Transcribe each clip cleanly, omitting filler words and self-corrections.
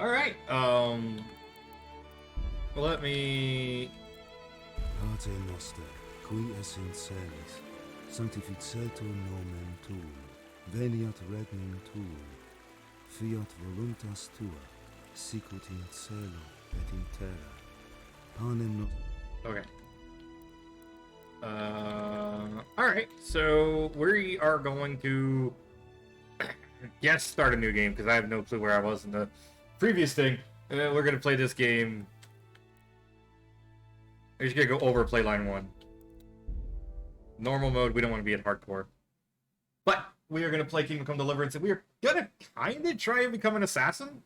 Alright, let me... Pater noster, qui es in celis, sanctificetur nomen tuum, veniat regnum tuum, fiat voluntas tua, sicut in cielo et in terra. Panem nostrum. Okay. Alright, so we are going to... yes, start a new game, because I have no clue where I was in the previous thing. And then we're going to play this game. We're just going to go over play line 1. Normal mode, we don't want to be at hardcore. But we are going to play Kingdom Come Deliverance, and we are going to kind of try and become an assassin.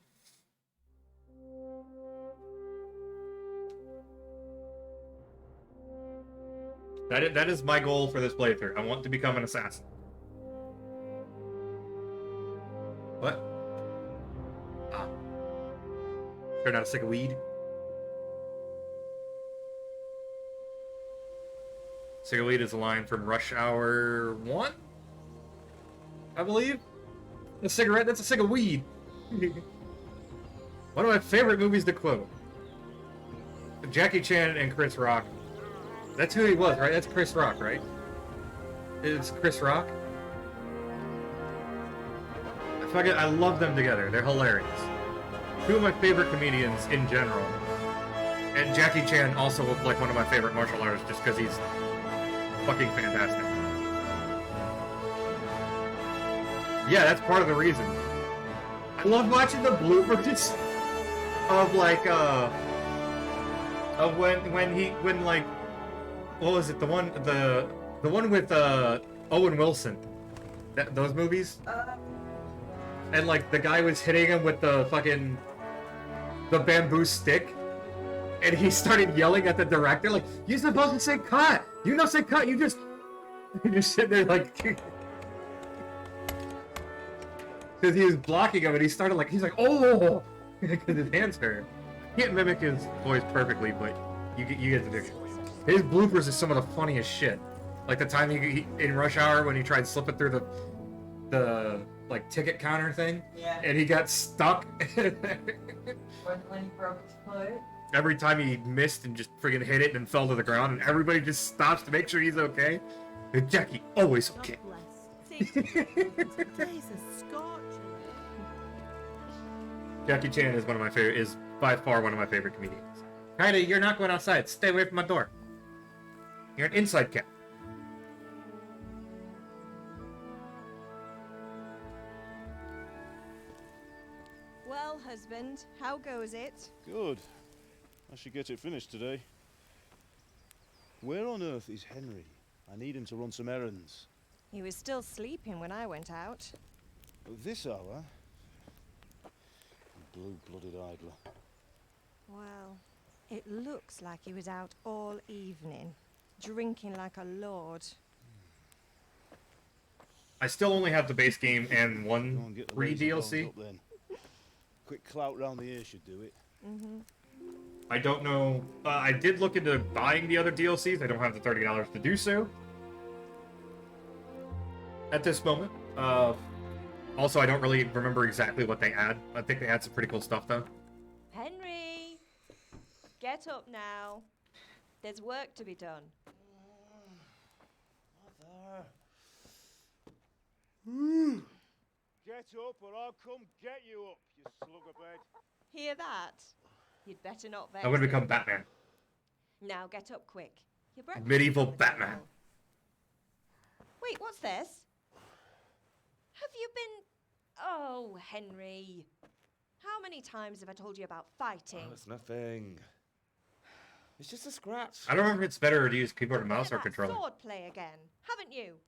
That is my goal for this playthrough. I want to become an assassin. What? Ah. Turn out a stick of weed. Stick of weed is a line from Rush Hour 1? I believe? A cigarette? That's a stick of weed. One of my favorite movies to quote. Jackie Chan and Chris Rock. That's who he was, right? That's Chris Rock, right? It's Chris Rock. I love them together. They're hilarious. Two of my favorite comedians in general. And Jackie Chan also like one of my favorite martial artists just because he's fucking fantastic. Yeah, that's part of the reason. I love watching the bloopers of like of when like what was it, the one with Owen Wilson, those movies, and like the guy was hitting him with the bamboo stick, and he started yelling at the director like, "You're supposed to say cut. You don't say cut. You just sit there like." Because he was blocking him, and he started like, he's like, "Oh," because his hands hurt. He can't mimic his voice perfectly, but you get the picture. His bloopers is some of the funniest shit. Like the time he in Rush Hour when he tried slipping through the like ticket counter thing, yeah, and he got stuck. when he broke his foot. Every time he missed and just friggin' hit it and fell to the ground, and everybody just stops to make sure he's okay. And Jackie, always okay. Jackie Chan is by far one of my favorite comedians. Kinda, you're not going outside. Stay away from my door. You're an inside cat. Well, husband, how goes it? Good. I should get it finished today. Where on earth is Henry? I need him to run some errands. He was still sleeping when I went out. At this hour? Blue-blooded idler. Well, it looks like he was out all evening, drinking like a lord. I still only have the base game and Go one and get the free lazy bones DLC. up then. Quick clout round the ear should do it. Mm-hmm. I don't know. I did look into buying the other DLCs. I don't have the $30 to do so at this moment. Also, I don't really remember exactly what they add. I think they had some pretty cool stuff, though. Henry! Get up now. There's work to be done. Mother. Get up or I'll come get you up, you slugabed. Hear that? You'd better not vex I'm gonna me. become Batman. Now get up quick. Your breakfast Medieval is on the Batman. table. Wait, what's this? Have you been... Oh, Henry. How many times have I told you about fighting? Oh, it's nothing. It's just a scratch. I don't remember if it's better to use keyboard and Bit mouse of or that controller. sword play again, haven't you?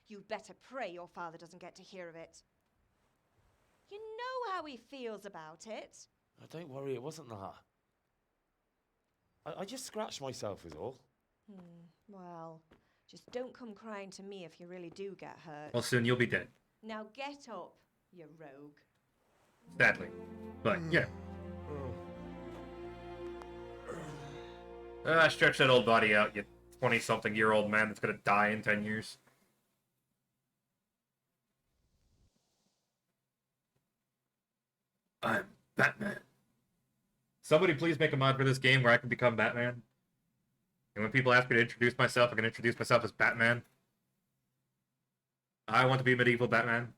You'd better pray your father doesn't get to hear of it. You know how he feels about it. Oh, don't worry, it wasn't that. I just scratched myself is all. Well, just don't come crying to me if you really do get hurt. Well, soon you'll be dead. Now get up, you rogue. Sadly. But, yeah. Stretch that old body out, you 20-something-year-old man that's gonna die in 10 years. I'm Batman. Somebody please make a mod for this game where I can become Batman. And when people ask me to introduce myself, I can introduce myself as Batman. I want to be medieval Batman.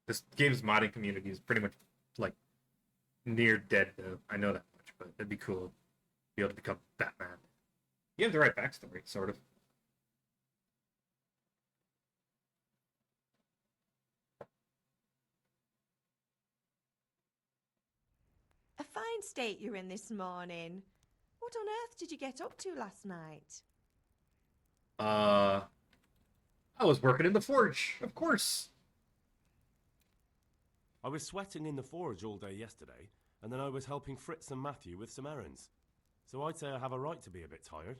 This game's modding community is pretty much, like, near dead, though. I know that much, but it'd be cool to be able to become Batman. You have the right backstory, sort of. A fine state you're in this morning. What on earth did you get up to last night? I was working in the forge, of course. I was sweating in the forge all day yesterday, and then I was helping Fritz and Matthew with some errands. So I'd say I have a right to be a bit tired.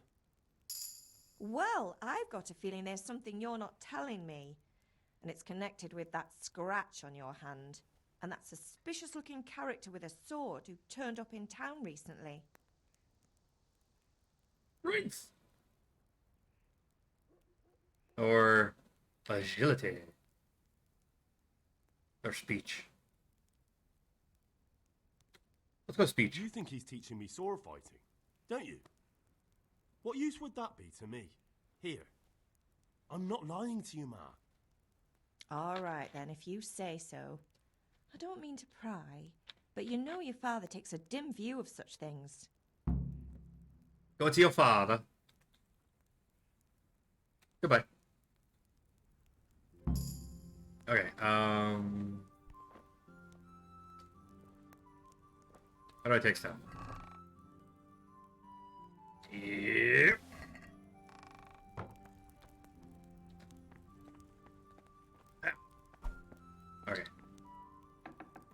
Well, I've got a feeling there's something you're not telling me. And it's connected with that scratch on your hand. And that suspicious-looking character with a sword who turned up in town recently. Right. Or agility. Or speech. Let's go speech. You think he's teaching me sword fighting, don't you? What use would that be to me? Here. I'm not lying to you, Ma. All right, then, if you say so. I don't mean to pry, but you know your father takes a dim view of such things. Go to your father. Goodbye. Okay, how do I take stuff? Yep. Okay.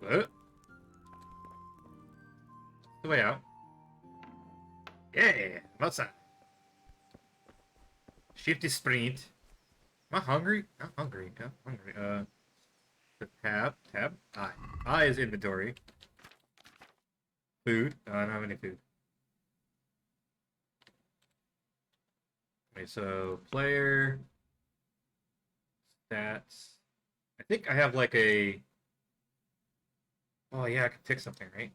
What? The way out. Yeah, I'm outside. Shifty sprint. Am I hungry? I'm hungry. I'm hungry. The tab. I is inventory. Food. I don't have any food. Okay, so player. Stats. I think I have like a. Oh yeah, I can pick something, right?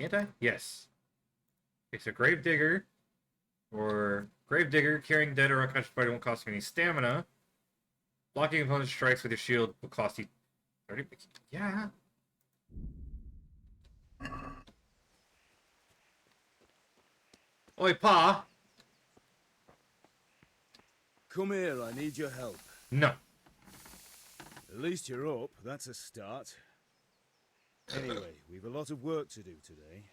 Can't I? Yes. Okay, so Gravedigger. Or Gravedigger, carrying dead or unconscious party won't cost you any stamina. Blocking opponent strikes with your shield will cost you 30. Yeah. Oi, Pa. Come here, I need your help. No. At least you're up, that's a start. Anyway, we've a lot of work to do today.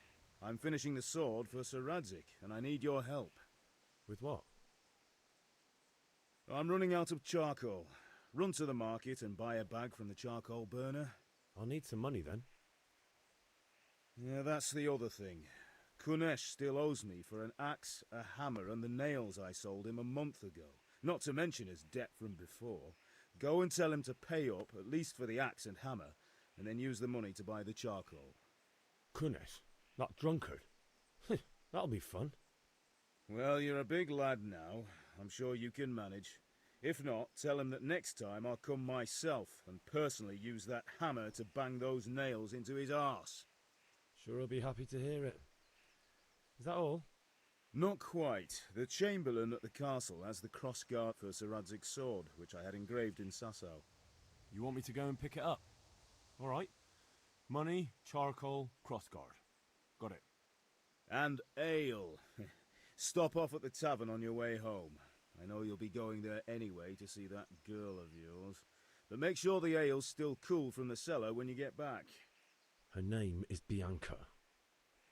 I'm finishing the sword for Sir Radzig, and I need your help. With what? I'm running out of charcoal. Run to the market and buy a bag from the charcoal burner. I'll need some money then. Yeah, that's the other thing. Kunesh still owes me for an axe, a hammer, and the nails I sold him a month ago. Not to mention his debt from before. Go and tell him to pay up, at least for the axe and hammer, and then use the money to buy the charcoal. Kunesh? That drunkard? That'll be fun. Well, you're a big lad now. I'm sure you can manage. If not, tell him that next time I'll come myself and personally use that hammer to bang those nails into his arse. Sure I'll be happy to hear it. Is that all? Not quite. The Chamberlain at the castle has the crossguard for Sir Radzig's sword, which I had engraved in Sasau. You want me to go and pick it up? All right. Money, charcoal, crossguard. Got it. And ale. Stop off at the tavern on your way home. I know you'll be going there anyway to see that girl of yours. But make sure the ale's still cool from the cellar when you get back. Her name is Bianca.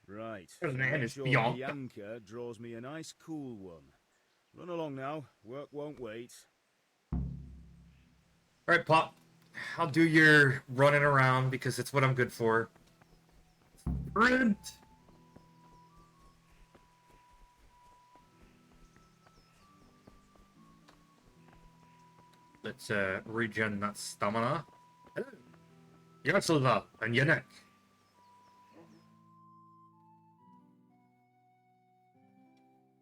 Right. Her name Make is sure Bianca. Bianca draws me a nice cool one. Run along now. Work won't wait. Alright, Pop. I'll do your running around because it's what I'm good for. Sprint! Let's regen that stamina. Hello. Yaroslav and Yannick.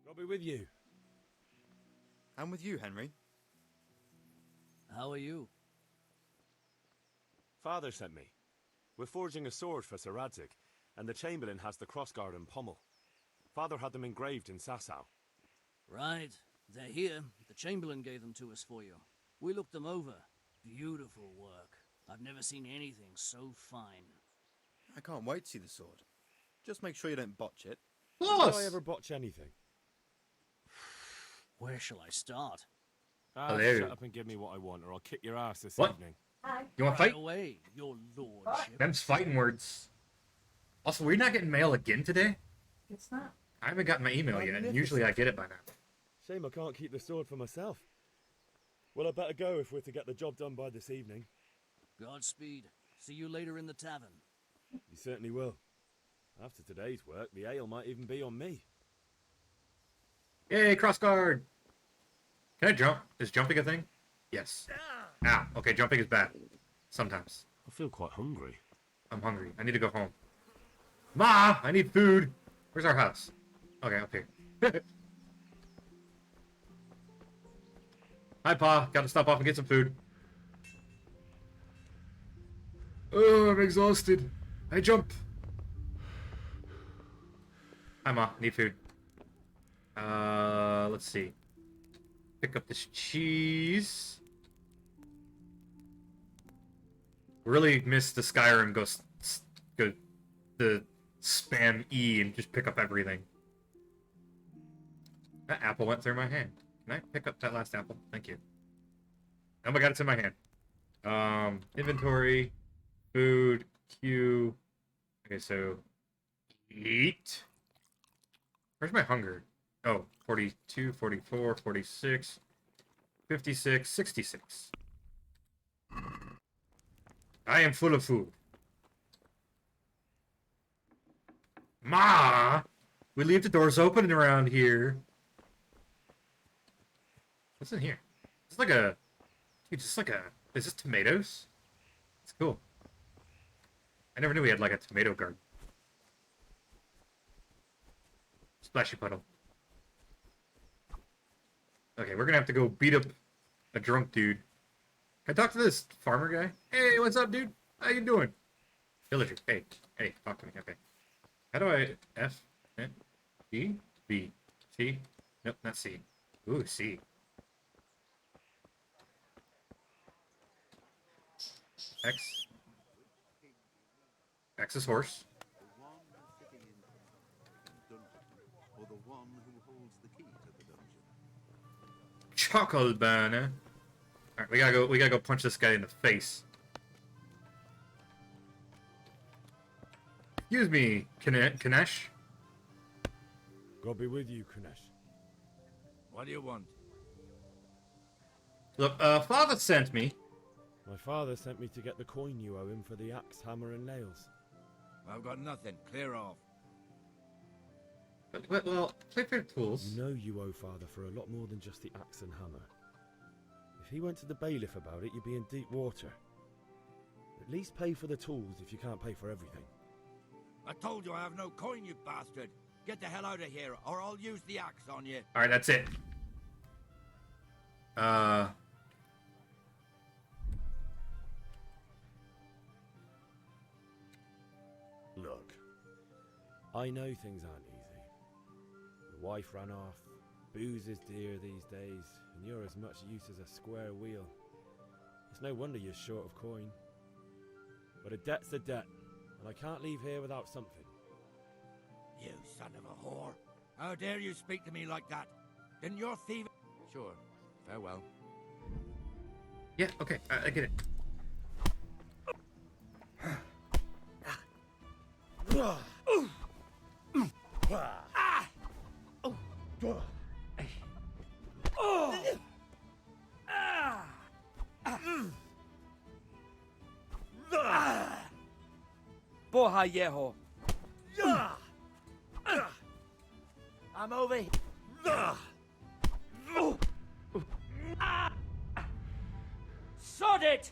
I'll be with you. And with you, Henry. How are you? Father sent me. We're forging a sword for Sir Radzig, and the Chamberlain has the crossguard and pommel. Father had them engraved in Sasau. Right. They're here. The Chamberlain gave them to us for you. We looked them over. Beautiful work. I've never seen anything so fine. I can't wait to see the sword. Just make sure you don't botch it. Did Close! I ever botch anything? Where shall I start? Hello. Shut up and give me what I want, or I'll kick your ass this What? evening. You want to Right fight? away, your lordship. Them's fighting words. Also, we're not getting mail again today? It's not. I haven't gotten my email yet, and Magnificent. usually I get it by now. Shame I can't keep the sword for myself. Well, I better go if we're to get the job done by this evening. Godspeed. See you later in the tavern. You certainly will. After today's work, the ale might even be on me. Yay, crossguard! Can I jump? Is jumping a thing? Yes. Ow. Okay, jumping is bad. Sometimes. I feel quite hungry. I'm hungry. I need to go home. Ma! I need food! Where's our house? Okay, up here. Hi, Pa. Gotta stop off and get some food. Oh, I'm exhausted. I jump. Hi, Ma. Need food. Let's see. Pick up this cheese. Really miss the Skyrim go the spam E and just pick up everything. That apple went through my hand. Can I pick up that last apple? Thank you. Oh my god, it's in my hand. Inventory, food, queue. Okay, so eat. Where's my hunger? Oh, 42, 44, 46, 56, 66. I am full of food. Ma! We leave the doors open around here. What's in here? It's like a... Dude, just like a... Is this tomatoes? It's cool. I never knew we had like a tomato garden. Splashy puddle. Okay, we're gonna have to go beat up a drunk dude. Can I talk to this farmer guy? Hey, what's up, dude? How you doing? Villager. Hey, talk to me. Okay. How do I... F? N? B? B? C? Nope, not C. Ooh, C. X. X is horse. Or the one who holds the key to the dungeon. Chocolate banana. Alright, we gotta go punch this guy in the face. Excuse me, Kanesh. God be with you, Kunesh. What do you want? Look, Father sent me. My father sent me to get the coin you owe him for the axe, hammer, and nails. I've got nothing. Clear off. Well, play for tools. You know you owe father for a lot more than just the axe and hammer. If he went to the bailiff about it, you'd be in deep water. At least pay for the tools if you can't pay for everything. I told you I have no coin, you bastard. Get the hell out of here, or I'll use the axe on you. Alright, that's it. Look, I know things aren't easy. The wife ran off, booze is dear these days, and you're as much use as a square wheel. It's no wonder you're short of coin. But a debt's a debt, and I can't leave here without something. You son of a whore. How dare you speak to me like that? Didn't your thief... Sure. Farewell. Yeah, okay, I get it. Boha yeho. I'm over here. Sod it!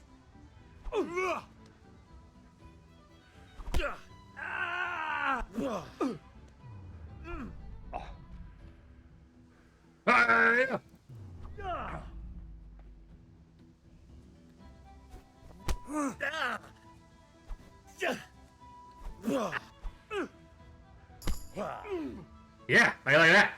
Yeah, I like that.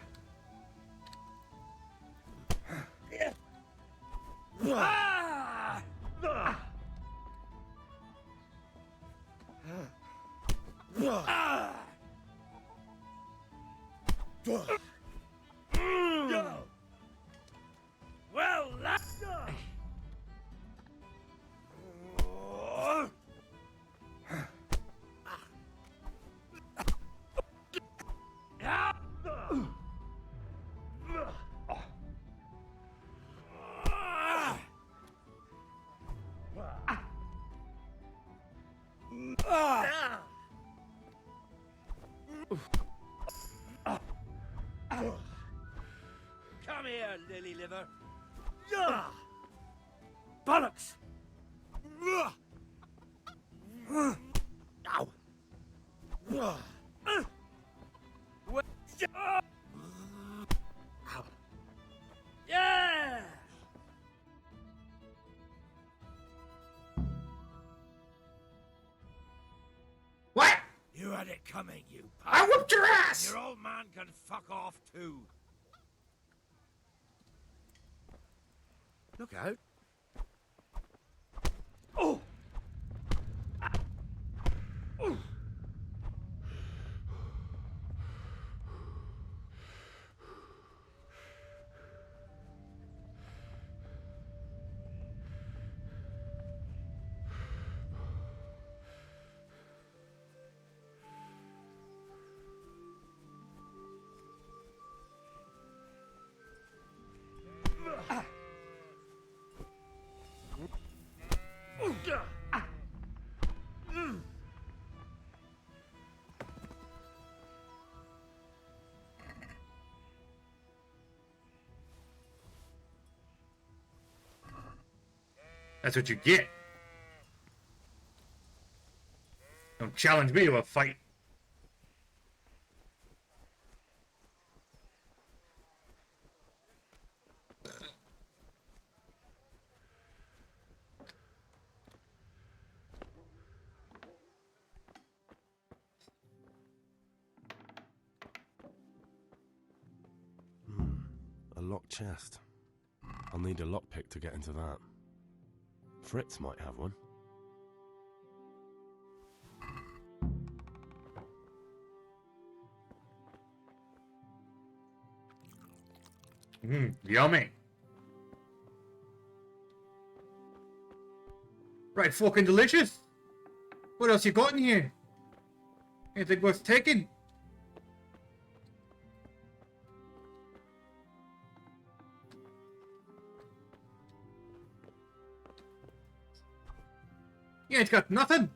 Well, come here, lily liver. Bollocks! Ow! Yeah! What? You had it coming, you I punk. whooped your ass! Your old man can fuck off too. Look out. Oh! Oh! That's what you get. Don't challenge me to a fight. A locked chest. I'll need a lockpick to get into that. Fritz might have one. Yummy. Right, fucking delicious. What else you got in here? Anything worth taking? You ain't got nothing.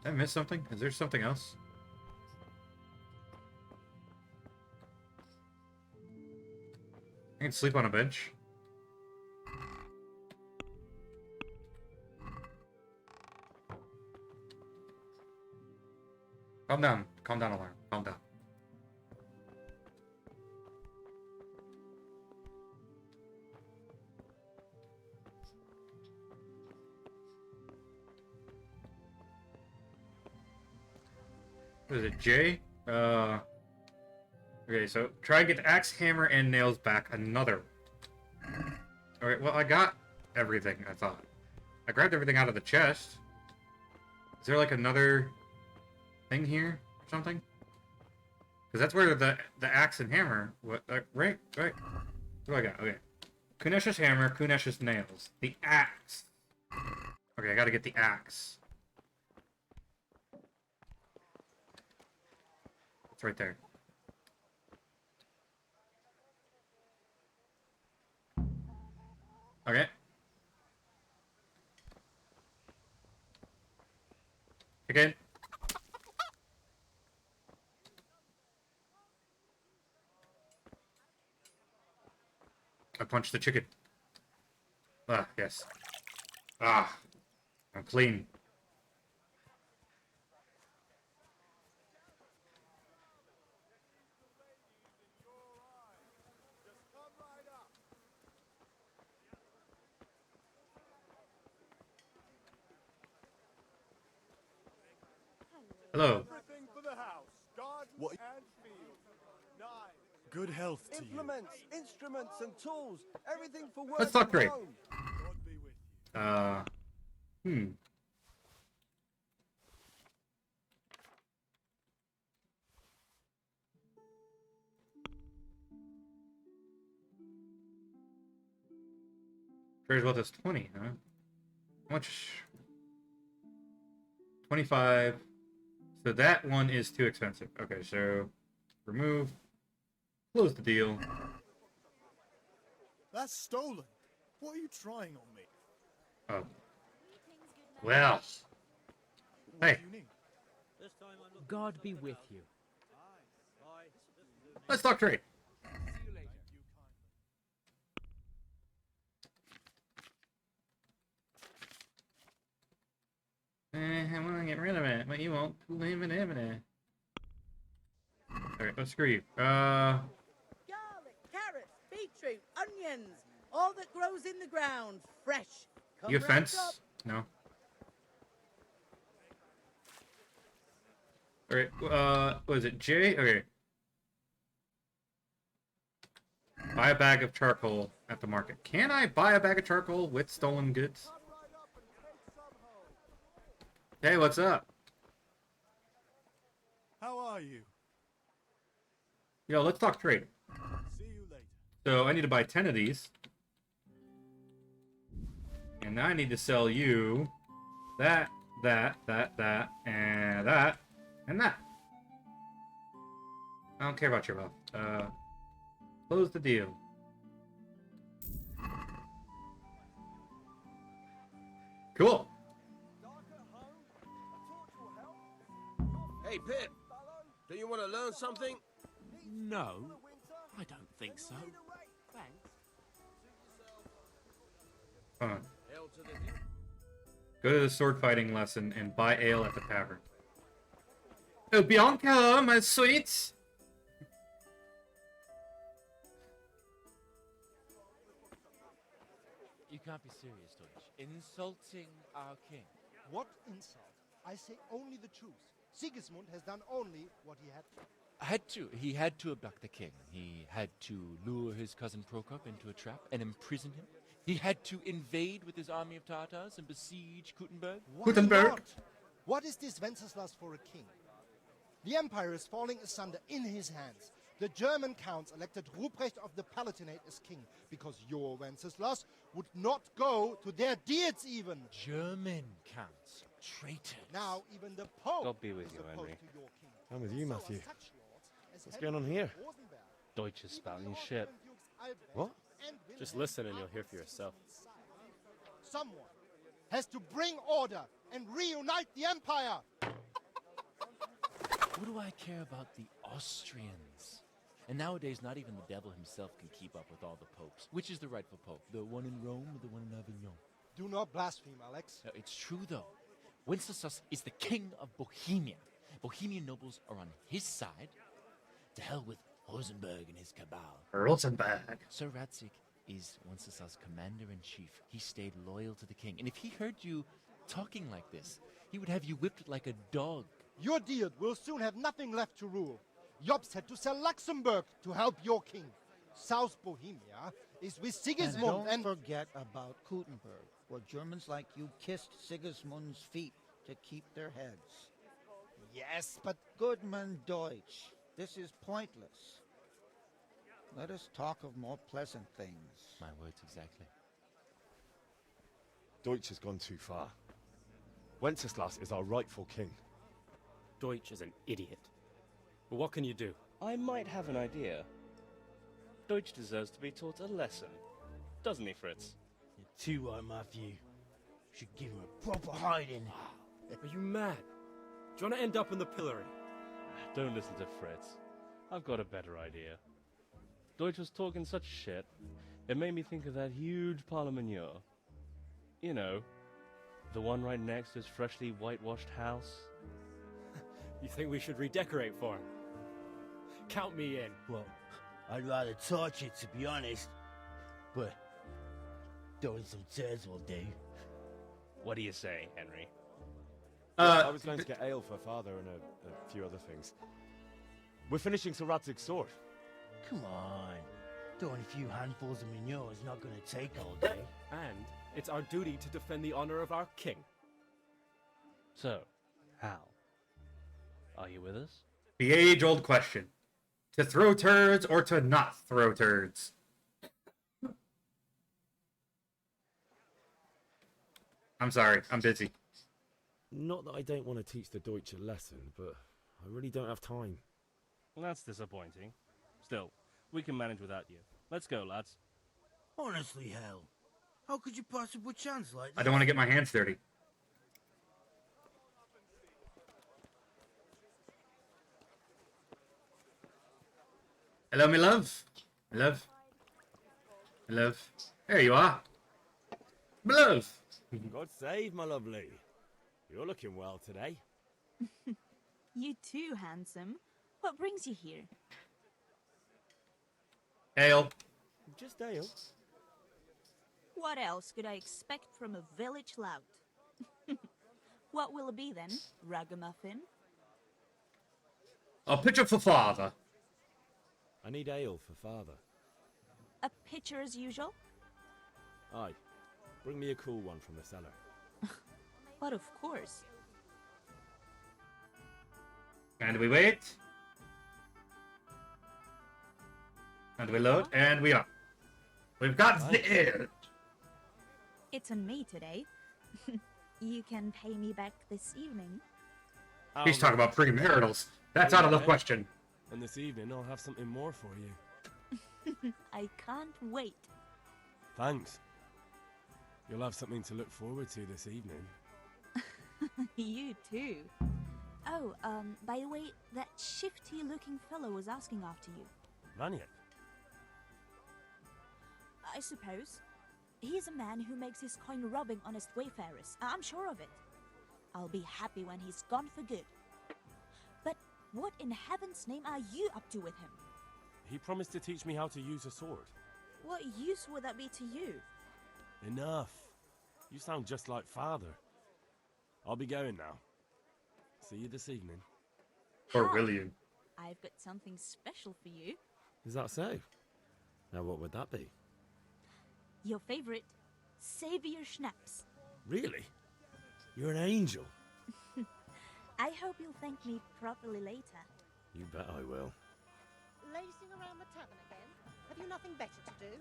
Did I miss something? Is there something else? I can sleep on a bench. Calm down. Calm down, Alarm. Calm down. What is it, J? Okay, so try and get the axe, hammer, and nails back. Another. Alright, well, I got everything, I thought. I grabbed everything out of the chest. Is there, like, another thing here or something? Because that's where the axe and hammer... What? Right? What do I got? Okay. Kunesh's hammer, Kunesh's nails. The axe. Okay, I gotta get the axe. It's right there. Okay. Again. I punched the chicken. Ah, yes. Ah, I'm clean. Hello. Everything for the house. Garden What- and field. Knives. Good health to you. Implements, instruments, and tools. Everything for work Let's talk at trade. home. God be with you. Hmm. Trader's wealth is 20, huh? How much? 25. So that one is too expensive. Okay, so remove. Close the deal. That's stolen. What are you trying on me? Oh. Well. Hey, What do you need? God be with you. let's talk trade. I want to get rid of it, but you won't. Alright, let's screw you. Garlic, carrots, beetroot, onions, all that grows in the ground, fresh. Come You right fence? up. No. Alright, what is it? J? Okay. Buy a bag of charcoal at the market. Can I buy a bag of charcoal with stolen goods? Hey, what's up? How are you? Yo, let's talk trade. See you later. So I need to buy 10 of these. And I need to sell you that, and that, and that. I don't care about your wealth. Close the deal. Cool. Hey, Pip. Do you want to learn something? No, I don't think so. Thanks. Hold on. Hell to the hill. Go to the sword fighting lesson and buy ale at the tavern. Oh, Bianca, my sweet! You can't be serious, Deutsch. Insulting our king. What insult? I say only the truth. Sigismund has done only what he had to. He had to abduct the king. He had to lure his cousin Prokop into a trap and imprison him. He had to invade with his army of Tatars and besiege Kuttenberg. Why not? What is this Wenceslas for a king? The empire is falling asunder in his hands. The German counts elected Ruprecht of the Palatinate as king because your Wenceslas would not go to their deeds even. German counts. Traitors. Now even the Pope God be with is you, opposed Henry. to your king. I'm with you, So are Matthew. such lords as What's Henry going on here? of Rosenberg, Deutsch is spouting even his the shit. Austrian dukes Albrecht What? and Just Wilhelm listen and you'll are hear on for yourself. Sigismund's side. Someone has to bring order and reunite the empire. What do I care about the Austrians? And nowadays, not even the devil himself can keep up with all the popes. Which is the rightful pope? The one in Rome or the one in Avignon? Do not blaspheme, Alex. No, it's true, though. Wenceslas is the king of Bohemia. Bohemian nobles are on his side. To hell with Rosenberg and his cabal. Rosenberg. Sir Radzik is Wenceslas' commander-in-chief. He stayed loyal to the king. And if he heard you talking like this, he would have you whipped like a dog. Your Diet will soon have nothing left to rule. Jobst had to sell Luxembourg to help your king. South Bohemia is with Sigismund and don't forget about Kuttenberg, where Germans like you kissed Sigismund's feet to keep their heads. Yes, but Goodman Deutsch, this is pointless. Let us talk of more pleasant things. My words exactly. Deutsch has gone too far. Wenceslas is our rightful king. Deutsch is an idiot. But what can you do? I might have an idea. Deutsch deserves to be taught a lesson. Doesn't he, Fritz? You're too right, Matthew. Should give him a proper hiding. Are you mad? Do you want to end up in the pillory? Don't listen to Fritz. I've got a better idea. Deutsch was talking such shit, it made me think of that huge Parlement. You know, the one right next to his freshly whitewashed house. You think we should redecorate for him? Count me in. Well, I'd rather torch it, to be honest. But throwing some turds will do. What do you say, Henry? I was going to get ale for father and a few other things. We're finishing Sir Radzig's sword. Come on. Throwing a few handfuls of manure is not going to take all day. And it's our duty to defend the honor of our king. So, Hal, are you with us? The age-old question. To throw turds or to not throw turds? I'm sorry, I'm busy. Not that I don't want to teach the Deutsch a lesson, but I really don't have time. That's disappointing. Still, we can manage without you. Let's go, lads. Honestly, Hal, how could you possibly chance like this? I don't want to get my hands dirty. Hello, my love. My love. My love. There you are. My love. God save, my lovely. You're looking well today. You too, handsome. What brings you here? Ale. Just ale. What else could I expect from a village lout? What will it be then, ragamuffin? A pitcher for father. I need ale for father. A pitcher as usual? Aye. Bring me a cool one from the cellar. But of course. And we wait. And we load, and we are. We've got the ale. It's on me today. You can pay me back this evening. He's talking about premaritals. That's out of the question. And this evening I'll have something more for you. I can't wait. Thanks. You'll have something to look forward to this evening. You too. Oh, by the way, that shifty-looking fellow was asking after you. Vaniak? I suppose. He's a man who makes his coin robbing honest wayfarers. I'm sure of it. I'll be happy when he's gone for good. But what in heaven's name are you up to with him? He promised to teach me how to use a sword. What use would that be to you? Enough. You sound just like father. I'll be going now. See you this evening. Or will you? I've got something special for you. Is that so? Now what would that be? Your favorite, Savior Schnapps. Really? You're an angel. I hope you'll thank me properly later. You bet I will. Lazing around the tavern again? Have you nothing better to do?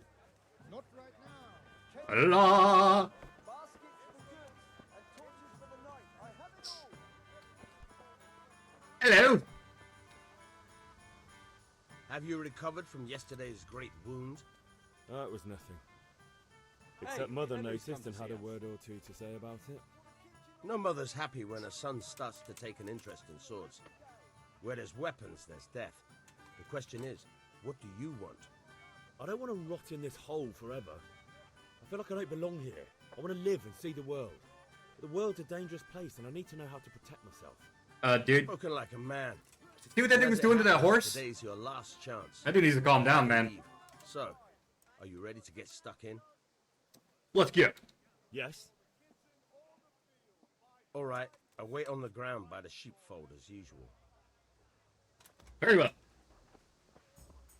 Not right now. Allah. Baskets for goods and torches for the night. I have it all. Hello. Have you recovered from yesterday's great wound? Oh, it was nothing. Except Mother noticed and had a word or two to say about it. No mother's happy when a son starts to take an interest in swords. Where there's weapons, there's death. The question is, what do you want? I don't want to rot in this hole forever. I feel like I don't belong here. I want to live and see the world. But the world's a dangerous place and I need to know how to protect myself. Dude. Spoken like a man. See what that thing was doing to that horse? Today's your last chance. That dude needs to calm down, man. So, are you ready to get stuck in? Let's get. Yes. All right, I wait on the ground by the sheepfold as usual. Very well.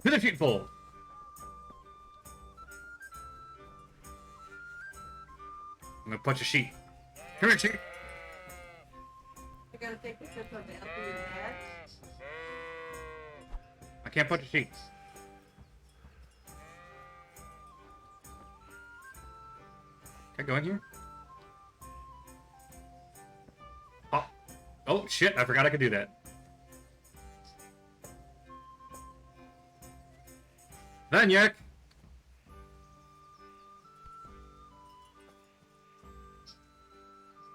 To the sheepfold. I'm gonna punch a sheep. Come here, sheep. I gotta take a trip of the up your dad. I can't punch a sheep. Can I go in here? Oh, oh shit! I forgot I could do that. Vaniak.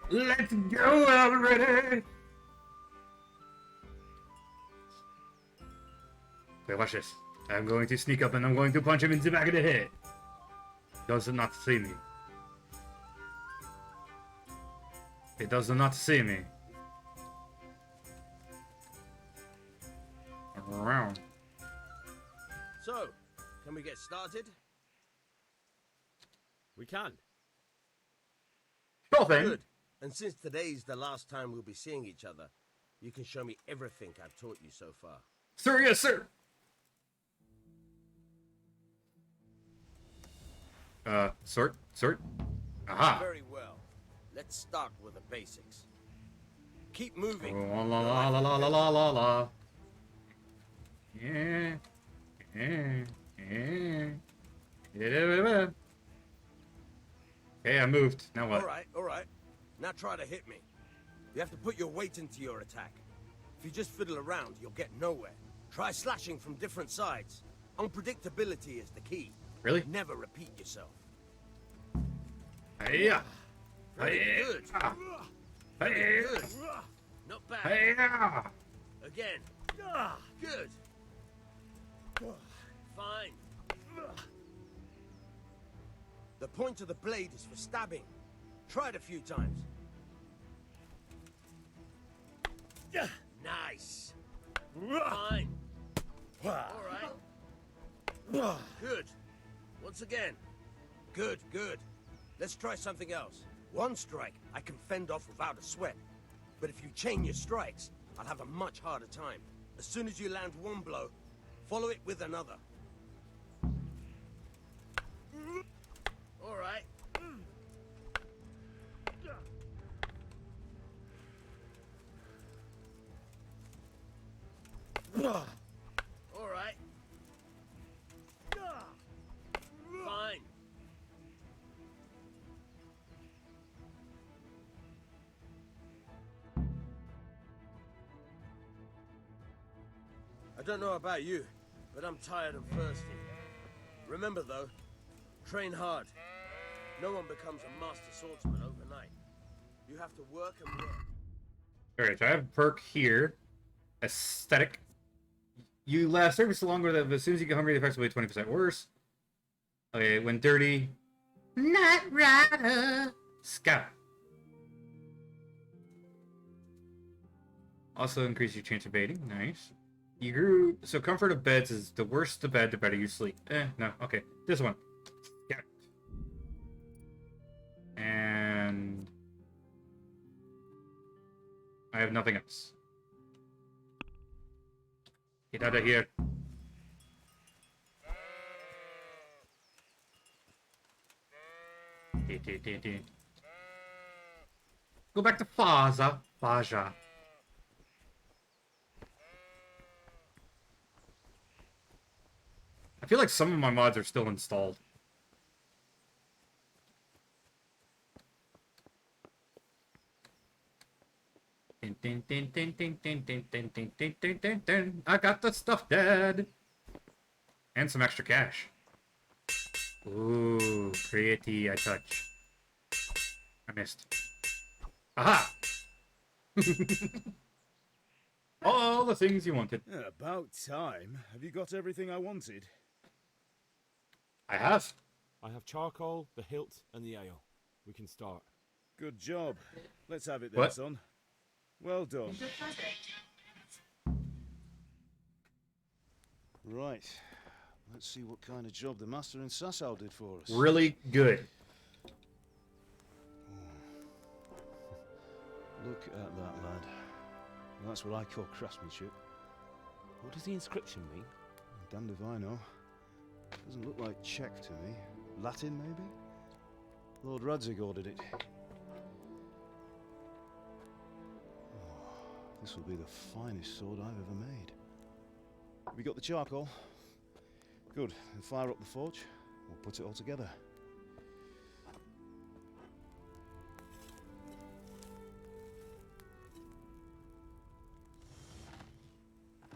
Let's go already! Wait, watch this. I'm going to sneak up and I'm going to punch him in the back of the head. Does not see me. It does not see me. Around. So, can we get started? We can. Sure thing. Good. And since today's the last time we'll be seeing each other, you can show me everything I've taught you so far. Sir, yes, sir. Sort. Aha. Very well. Let's start with the basics. Keep moving. Oh, la la la la la la la la. Yeah. Okay, I moved. Now what? All right. Now try to hit me. You have to put your weight into your attack. If you just fiddle around, you'll get nowhere. Try slashing from different sides. Unpredictability is the key. Really? Never repeat yourself. Hey-ya. Very Hey-ya. good. Very Hey-ya. good. Not bad. Hey-ya. Again. Good. Fine. The point of the blade is for stabbing. Try it a few times. Nice. Fine. All right. Good. Once again. Good. Let's try something else. One strike I can fend off without a sweat. But if you chain your strikes, I'll have a much harder time. As soon as you land one blow, follow it with another. All right. All right. Fine. I don't know about you, but I'm tired and thirsty. Remember though, train hard. No one becomes a master swordsman overnight. You have to work and work. Alright, so I have a perk here. Aesthetic. You last service longer, but as soon as you get hungry, the effects will be 20% worse. Okay, when dirty. Night Rider. Scout. Also increase your chance of baiting. Nice. You grew. So comfort of beds is the worse the bed, the better you sleep. No. Okay. This one. Scout. And I have nothing else. Get out of here. Go back to Faja. I feel like some of my mods are still installed. I got the stuff, Dad. And some extra cash. Ooh, pretty I touch. I missed. Aha! All the things you wanted. About time. Have you got everything I wanted? I have. I have charcoal, the hilt, and the ale. We can start. Good job. Let's have it then, What? son. Well done. Right. Let's see what kind of job the master in Sasau did for us. Really good. Look at that, lad. That's what I call craftsmanship. What does the inscription mean? Damned if I know. Doesn't look like Czech to me. Latin, maybe? Lord Radzig ordered it. This will be the finest sword I've ever made. We got the charcoal? Good. Then fire up the forge. We'll put it all together.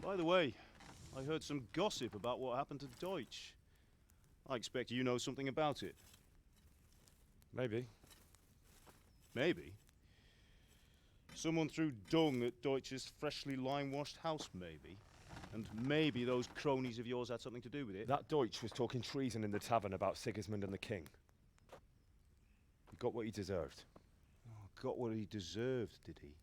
By the way, I heard some gossip about what happened to Deutsch. I expect you know something about it. Maybe. Maybe? Someone threw dung at Deutsch's freshly lime-washed house, maybe? And maybe those cronies of yours had something to do with it? That Deutsch was talking treason in the tavern about Sigismund and the king. He got what he deserved. Oh, got what he deserved, did he?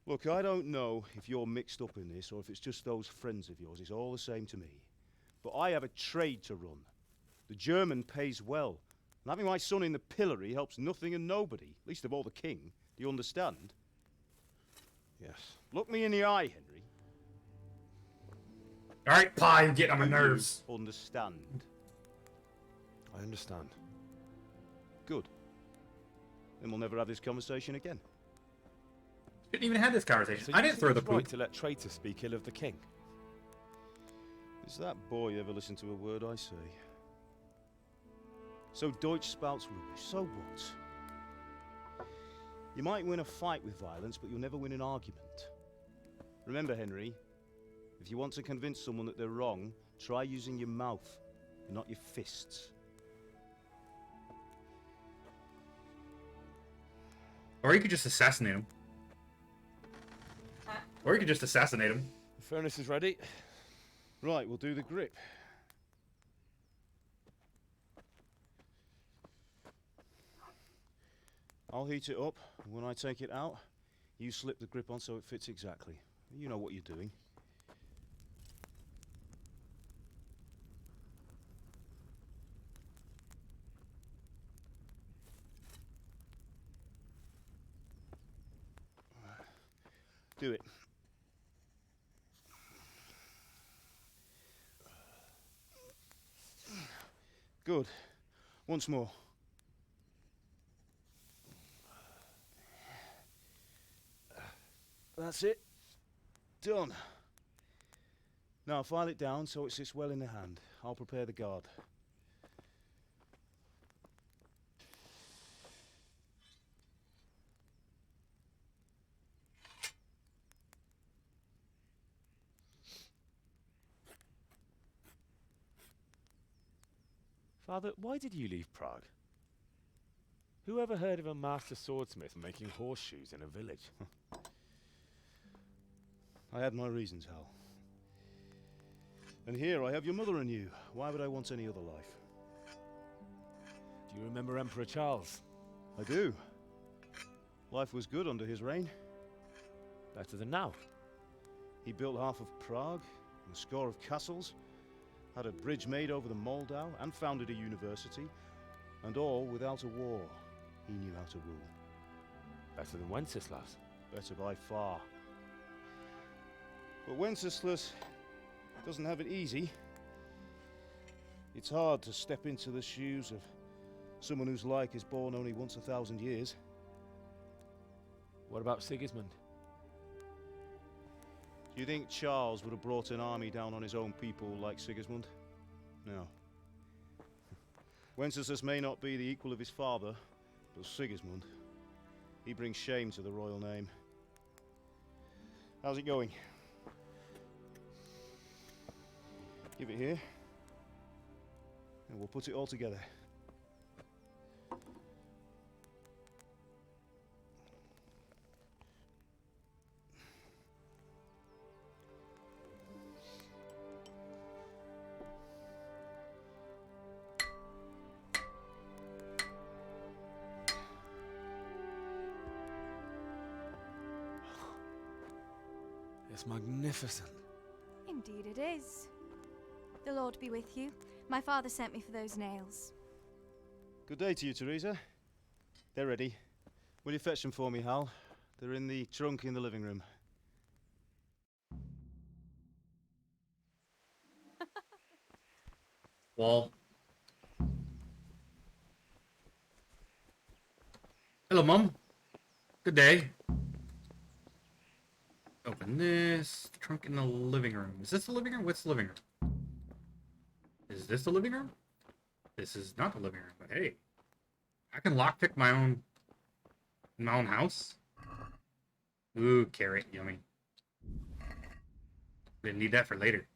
Look, I don't know if you're mixed up in this or if it's just those friends of yours. It's all the same to me. But I have a trade to run. The German pays well. And having my son in the pillory helps nothing and nobody, least of all the king. Do you understand? Yes. Look me in the eye, Henry. Alright, Pa, you're getting on my Do you nerves. Understand? I understand. Good. Then we'll never have this conversation again. Didn't even have this conversation. So I you didn't think throw the it's right poop. to let traitors speak ill of the king? Does that boy ever listen to a word I say? So Deutsch spouts rubbish. So what? You might win a fight with violence, but you'll never win an argument. Remember, Henry, if you want to convince someone that they're wrong, try using your mouth and not your fists. Or you could just assassinate him. Or you could just assassinate him. The furnace is ready. Right, we'll do the grip. I'll heat it up, and when I take it out, you slip the grip on so it fits exactly. You know what you're doing. Do it. Good. Once more. That's it. Done. Now file it down so it sits well in the hand. I'll prepare the guard. Father, why did you leave Prague? Who ever heard of a master swordsmith making horseshoes in a village? I had my reasons, Hal. And here I have your mother and you. Why would I want any other life? Do you remember Emperor Charles? I do. Life was good under his reign. Better than now. He built half of Prague, and a score of castles, had a bridge made over the Moldau, and founded a university, and all without a war. He knew how to rule. Better than Wenceslas. Better by far. But Wenceslas doesn't have it easy. It's hard to step into the shoes of someone whose like is born only once 1,000 years. What about Sigismund? Do you think Charles would have brought an army down on his own people like Sigismund? No. Wenceslas may not be the equal of his father, but Sigismund, he brings shame to the royal name. How's it going? Give it here, and we'll put it all together. It's magnificent. Indeed it is. The Lord be with you. My father sent me for those nails. Good day to you, Teresa. They're ready. Will you fetch them for me, Hal? They're in the trunk in the living room. Well. Hello, Mom. Good day. Open this. Trunk in the living room. Is this the living room? What's the living room? Is this the living room? This is not the living room, but hey. I can lockpick my own house. Ooh, carrot, yummy. Didn't need that for later.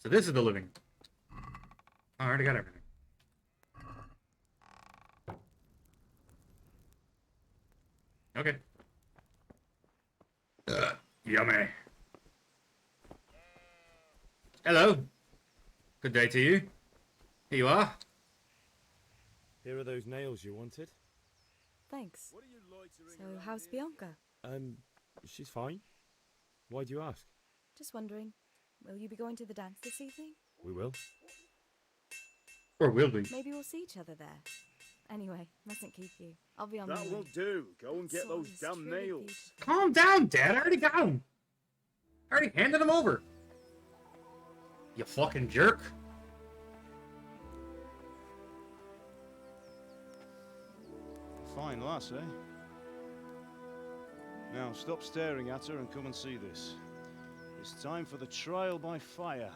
So this is the living room. Oh, I already got everything. Okay. Yummy. Hello. Good day to you. Here you are. Here are those nails you wanted. Thanks. So, how's Bianca? She's fine. Why do you ask? Just wondering, will you be going to the dance this evening? We will. Or will we? Maybe we'll see each other there. Anyway, mustn't keep you. I'll be on my That way. will do. Go and get Sword those is damn truly nails. beautiful. Calm down, Dad. I already got him. I already handed him over. You fucking jerk. Fine lass, eh? Now, stop staring at her and come and see this. It's time for the trial by fire.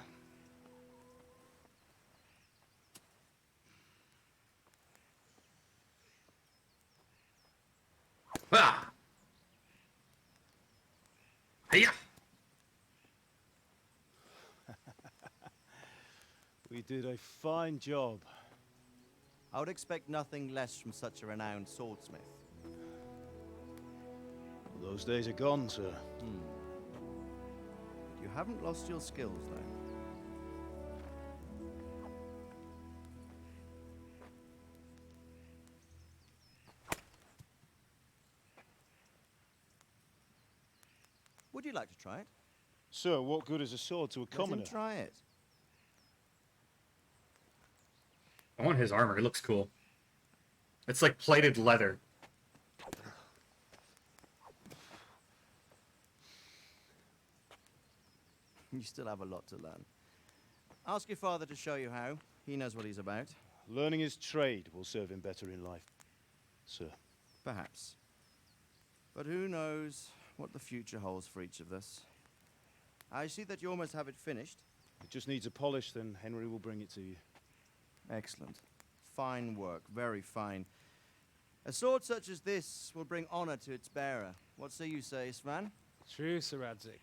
Ah! Hiya! We did a fine job. I would expect nothing less from such a renowned swordsmith. Those days are gone, sir. You haven't lost your skills, though. Would you like to try it? Sir, what good is a sword to a Let commoner? him try it. I want his armor. It looks cool. It's like plated leather. You still have a lot to learn. Ask your father to show you how. He knows what he's about. Learning his trade will serve him better in life, sir. Perhaps. But who knows what the future holds for each of us. I see that you almost have it finished. It just needs a polish, then Henry will bring it to you. Excellent. Fine work, very fine. A sword such as this will bring honor to its bearer. What say you, Svan? True, Sir Radzig.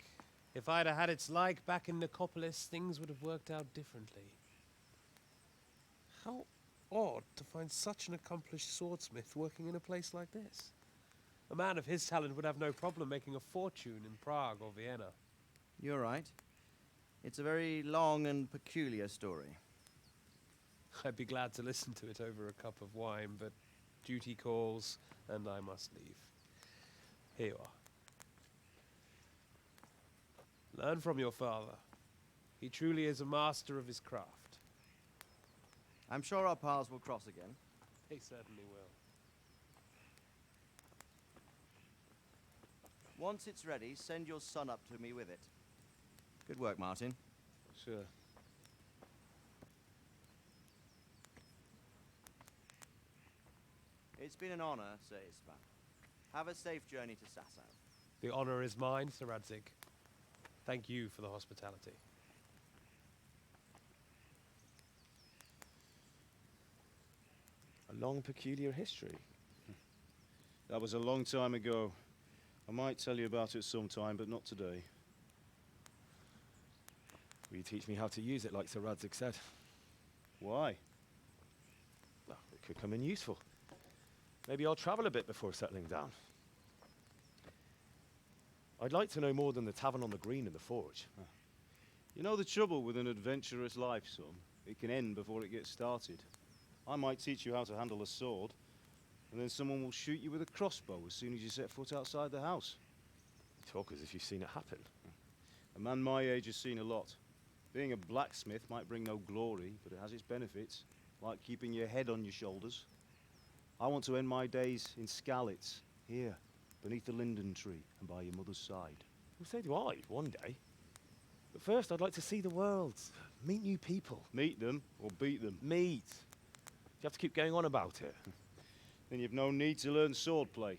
If I'd have had its like back in Nicopolis, things would have worked out differently. How odd to find such an accomplished swordsmith working in a place like this. A man of his talent would have no problem making a fortune in Prague or Vienna. You're right. It's a very long and peculiar story. I'd be glad to listen to it over a cup of wine, but duty calls, and I must leave. Here you are. Learn from your father. He truly is a master of his craft. I'm sure our paths will cross again. They certainly will. Once it's ready, send your son up to me with it. Good work, Martin. Sure. It's been an honor, Sir Isvan. Have a safe journey to Sasau. The honor is mine, Sir Radzig. Thank you for the hospitality. A long, peculiar history. That was a long time ago. I might tell you about it sometime, but not today. Will you teach me how to use it, like Sir Radzig said? Why? Well, it could come in useful. Maybe I'll travel a bit before settling down. I'd like to know more than the tavern on the green and the forge. You know the trouble with an adventurous life, son? It can end before it gets started. I might teach you how to handle a sword, and then someone will shoot you with a crossbow as soon as you set foot outside the house. You talk as if you've seen it happen. A man my age has seen a lot. Being a blacksmith might bring no glory, but it has its benefits, like keeping your head on your shoulders. I want to end my days in Skalitz, here, beneath the linden tree and by your mother's side. Well, so do I, one day. But first, I'd like to see the world, meet new people. Meet them or beat them? Meet. You have to keep going on about it. Then you've no need to learn swordplay.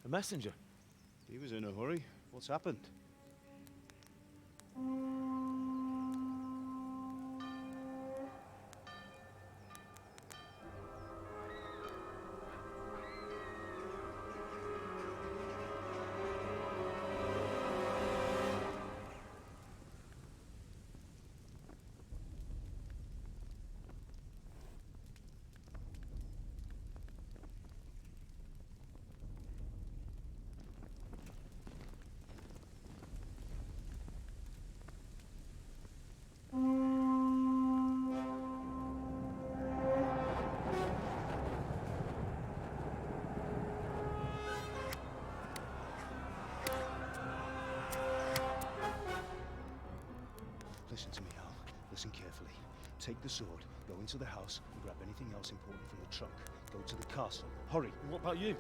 A messenger. He was in a hurry. What's happened? Take the sword, go into the house, and grab anything else important from the trunk. Go to the castle. Hurry! What about you?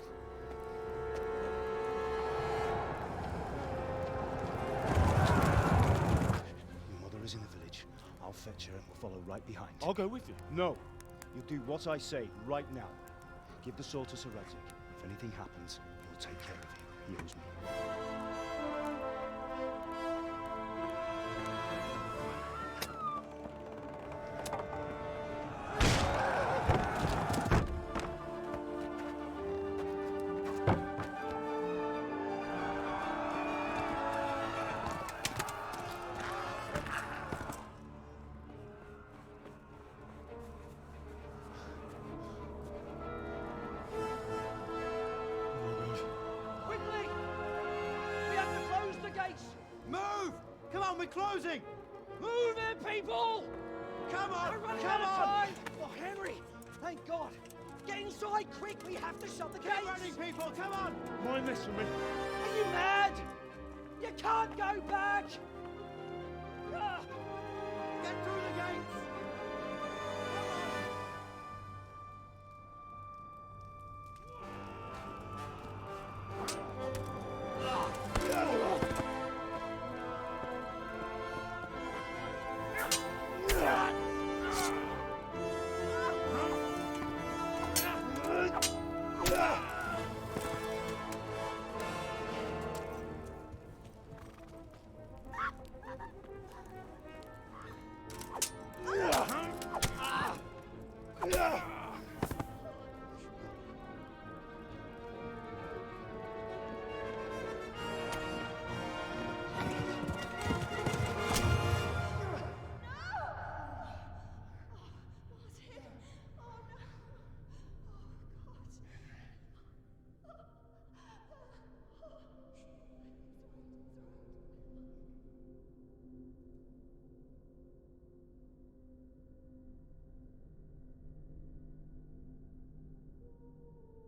Your mother is in the village. I'll fetch her and we'll follow right behind. I'll go with you. No! You'll do what I say right now. Give the sword to Sir Radzig. If anything happens, he'll take care of you. He owes me. Quickly! We have to close the gates! Move! Come on, we're closing! Move it, people! Come on! We're running Come out of on! time! Oh, Henry! Thank God! Get inside, quick! We have to shut the gates! Keep running, people! Come on! Mind this for me. Are you mad? You can't go back! Ah. Get through the gates!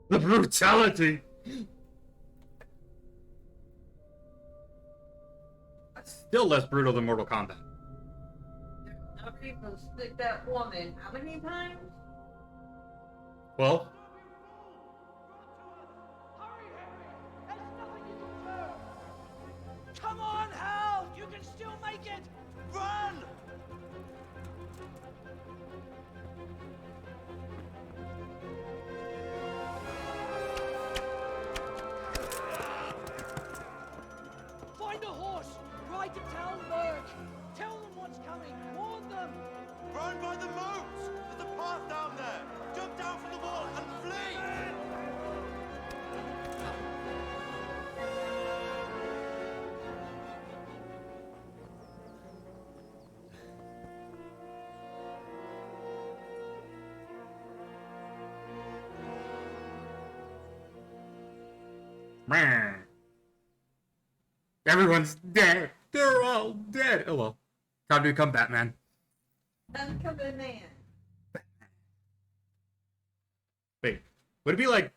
The brutality! That's still less brutal than Mortal Kombat. Now people stick that woman how many times? Well, Come on, Hal! You can still make it! Run! Find a horse! Ride to Talmberg! Tell them what's coming! Warn them! Run by the moats! There's a path down there! Jump down from the wall and flee! man. Everyone's dead. They're all dead. Oh well. Time to become Batman. I'm coming in. Wait, would it be like...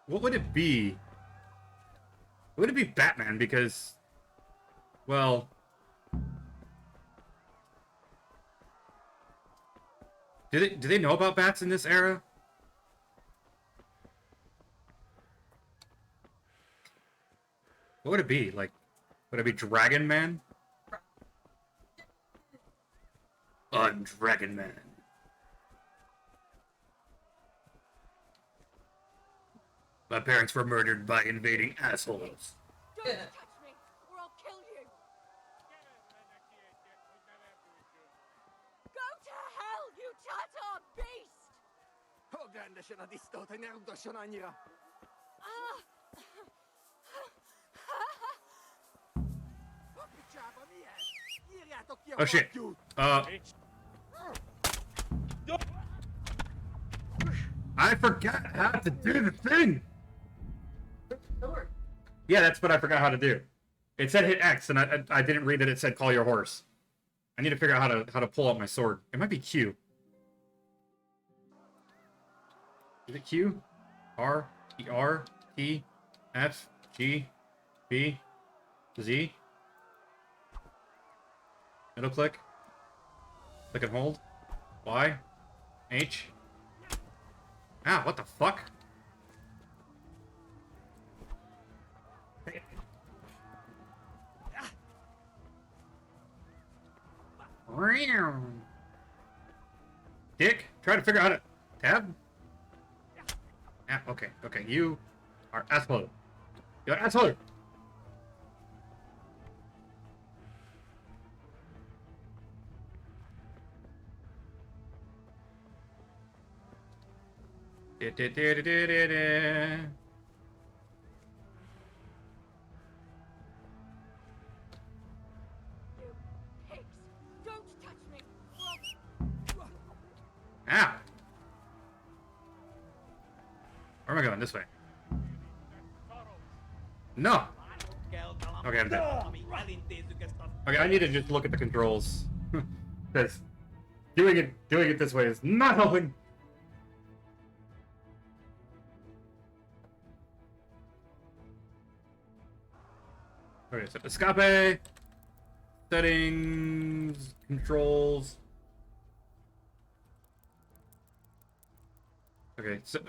What would it be? Would it be Batman? Because... Well... Do they know about bats in this era? What would it be? Like, would it be Dragon Man? Dragon Man. My parents were murdered by invading assholes. Yeah. Touch me, or I'll kill you. Go to hell, you Tatar beast! Ogląda się na istotę nieudoszonania. Oh shit. I forgot how to do the thing. Yeah, that's what I forgot how to do. It said hit X, and I didn't read that it said call your horse. I need to figure out how to pull out my sword. It might be Q. Is it Q? R, E, R, T, F, G, B, Z. Middle click. Click and hold. Y. H. Ah, what the fuck? Dick, try to figure out how to tab. Ah, okay, okay, you are asshole. You're asshole. Ow! Where am I going? This way. No! Okay, I'm dead. Okay, I need to just look at the controls. Because doing it this way is not helping. Okay, so escape, settings, controls. Okay, so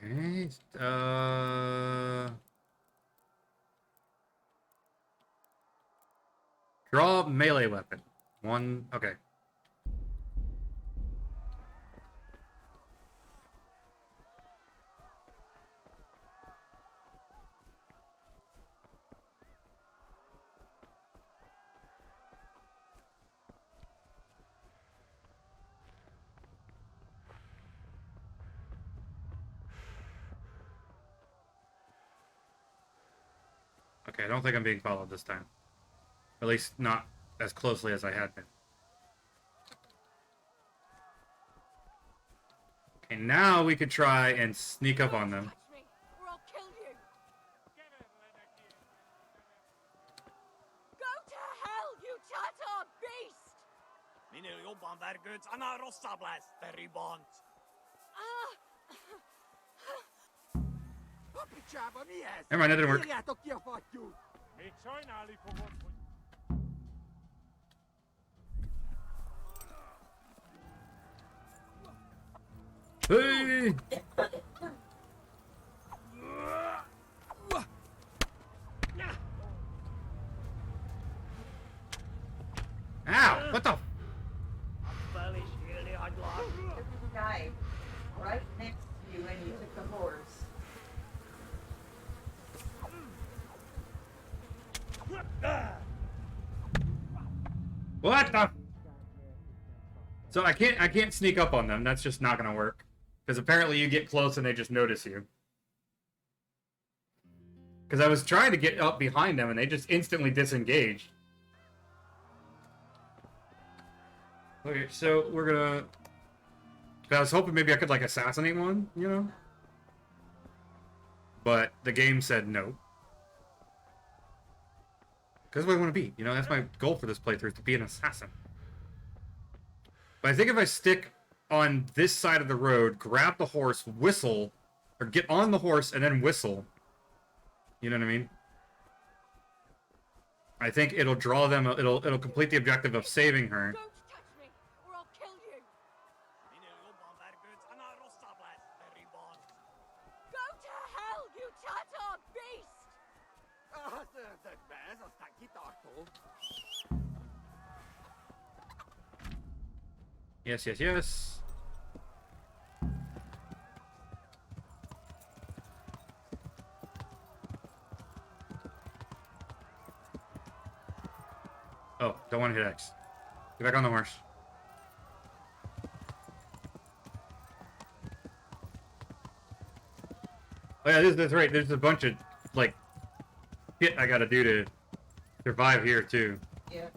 okay, draw melee weapon. One, okay. Okay, I don't think I'm being followed this time. At least not as closely as I had been. Okay, now we could try and sneak up on them. Or I'll kill you. Go to hell, you Tatar beast! Never mind, that didn't work. Hey! Ow! What the? Guy right next to you when you took the horse. What the? So I can't sneak up on them. That's just not gonna work. Because apparently you get close and they just notice you. Because I was trying to get up behind them and they just instantly disengaged. Okay, so we're gonna... I was hoping maybe I could like assassinate one, you know? But the game said no. Because what I want to be, you know? That's my goal for this playthrough, is to be an assassin. But I think if I stick on this side of the road, grab the horse, whistle, or get on the horse and then whistle, you know what I mean? I think it'll draw them, it'll complete the objective of saving her. Don't touch me, or I'll kill you. Go to hell, you Tatar beast! Yes, yes, yes. Oh, don't want to hit X. Get back on the horse. Oh yeah, that's right. There's a bunch of, like, shit I gotta do to survive here, too. Yeah.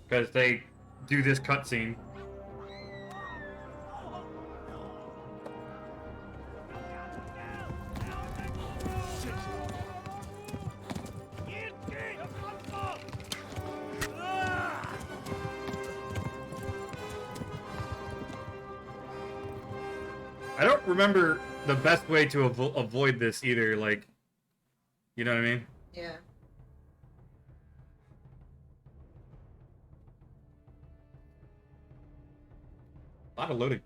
Because they do this cutscene. I don't remember the best way to avoid this either, like, you know what I mean? Yeah. A lot of loading.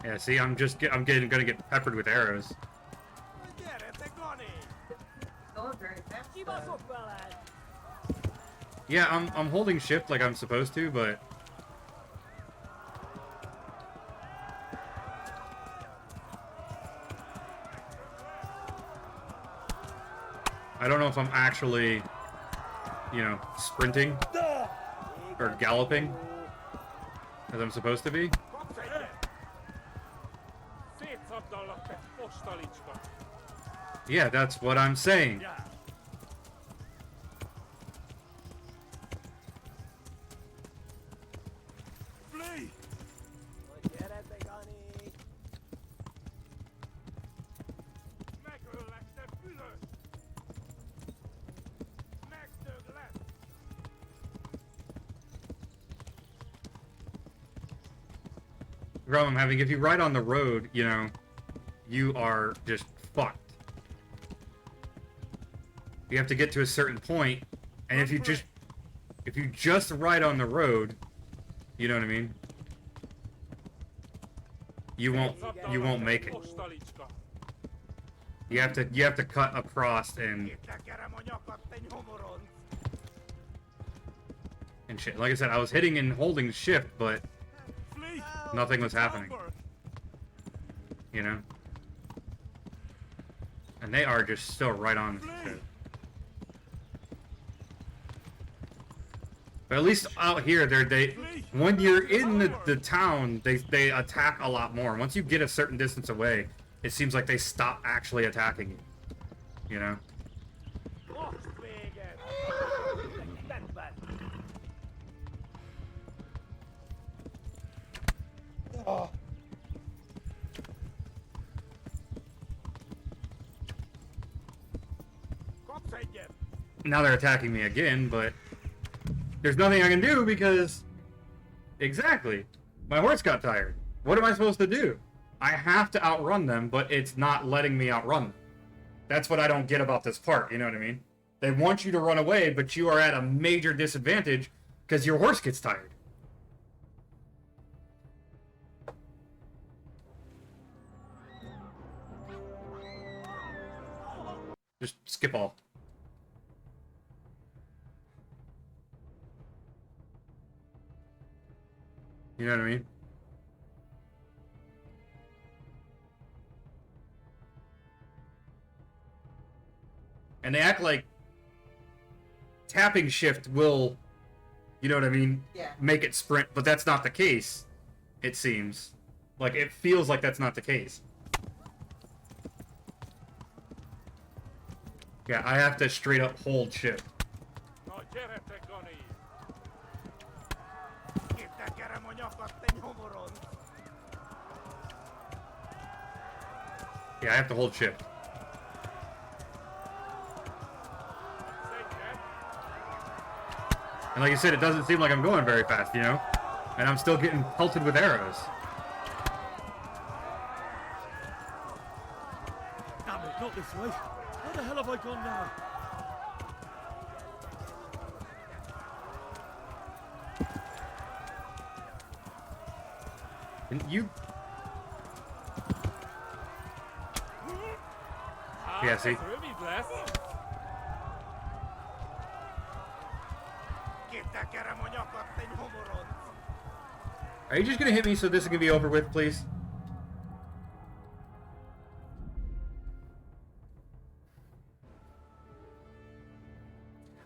Yeah, see, I'm gonna get peppered with arrows. Going very fast. Yeah, I'm holding shift like I'm supposed to, but I don't know if I'm actually, you know, sprinting or galloping as I'm supposed to be. Yeah, that's what I'm saying. The problem I'm having, if you ride on the road, you know, you are just fucked. You have to get to a certain point, and if you just ride on the road, you know what I mean? You won't make it. You have to cut across and shit. Like I said, I was hitting and holding shift, but nothing was happening. You know? And they are just still right on shit. But at least out here, when you're in the town, they attack a lot more. Once you get a certain distance away, it seems like they stop actually attacking you. You know? Now they're attacking me again, but there's nothing I can do because... Exactly. My horse got tired. What am I supposed to do? I have to outrun them, but it's not letting me outrun them. That's what I don't get about this part, you know what I mean? They want you to run away, but you are at a major disadvantage because your horse gets tired. Just skip all. You know what I mean? And they act like tapping shift will, you know what I mean? Yeah. Make it sprint, but that's not the case, it seems. Like, it feels like that's not the case. Yeah, I have to straight up hold shift. Yeah, I have to hold shift. And like I said, it doesn't seem like I'm going very fast, you know? And I'm still getting pelted with arrows. Damn it, not this way. Where the hell have I gone now? And you... Yeah, see? Are you just gonna hit me so this can be over with, please?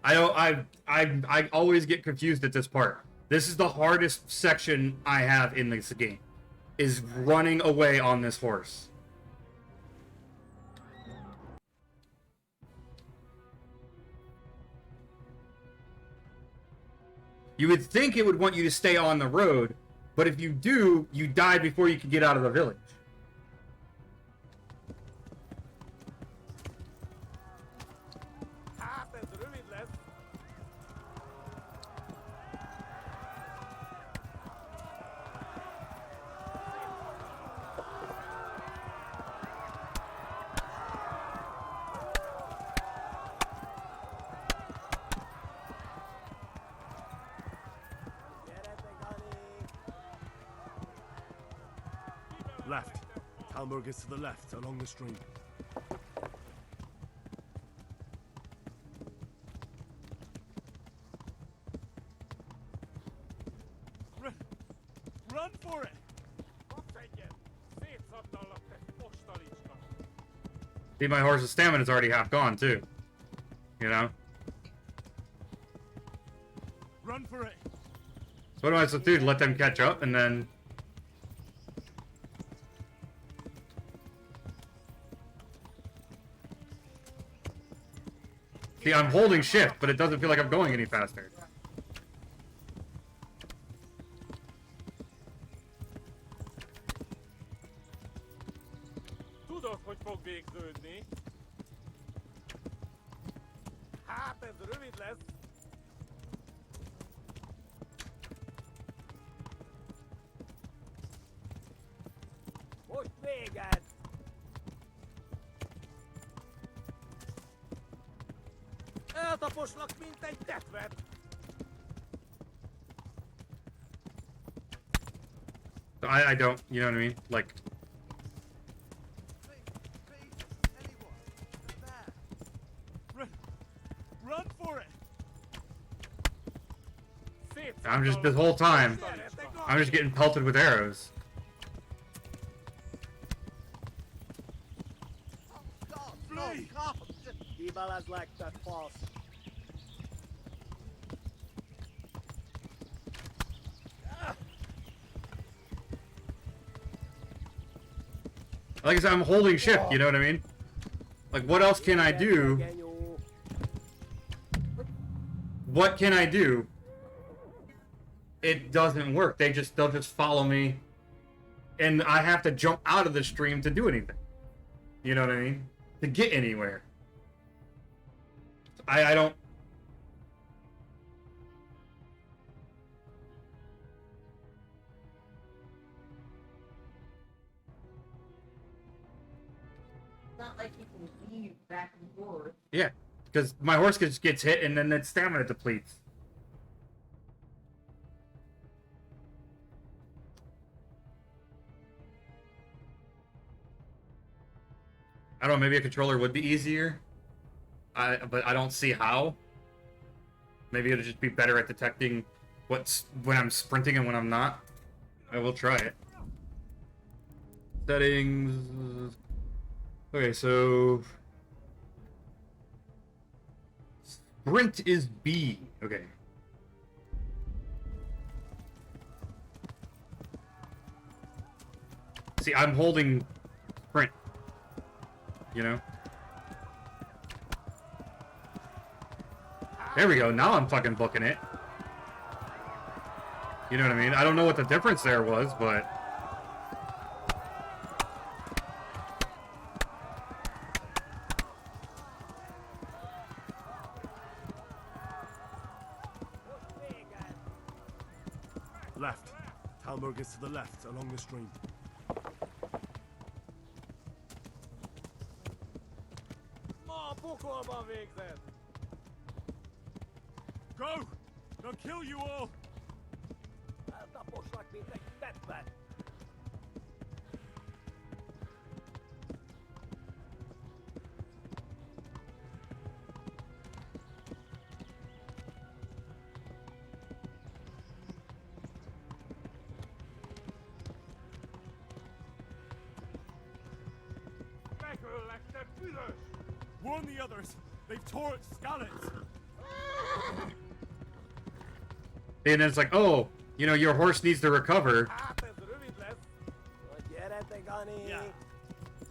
I always get confused at this part. This is the hardest section I have in this game, is running away on this horse. You would think it would want you to stay on the road, but if you do, you die before you can get out of the village. Left. Talmberg is to the left, along the stream. Run for it! See, my horse's stamina's already half gone, too. You know? Run for it! So what am I supposed to do? Let them catch up, and then... See, I'm holding shift, but it doesn't feel like I'm going any faster. Tudod, hogy fog végződni? Hát ez rövid lesz. Most véged! Eltaposlak, mint egy tetvet! I don't, you know what I mean? Like... Run for it! I'm just, this whole time, I'm just getting pelted with arrows. Flee! Evil has like that false. Like I said, I'm holding shift, you know what I mean? Like, what else can I do? What can I do? It doesn't work. They'll just follow me. And I have to jump out of the stream to do anything. You know what I mean? To get anywhere. I don't... It's not like you can weave back and forth. Yeah, because my horse just gets hit and then that stamina depletes. I don't know, maybe a controller would be easier. But I don't see how. Maybe it'll just be better at detecting when I'm sprinting and when I'm not. I will try it. Settings. Okay, so sprint is B. Okay. See, I'm holding sprint. You know? There we go. Now I'm fucking booking it. You know what I mean? I don't know what the difference there was, but... Left. Talmberg is to the left, along the stream. Ma pokolba végzed! Go! They'll kill you all! Eltaposlak, mint egy tetvet! Megöllek, te büdös! Warn the others! They've tore its scallops! And it's like, oh, you know, your horse needs to recover.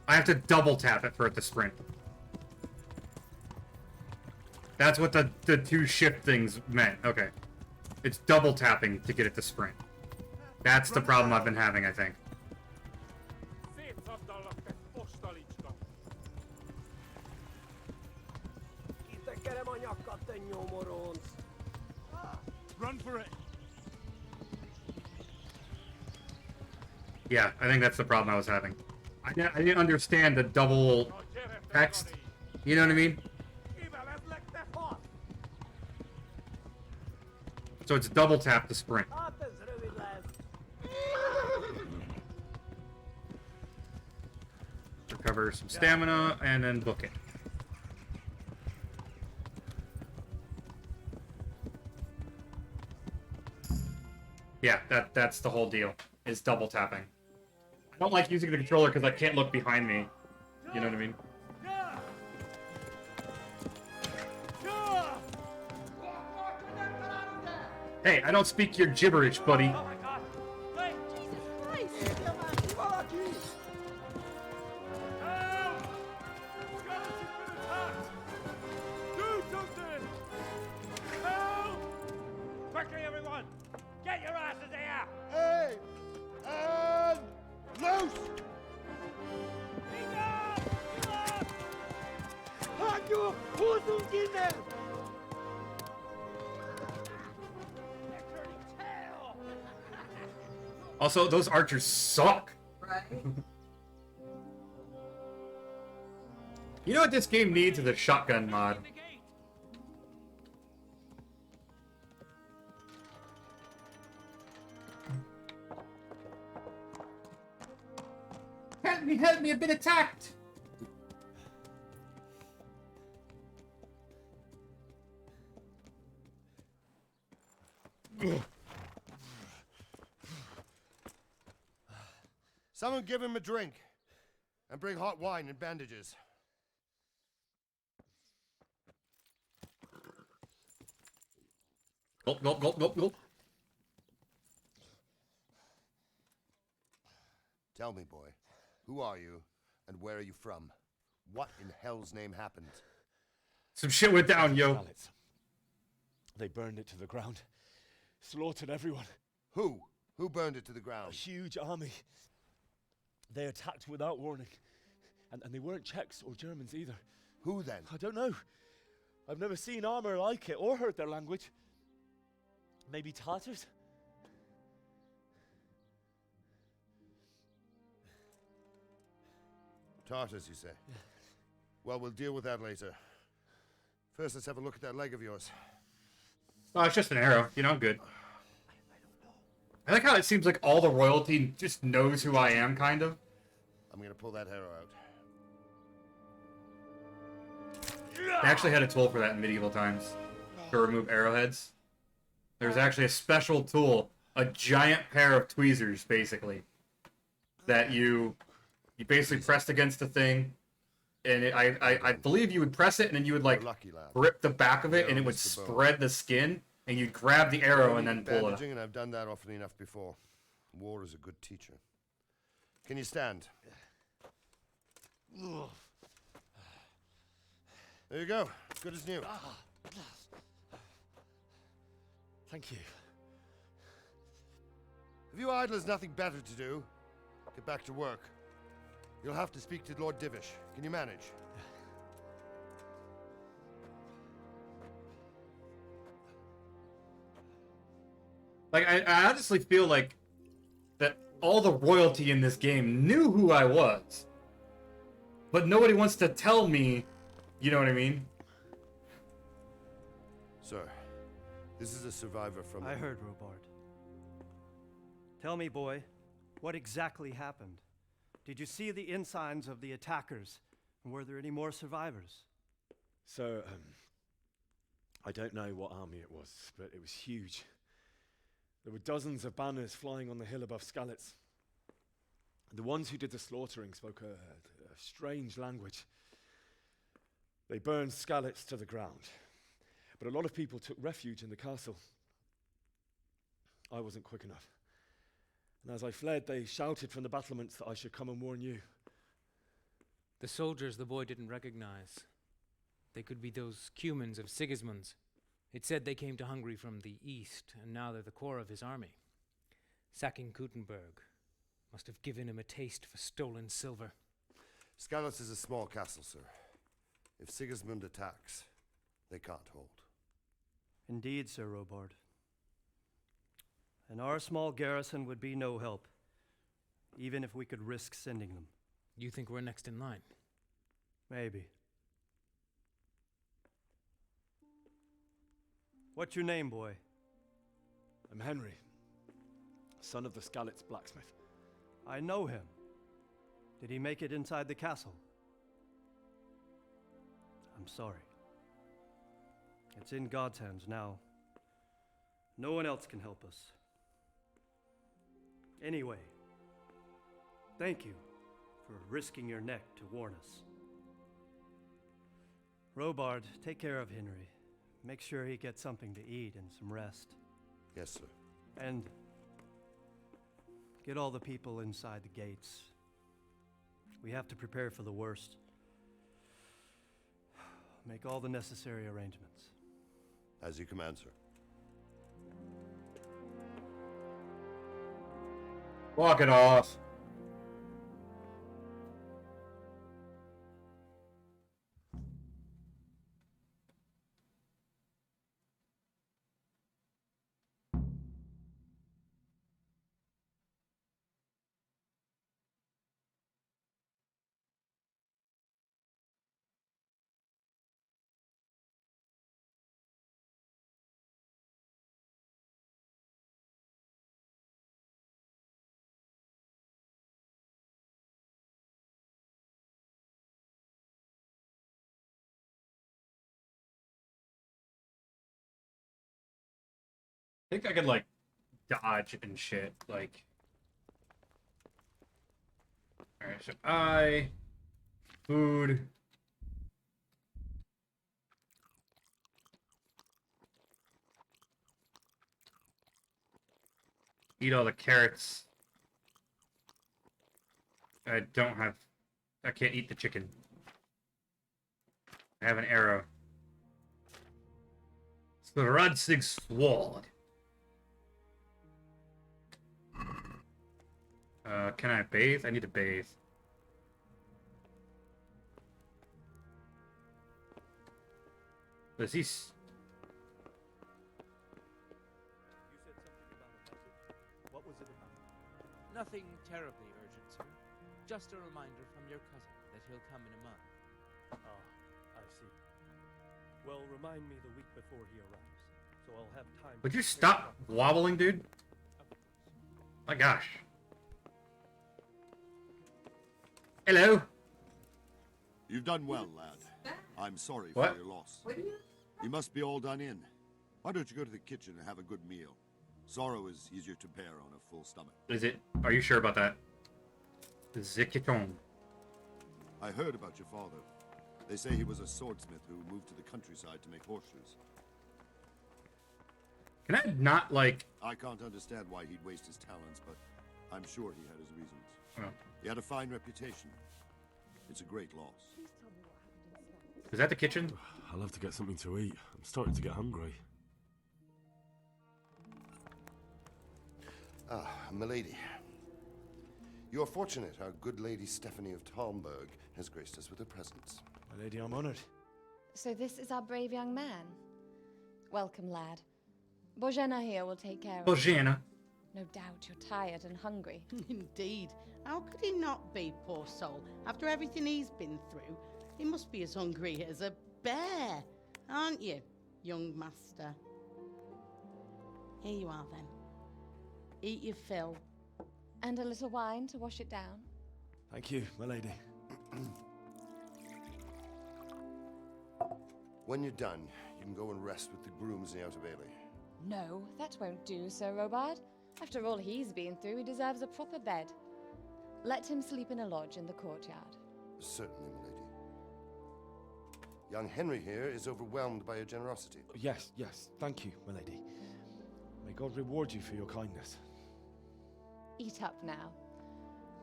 I have to double tap it for it to sprint. That's what the two shift things meant. Okay. It's double tapping to get it to sprint. That's the problem I've been having, I think. Run for it! Yeah, I think that's the problem I was having. I didn't understand the double text. You know what I mean? So it's double tap to sprint. for some stamina, and then book it. Yeah, that's the whole deal, is double tapping. I don't like using the controller because I can't look behind me. You know what I mean? Hey, I don't speak your gibberish, buddy. Quickly, everyone! Get your asses here! Hey! And loose! Also, those archers suck. Right? You know what this game needs is a shotgun mod. Help me, I've been attacked! Someone give him a drink. And bring hot wine and bandages. Gulp, gulp, gulp, gulp, gulp. Tell me, boy, who are you and where are you from? What in hell's name happened? Some shit went down, yo. Skalitz. They burned it to the ground. Slaughtered everyone. Who? Who burned it to the ground? A huge army. They attacked without warning. And they weren't Czechs or Germans either. Who then? I don't know. I've never seen armor like it or heard their language. Maybe Tatars? Tartars, you say? Yeah. Well, we'll deal with that later. First, let's have a look at that leg of yours. Oh, it's just an arrow. You know, I'm good. I like how it seems like all the royalty just knows who I am, kind of. I'm gonna pull that arrow out. They actually had a tool for that in medieval times. To remove arrowheads. There's actually a special tool. A giant pair of tweezers, basically. That you basically pressed against the thing. And I believe you would press it, and then you would, like, grip the back of it, and it would spread the skin. And you'd grab the arrow and then pull it. And I've done that often enough before. War is a good teacher. Can you stand? There you go. Good as new. Thank you. If you idlers nothing better to do, get back to work. You'll have to speak to Lord Divish. Can you manage? Like, I honestly feel like that all the royalty in this game knew who I was. But nobody wants to tell me, you know what I mean? Sir, this is a survivor from... I heard, Robard. Tell me, boy, what exactly happened? Did you see the ensigns of the attackers? And were there any more survivors? So, I don't know what army it was, but it was huge. There were dozens of banners flying on the hill above Skalitz. The ones who did the slaughtering spoke a strange language. They burned Skalitz to the ground. But a lot of people took refuge in the castle. I wasn't quick enough. And as I fled, they shouted from the battlements that I should come and warn you. The soldiers the boy didn't recognize. They could be those Cumans of Sigismund's. It said they came to Hungary from the east, and now they're the core of his army. Sacking Kuttenberg must have given him a taste for stolen silver. Skalitz is a small castle, sir. If Sigismund attacks, they can't hold. Indeed, Sir Robard. And our small garrison would be no help, even if we could risk sending them. You think we're next in line? Maybe. What's your name, boy? I'm Henry, son of the Skalitz blacksmith. I know him. Did he make it inside the castle? I'm sorry. It's in God's hands now. No one else can help us. Anyway, thank you for risking your neck to warn us. Robard, take care of Henry. Make sure he gets something to eat and some rest. Yes, sir. And get all the people inside the gates. We have to prepare for the worst. Make all the necessary arrangements. As you command, sir. Walk it off. I think I could, like, dodge and shit, like... Alright, so food... Eat all the carrots. I can't eat the chicken. I have an arrow. It's the Radzig Sword. Can I bathe? I need to bathe. Does he... What was it about? Nothing terribly urgent, sir. Just a reminder from your cousin that he'll come in a month. Ah, I see. Well, remind me the week before he arrives, so I'll have time. Would you stop wobbling, dude? My gosh. Hello. You've done well, lad. I'm sorry What? for your loss. You must be all done in. Why don't you go to the kitchen and have a good meal? Sorrow is easier to bear on a full stomach. Is it? Are you sure about that? Zikiton. I heard about your father. They say he was a swordsmith who moved to the countryside to make horseshoes. Can I not, like... I can't understand why he'd waste his talents, but I'm sure he had his reasons. Oh. He had a fine reputation. It's a great loss. Is that the kitchen? I'll have to get something to eat. I'm starting to get hungry. Ah, milady. You are fortunate our good lady Stephanie of Talmberg has graced us with her presence. My lady, I'm honored. So this is our brave young man. Welcome, lad. Bojana here will take care of you. Bojana. No doubt you're tired and hungry. Indeed. How could he not be, poor soul? After everything he's been through, he must be as hungry as a bear, aren't you, young master? Here you are, then. Eat your fill. And a little wine to wash it down. Thank you, my lady. When you're done, you can go and rest with the grooms in the Outer Bailey. No, that won't do, Sir Robard. After all he's been through, he deserves a proper bed. Let him sleep in a lodge in the courtyard. Certainly, milady. Young Henry here is overwhelmed by your generosity. Yes, yes. Thank you, my lady. May God reward you for your kindness. Eat up now.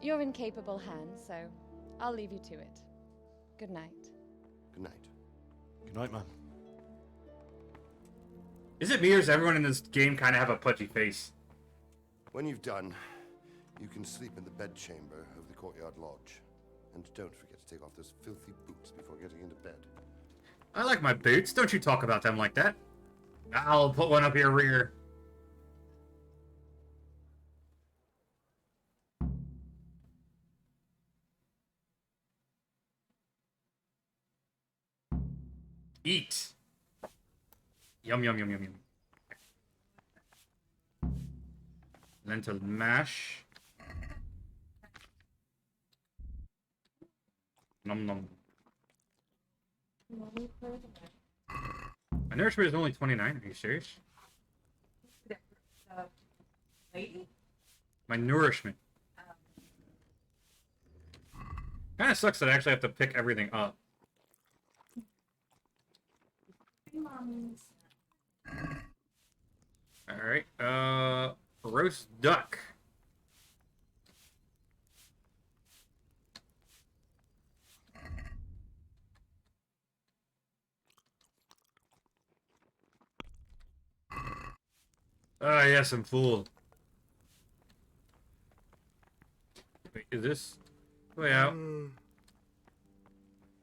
You're in capable hands, so I'll leave you to it. Good night. Good night. Good night, man. Is it me or does everyone in this game kind of have a pudgy face? When you've done, you can sleep in the bedchamber of the courtyard lodge. And don't forget to take off those filthy boots before getting into bed. I like my boots. Don't you talk about them like that. I'll put one up your rear. Eat. Yum, yum, yum, yum, yum. Lentil mash. Nom nom. My nourishment is only 29. Are you serious? Lady? My nourishment. Kind of sucks that I actually have to pick everything up. Alright, roast duck. Ah, yes, I'm fooled. Wait, is this way out?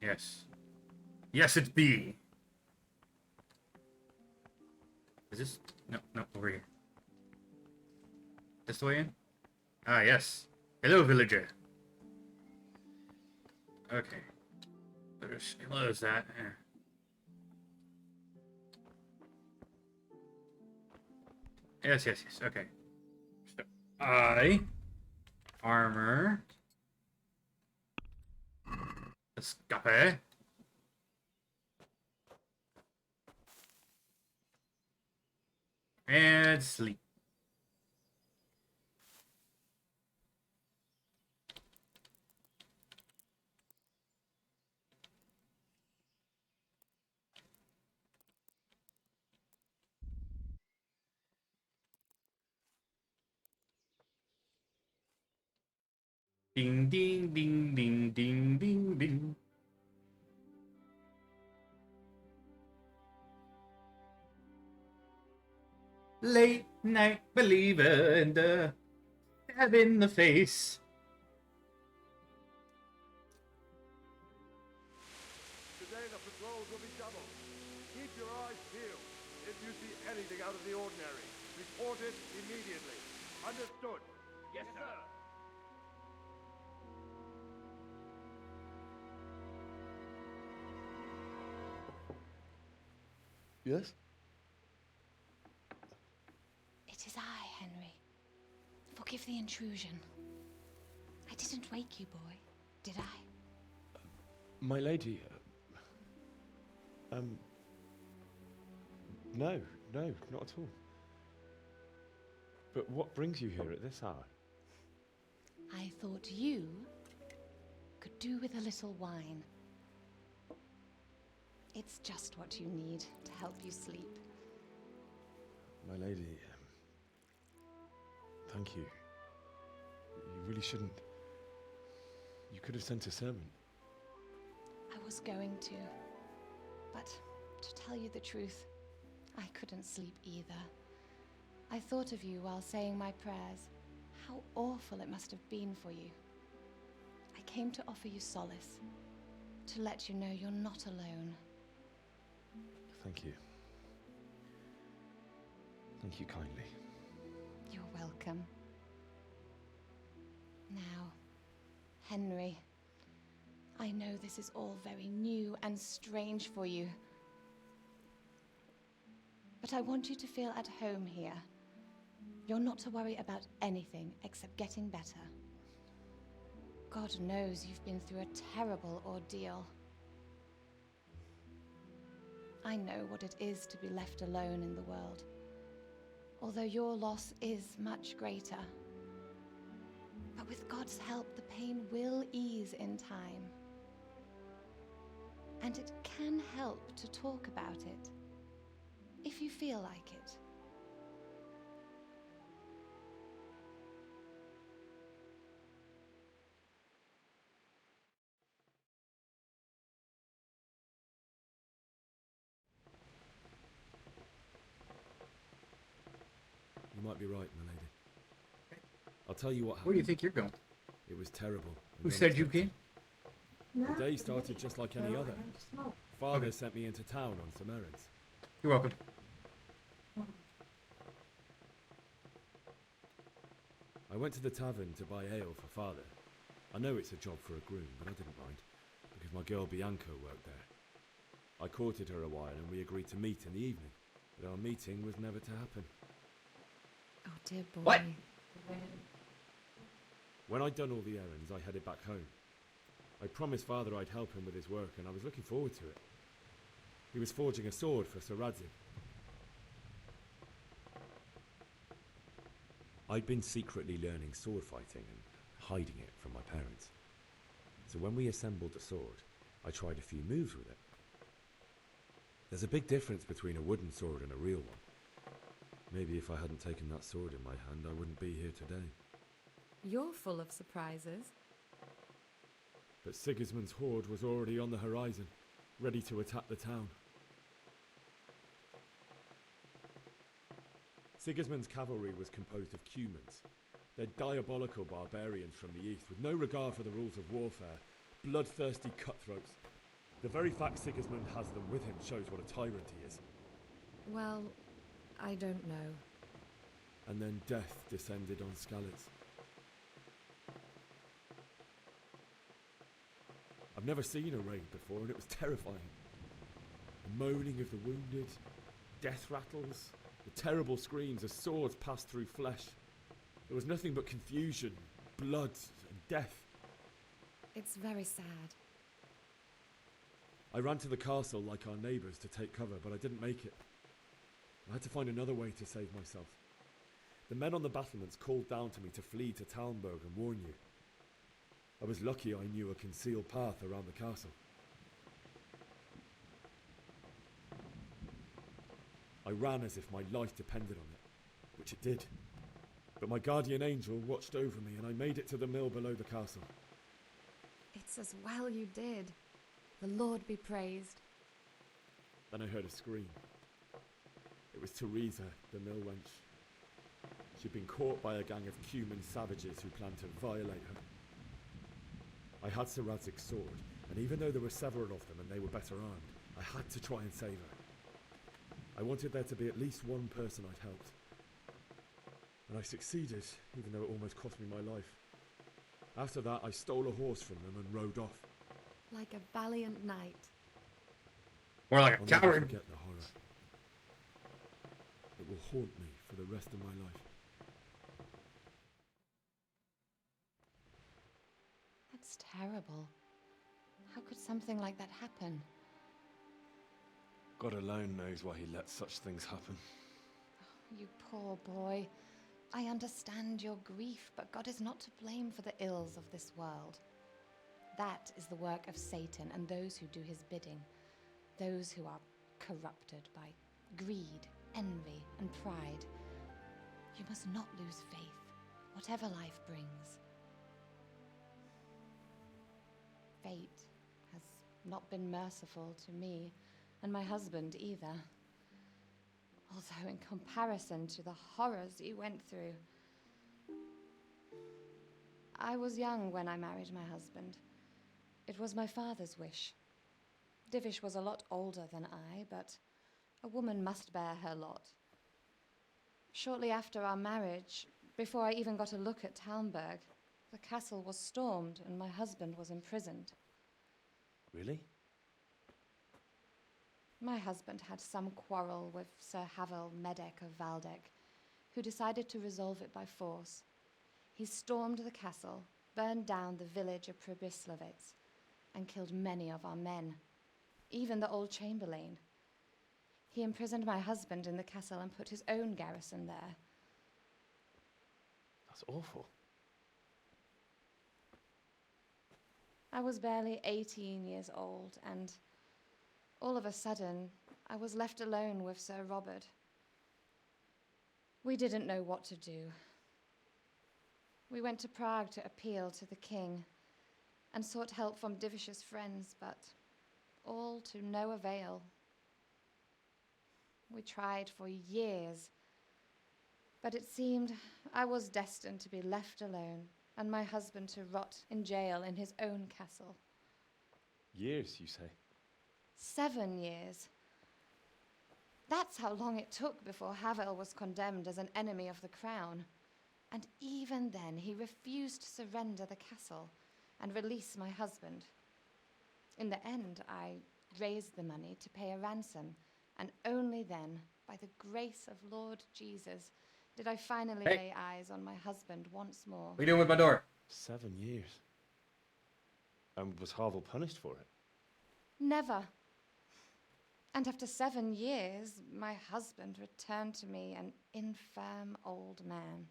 Yes. Yes, it's B. Is this? No, no, over here. This the way in? Ah, yes. Hello, villager. Okay. Let's close that. Yes, yes, yes. Okay. So, armor. Escape. And sleep. Ding, ding, ding, ding, ding, ding, ding. Late night believer and stab in the face. Today the patrols will be doubled. Keep your eyes peeled. If you see anything out of the ordinary, report it immediately. Understood? Yes, sir. Yes? It is I, Henry. Forgive the intrusion. I didn't wake you, boy, did I? My lady, no, not at all. But what brings you here at this hour? I thought you could do with a little wine. It's just what you need to help you sleep. My lady, thank you. You really shouldn't. You could have sent a servant. I was going to, but to tell you the truth, I couldn't sleep either. I thought of you while saying my prayers. How awful it must have been for you. I came to offer you solace, to let you know you're not alone. Thank you. Thank you kindly. You're welcome. Now, Henry, I know this is all very new and strange for you. But I want you to feel at home here. You're not to worry about anything except getting better. God knows you've been through a terrible ordeal. I know what it is to be left alone in the world, although your loss is much greater. But with God's help, the pain will ease in time. And it can help to talk about it, if you feel like it. You might be right, my lady. I'll tell you what happened. Where do you think you're going? It was terrible. Who said you came? The day started just like any other. Father sent me into town on some errands. You're welcome. I went to the tavern to buy ale for Father. I know it's a job for a groom, but I didn't mind, because my girl Bianca worked there. I courted her a while and we agreed to meet in the evening, but our meeting was never to happen. Oh dear boy. What? When I'd done all the errands, I headed back home. I promised Father I'd help him with his work, and I was looking forward to it. He was forging a sword for Sir Radzig. I'd been secretly learning sword fighting and hiding it from my parents. So when we assembled the sword, I tried a few moves with it. There's a big difference between a wooden sword and a real one. Maybe if I hadn't taken that sword in my hand, I wouldn't be here today. You're full of surprises. But Sigismund's horde was already on the horizon, ready to attack the town. Sigismund's cavalry was composed of Cumans. They're diabolical barbarians from the east, with no regard for the rules of warfare, bloodthirsty cutthroats. The very fact Sigismund has them with him shows what a tyrant he is. Well, I don't know. And then death descended on Skalitz. I've never seen a raid before, and it was terrifying. The moaning of the wounded, death rattles, the terrible screams as swords passed through flesh. There was nothing but confusion, blood, and death. It's very sad. I ran to the castle like our neighbours to take cover, but I didn't make it. I had to find another way to save myself. The men on the battlements called down to me to flee to Talmberg and warn you. I was lucky I knew a concealed path around the castle. I ran as if my life depended on it, which it did. But my guardian angel watched over me and I made it to the mill below the castle. It's as well you did. The Lord be praised. Then I heard a scream. It was Teresa, the mill wench. She'd been caught by a gang of Cuman savages who planned to violate her. I had Sir Radzig's sword, and even though there were several of them and they were better armed, I had to try and save her. I wanted there to be at least one person I'd helped. And I succeeded, even though it almost cost me my life. After that, I stole a horse from them and rode off. Like a valiant knight. More like a I'll never coward. forget the horror. It will haunt me for the rest of my life. That's terrible. How could something like that happen? God alone knows why he lets such things happen. You poor boy. I understand your grief, but God is not to blame for the ills of this world. That is the work of Satan and those who do his bidding. Those who are corrupted by greed, envy, and pride. You must not lose faith, whatever life brings. Fate has not been merciful to me, and my husband either. Although in comparison to the horrors he went through. I was young when I married my husband. It was my father's wish. Divish was a lot older than I, but a woman must bear her lot. Shortly after our marriage, before I even got a look at Talmberg, the castle was stormed and my husband was imprisoned. Really? My husband had some quarrel with Sir Havel Medek of Valdek, who decided to resolve it by force. He stormed the castle, burned down the village of Pribyslavitz, and killed many of our men, even the old chamberlain. He imprisoned my husband in the castle and put his own garrison there. That's awful. I was barely 18 years old, and all of a sudden, I was left alone with Sir Robert. We didn't know what to do. We went to Prague to appeal to the king and sought help from Divish's friends, but all to no avail. We tried for years, but it seemed I was destined to be left alone and my husband to rot in jail in his own castle. Years, you say? 7 years. That's how long it took before Havel was condemned as an enemy of the crown. And even then, he refused to surrender the castle and release my husband. In the end, I raised the money to pay a ransom, and only then, by the grace of Lord Jesus, did I finally lay eyes on my husband once more. What are you doing with my door? 7 years. And was Havel punished for it? Never. And after 7 years, my husband returned to me an infirm old man.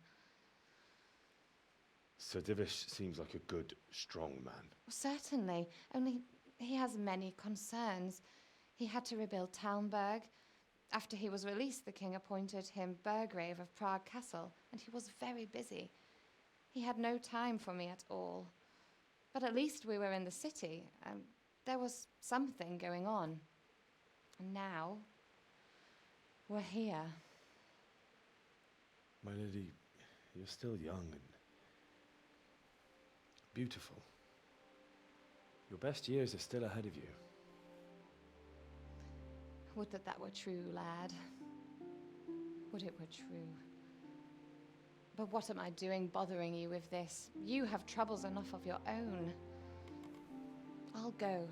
Sir Divish seems like a good, strong man. Certainly, only he has many concerns. He had to rebuild Talmberg. After he was released, the king appointed him Burgrave of Prague Castle, and he was very busy. He had no time for me at all. But at least we were in the city, and there was something going on. And now, we're here. My lady, you're still young and beautiful. Your best years are still ahead of you. Would that that were true, lad. Would it were true. But what am I doing bothering you with this? You have troubles enough of your own. I'll go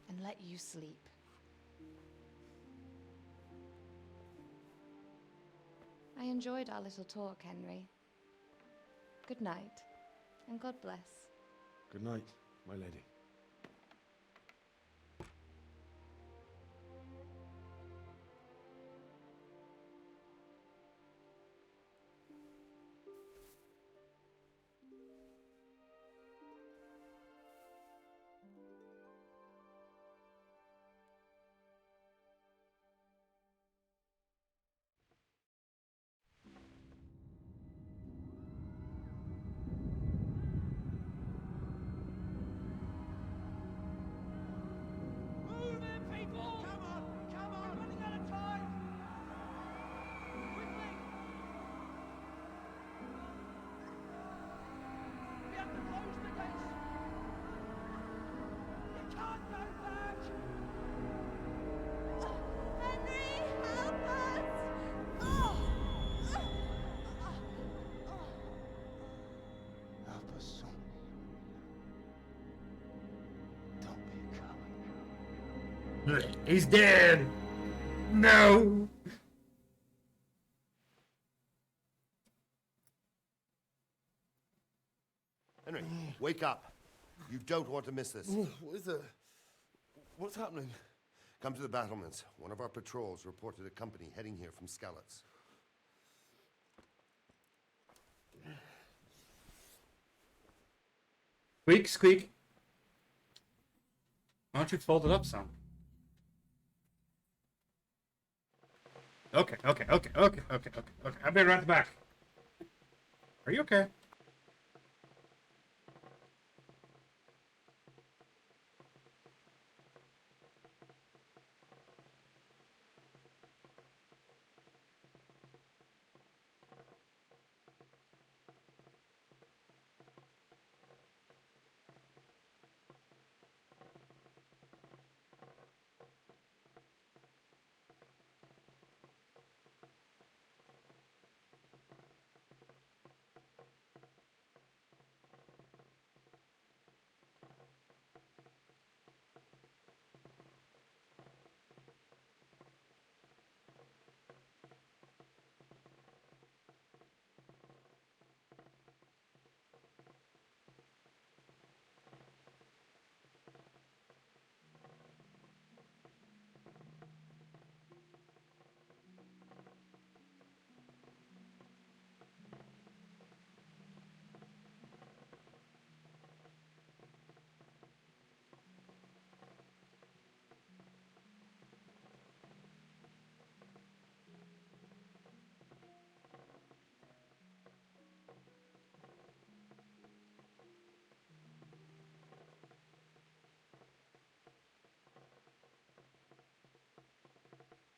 and let you sleep. I enjoyed our little talk, Henry. Good night, and God bless. Good night, my lady. He's dead! No! Henry, wake up. You don't want to miss this. What is it? What's happening? Come to the battlements. One of our patrols reported a company heading here from Skalitz. Squeak, squeak. Why don't you fold it up some? Okay. I'll be right at the back. Are you okay?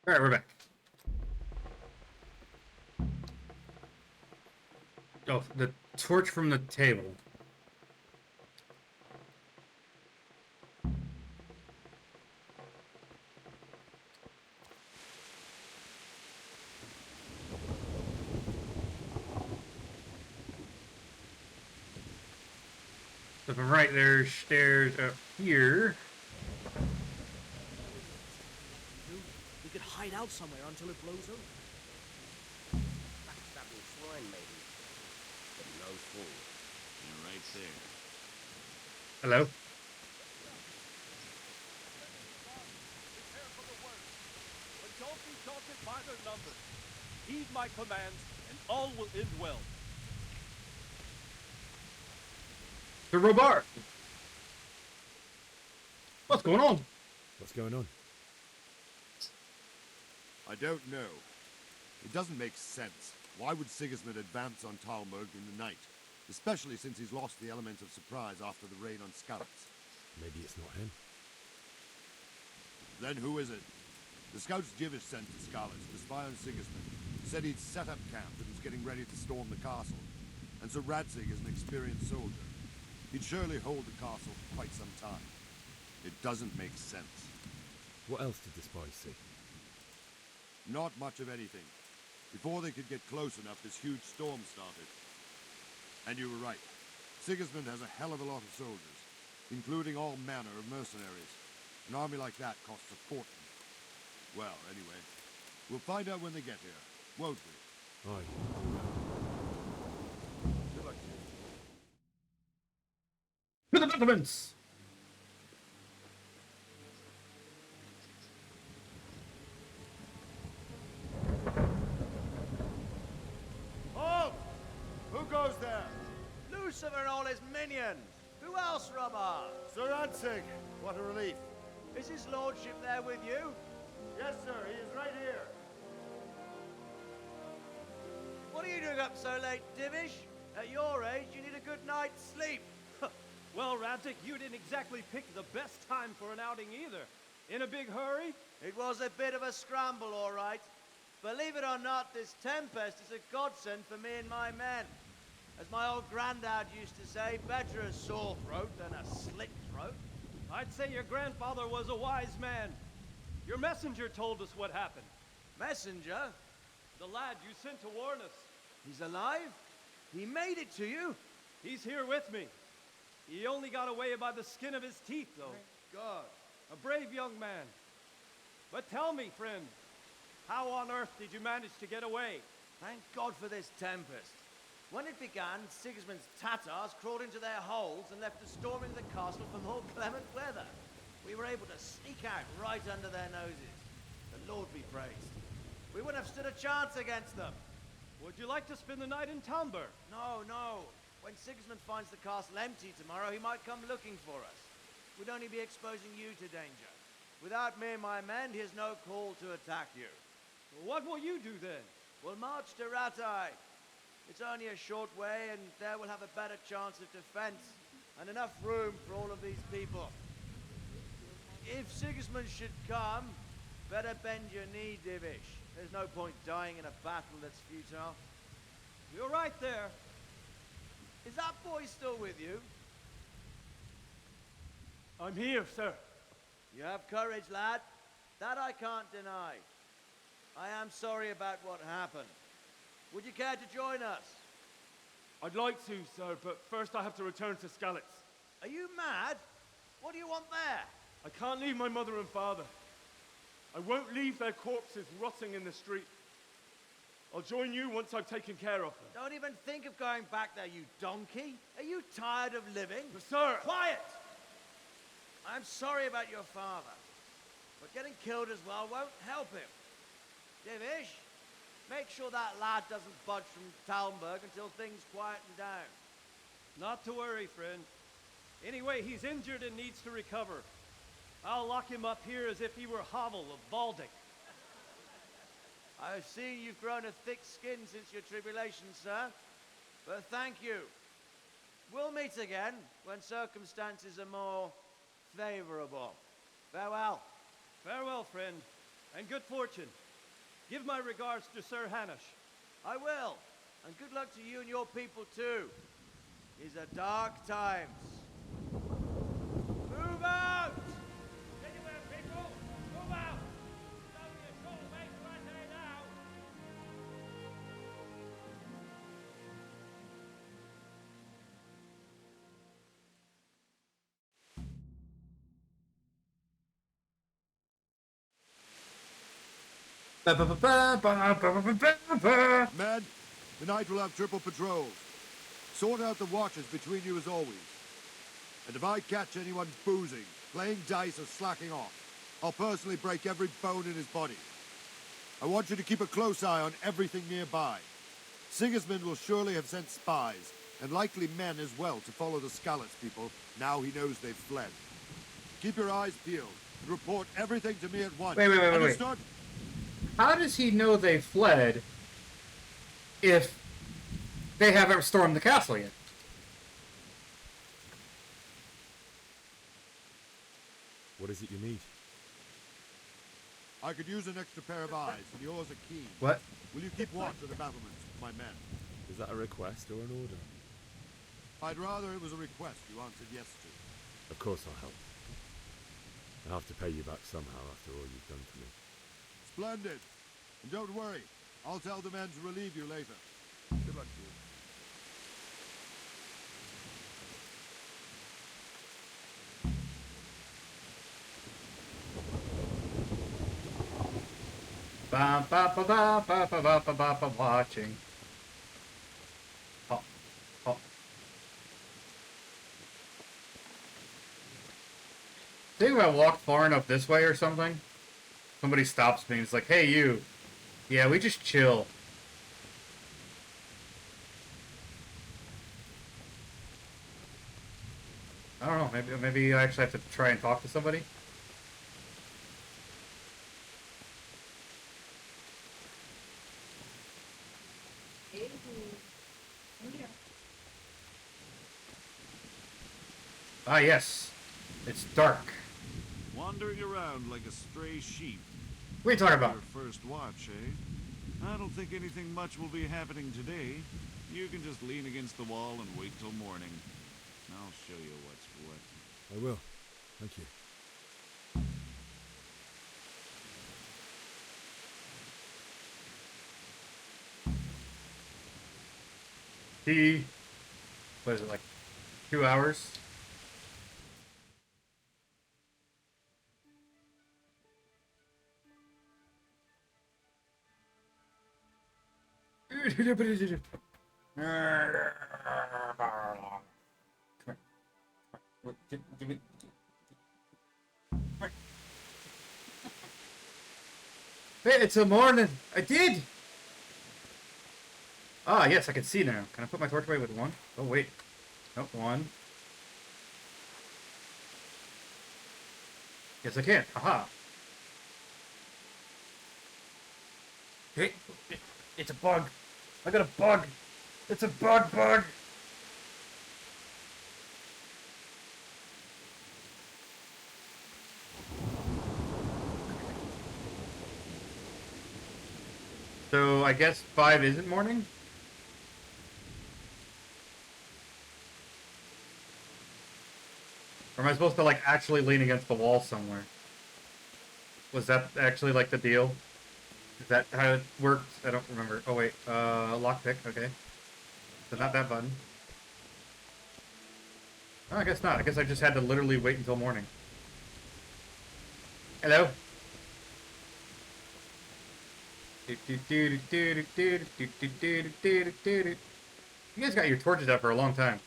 All right, we're back. Oh, the torch from the table. So from right there's stairs up here. We could hide out somewhere until it blows over. Backstabbing swine, maybe. But no fool. You're right there. Hello. by their numbers. Heed my commands, and all will end well. The Robar! What's going on? What's going on? I don't know. It doesn't make sense. Why would Sigismund advance on Talmberg in the night? Especially since he's lost the element of surprise after the raid on Skalitz. Maybe it's not him. Then who is it? The scouts Jivish sent to Skalitz to spy on Sigismund said he'd set up camp and was getting ready to storm the castle. And so Radzig is an experienced soldier. He'd surely hold the castle for quite some time. It doesn't make sense. What else did the spies see? Not much of anything. Before they could get close enough, this huge storm started. And you were right. Sigismund has a hell of a lot of soldiers, including all manner of mercenaries. An army like that costs a fortune. Well, anyway, we'll find out when they get here, won't we? Aye. Good luck. To the battlements! Halt! Who goes there? Lucifer and all his minions. Who else, Robber? Sir Radzig. What a relief. Is his lordship there with you? Yes, sir. He is right here. What are you doing up so late, Divish? At your age, you need a good night's sleep. Well, Radzig, you didn't exactly pick the best time for an outing either. In a big hurry? It was a bit of a scramble, all right. Believe it or not, this tempest is a godsend for me and my men. As my old granddad used to say, better a sore throat than a slit throat. I'd say your grandfather was a wise man. Your messenger told us what happened. Messenger? The lad you sent to warn us. He's alive? He made it to you? He's here with me. He only got away by the skin of his teeth, though. Thank God. A brave young man. But tell me, friend, how on earth did you manage to get away? Thank God for this tempest. When it began, Sigismund's Tatars crawled into their holes and left us storming the castle for more clement weather. We were able to sneak out right under their noses. The Lord be praised. We wouldn't have stood a chance against them. Would you like to spend the night in Talmberg? No, no. When Sigismund finds the castle empty tomorrow, he might come looking for us. We'd only be exposing you to danger. Without me and my men, he has no call to attack you. What will you do then? We'll march to Rattay. It's only a short way, and there we'll have a better chance of defense and enough room for all of these people. If Sigismund should come, better bend your knee, Divish. There's no point dying in a battle that's futile. You're right there. Is that boy still with you? I'm here, sir. You have courage, lad. That I can't deny. I am sorry about what happened. Would you care to join us? I'd like to, sir, but first I have to return to Skalitz. Are you mad? What do you want there? I can't leave my mother and father. I won't leave their corpses rotting in the street. I'll join you once I've taken care of them. Don't even think of going back there, you donkey. Are you tired of living? But sir! Quiet! I'm sorry about your father, but getting killed as well won't help him. Divish, make sure that lad doesn't budge from Talmberg until things quieten down. Not to worry, friend. Anyway, he's injured and needs to recover. I'll lock him up here as if he were Havel of Baldic. I've seen you've grown a thick skin since your tribulation, sir. But thank you. We'll meet again when circumstances are more favorable. Farewell. Farewell, friend, and good fortune. Give my regards to Sir Hanush. I will. And good luck to you and your people, too. These are dark times. Move out! Anywhere, people! Move out! It's only a short way to Rattay now. Men, tonight we'll have triple patrols. Sort out the watches between you as always. And if I catch anyone boozing, playing dice or slacking off, I'll personally break every bone in his body. I want you to keep a close eye on everything nearby. Sigismund will surely have sent spies, and likely men as well, to follow the Skalitz people, now he knows they've fled. Keep your eyes peeled, and report everything to me at once. Wait. Understood? How does he know they fled if they haven't stormed the castle yet? What is it you need? I could use an extra pair of eyes, and yours are keen. What? Will you keep watch of the battlements, my men? Is that a request or an order? I'd rather it was a request you answered yes to. Of course I'll help. I'll have to pay you back somehow after all you've done for me. Splendid. And don't worry, I'll tell the men to relieve you later. Good luck to you. Watching. Oh. Think if I walk far enough this way or something, somebody stops me and is like, "Hey, you. Yeah, we just chill." I don't know. Maybe I actually have to try and talk to somebody. Ah, yes. It's dark. Wandering around like a stray sheep. What are you talking about? Your first watch, eh? I don't think anything much will be happening today. You can just lean against the wall and wait till morning. I'll show you what's what. I will. Thank you. What is it, like 2 hours? Hey, it's a morning. I did. Ah, yes, I can see now. Can I put my torch away with one? Oh, wait. Nope, one. Yes, I can. Aha. Hey, it's a bug. I got a bug. It's a bug. So, I guess 5 isn't morning? Or am I supposed to, like, actually lean against the wall somewhere? Was that actually, like, the deal? Is that how it worked? I don't remember. Oh, wait. Lockpick. Okay. So not that button. Oh, I guess not. I guess I just had to literally wait until morning. Hello? You guys got your torches out for a long time.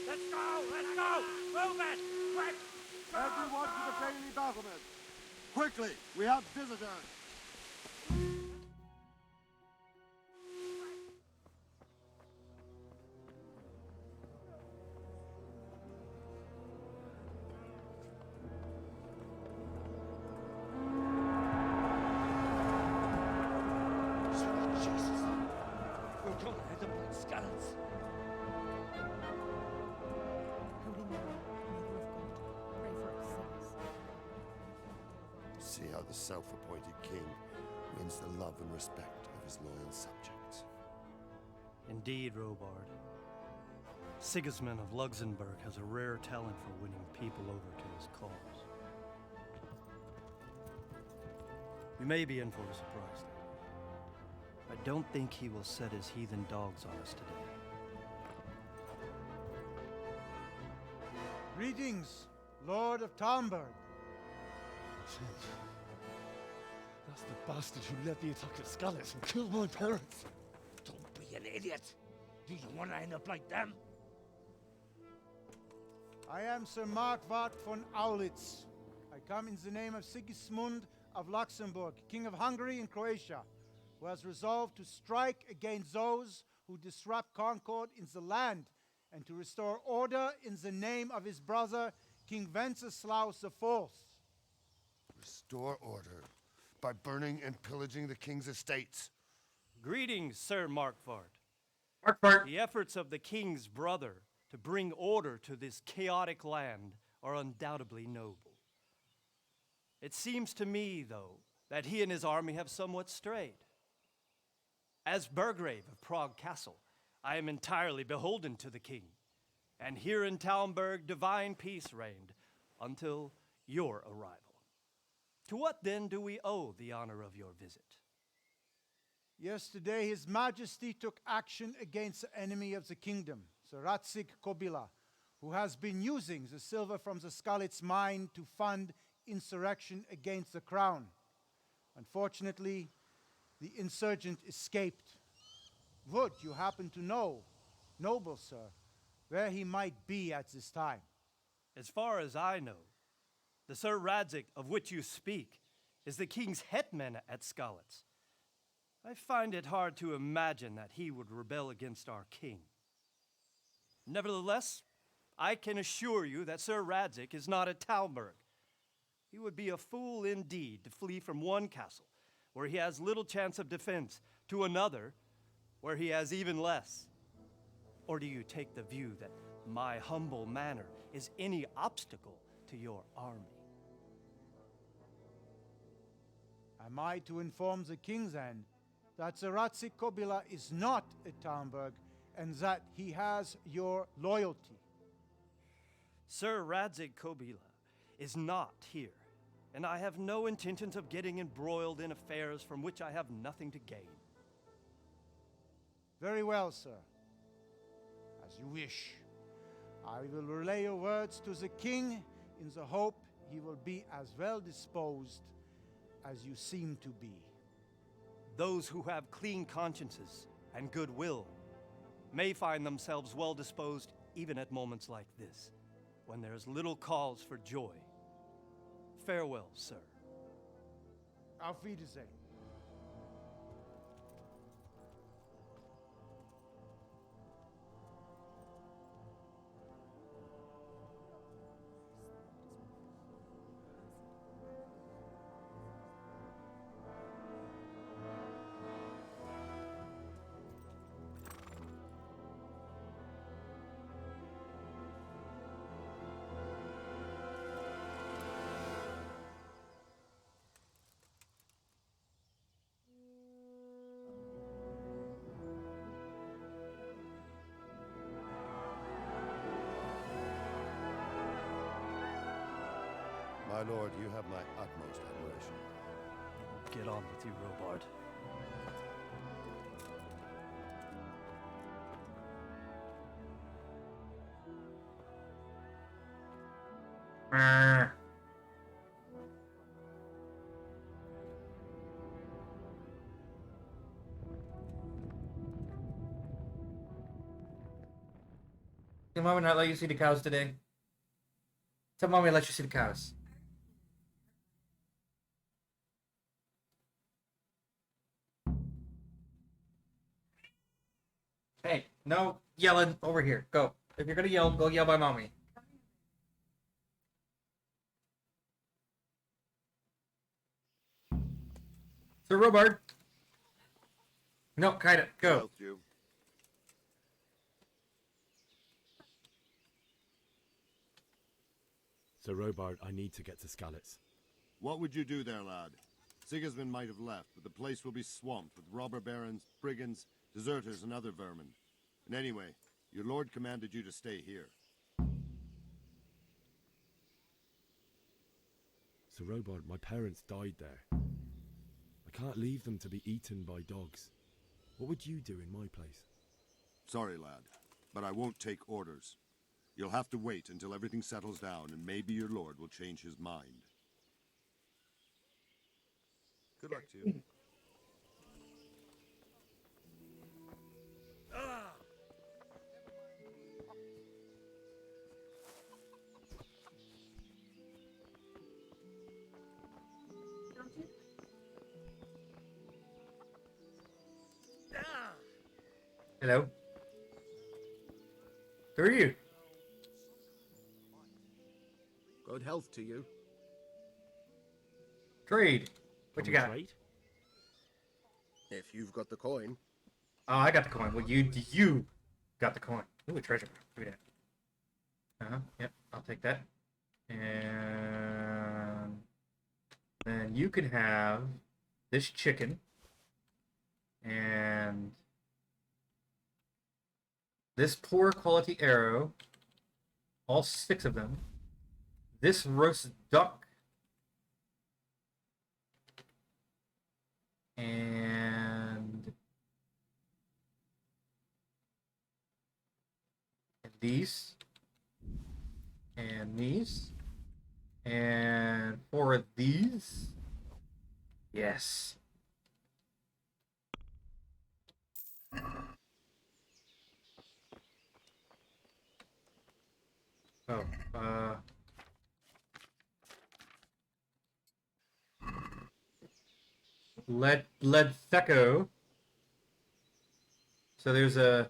Let's go! Move it! Quick! Everyone to the daily battlement! Quickly! We have visitors! See how the self-appointed king wins the love and respect of his loyal subjects. Indeed, Robard. Sigismund of Luxembourg has a rare talent for winning people over to his cause. We may be in for a surprise, though. I don't think he will set his heathen dogs on us today. Greetings, Lord of Talmberg. That's the bastard who led the attack at Skalitz and killed my parents. Don't be an idiot. Do you want to end up like them? I am Sir Markwart von Aulitz. I come in the name of Sigismund of Luxembourg, King of Hungary and Croatia, who has resolved to strike against those who disrupt concord in the land and to restore order in the name of his brother, King Wenceslaus IV. Restore order by burning and pillaging the king's estates. Greetings, Sir Markvart. Markvart. The efforts of the king's brother to bring order to this chaotic land are undoubtedly noble. It seems to me, though, that he and his army have somewhat strayed. As Burgrave of Prague Castle, I am entirely beholden to the king, and here in Talmberg divine peace reigned until your arrival. To what then do we owe the honor of your visit? Yesterday, His Majesty took action against the enemy of the kingdom, Sir Radzig Kobyla, who has been using the silver from the Skalitz mine to fund insurrection against the crown. Unfortunately, the insurgent escaped. Would you happen to know, noble sir, where he might be at this time? As far as I know, the Sir Radzig of which you speak is the king's hetman at Skalitz. I find it hard to imagine that he would rebel against our king. Nevertheless, I can assure you that Sir Radzig is not at Talmberg. He would be a fool indeed to flee from one castle where he has little chance of defense to another where he has even less. Or do you take the view that my humble manner is any obstacle to your army? Am I to inform the king then that Sir Radzig Kobyla is not at Talmberg and that he has your loyalty? Sir Radzig Kobyla is not here, and I have no intentions of getting embroiled in affairs from which I have nothing to gain. Very well, sir. As you wish. I will relay your words to the king in the hope he will be as well disposed as you seem to be. Those who have clean consciences and goodwill may find themselves well disposed even at moments like this, when there is little cause for joy. Farewell, sir. Auf Wiedersehen. My lord, you have my utmost admiration. Get on with you, Robard. Did Mommy not let you see the cows today? Tell Mommy to let you see the cows. Hey, no yelling over here. Go. If you're gonna yell, go yell by Mommy. Sir Robard. No, kinda. Go. Sir Robard, I need to get to Skalitz. What would you do there, lad? Sigismund might have left, but the place will be swamped with robber barons, brigands, deserters, and other vermin. And anyway, your lord commanded you to stay here. Sir Robard, my parents died there. I can't leave them to be eaten by dogs. What would you do in my place? Sorry, lad, but I won't take orders. You'll have to wait until everything settles down, and maybe your lord will change his mind. Good luck to you. Hello? Who are you? Good health to you. Trade. What you got? If you've got the coin. Oh, I got the coin. Well, you got the coin. Ooh, a treasure. Give me that. Yep, I'll take that. And then you can have this chicken and this poor quality arrow. All 6 of them. This roast duck. And these. And these. And 4 of these. Yes. Oh, Leadtheco. So there's a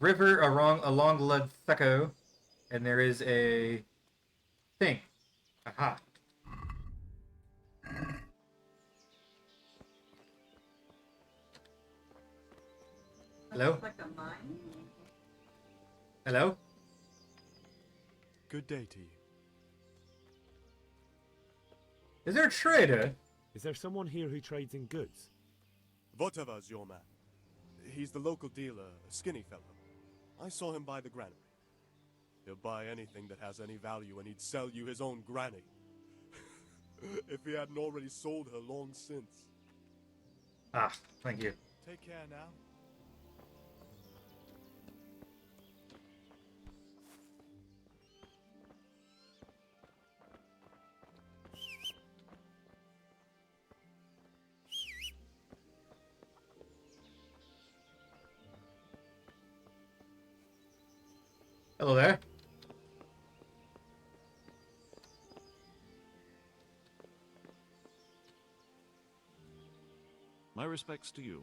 river along Leadtheco, and there is a thing. Aha. Hello? Like a mine? Hello? Good day to you. Is there a trader? Is there someone here who trades in goods? Votava's your man. He's the local dealer, a skinny fellow. I saw him by the granary. He'll buy anything that has any value, and he'd sell you his own granny. If he hadn't already sold her long since. Ah, thank you. Take care now. Hello there. My respects to you.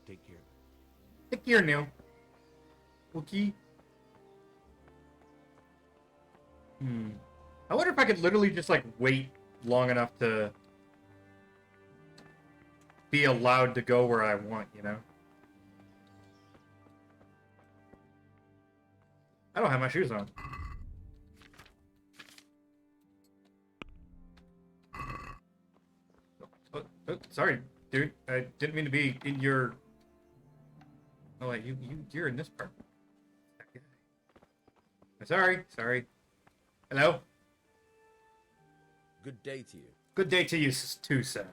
Take care. Take care, Neil. Wookie. I wonder if I could literally just like wait long enough to be allowed to go where I want, you know? I don't have my shoes on. Oh, sorry, dude. I didn't mean to be in your... Oh, wait, you're in this part. Sorry. Hello? Good day to you. Good day to you, too, sir.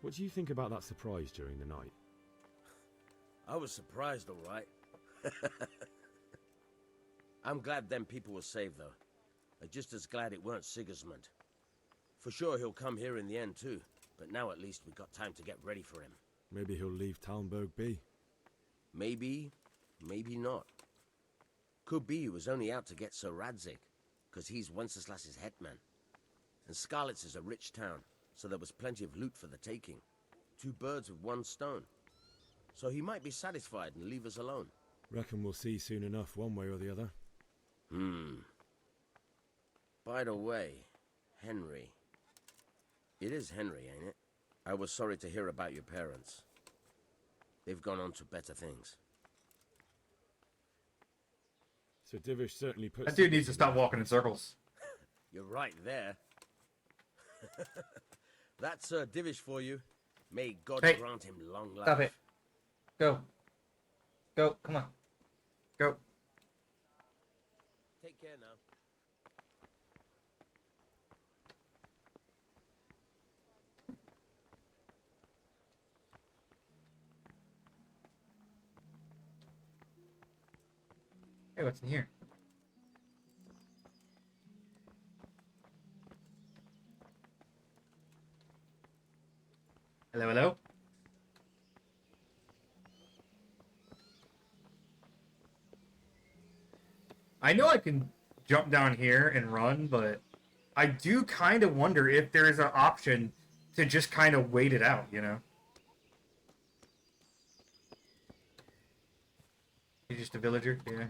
What do you think about that surprise during the night? I was surprised, all right. I'm glad them people were saved, though. I'm just as glad it weren't Sigismund. For sure he'll come here in the end, too. But now at least we've got time to get ready for him. Maybe he'll leave Talmberg be. Maybe, maybe not. Could be he was only out to get Sir Radzig, because he's Wenceslas's hetman. And Skalitz is a rich town, so there was plenty of loot for the taking. 2 birds with 1 stone. So he might be satisfied and leave us alone. Reckon we'll see soon enough, one way or the other. By the way, Henry. It is Henry, ain't it? I was sorry to hear about your parents. They've gone on to better things. So Divish certainly puts... That dude needs to stop walking in circles. You're right there. That's Divish for you. May God grant him long life. Stop it. Go. Go, come on. Go. Take care now. Hey, what's in here? Hello? I know I can jump down here and run, but I do kind of wonder if there is an option to just kind of wait it out, you know? You're just a villager? Yeah.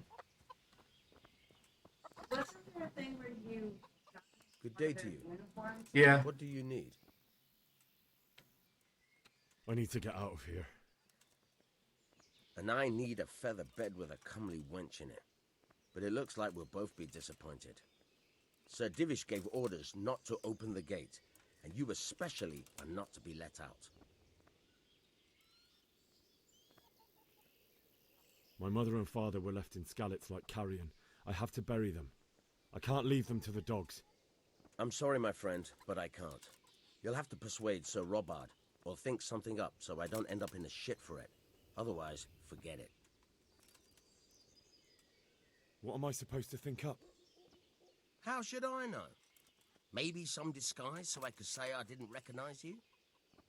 Wasn't there a thing where you... Good day to you. Yeah. What do you need? I need to get out of here. And I need a feather bed with a comely wench in it. But it looks like we'll both be disappointed. Sir Divish gave orders not to open the gate, and you especially are not to be let out. My mother and father were left in Skalitz like carrion. I have to bury them. I can't leave them to the dogs. I'm sorry, my friend, but I can't. You'll have to persuade Sir Robard, or think something up so I don't end up in the shit for it. Otherwise, forget it. What am I supposed to think up? How should I know? Maybe some disguise so I could say I didn't recognize you?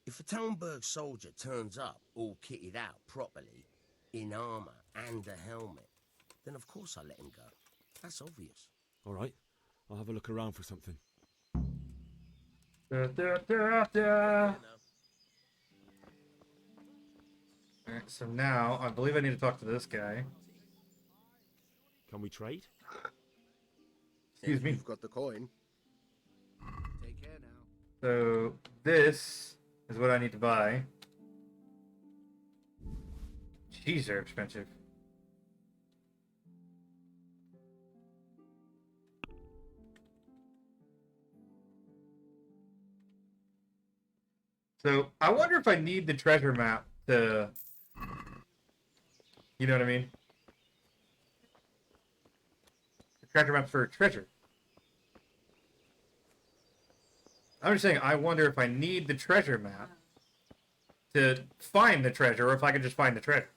If a Talmberg soldier turns up all kitted out properly, in armor and a helmet, then of course I let him go. That's obvious. All right, I'll have a look around for something. Alright, so now I believe I need to talk to this guy. Can we trade? Excuse me. You've got the coin. Take care now. So this is what I need to buy. Jeez, they're expensive. So I wonder if I need the treasure map to, you know what I mean? The treasure map for treasure. I'm just saying, I wonder if I need the treasure map to find the treasure, or if I can just find the treasure.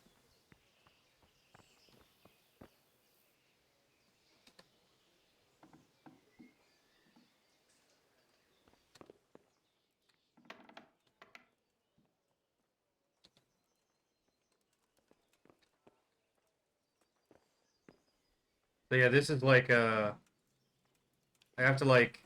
So yeah, this is like, I have to like...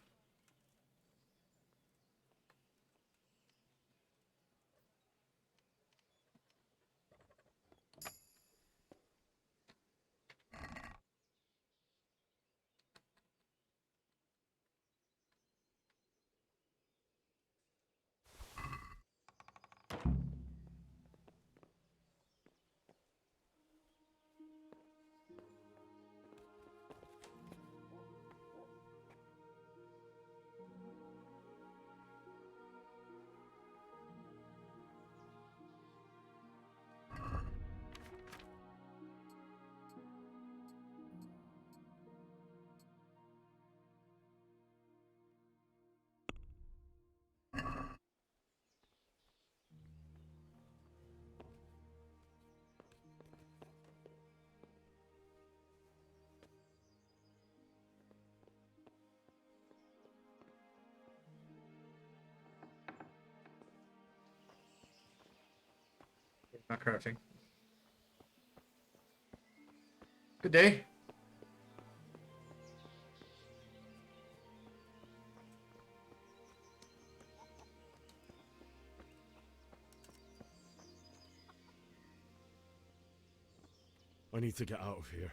Not crouching. Good day. I need to get out of here.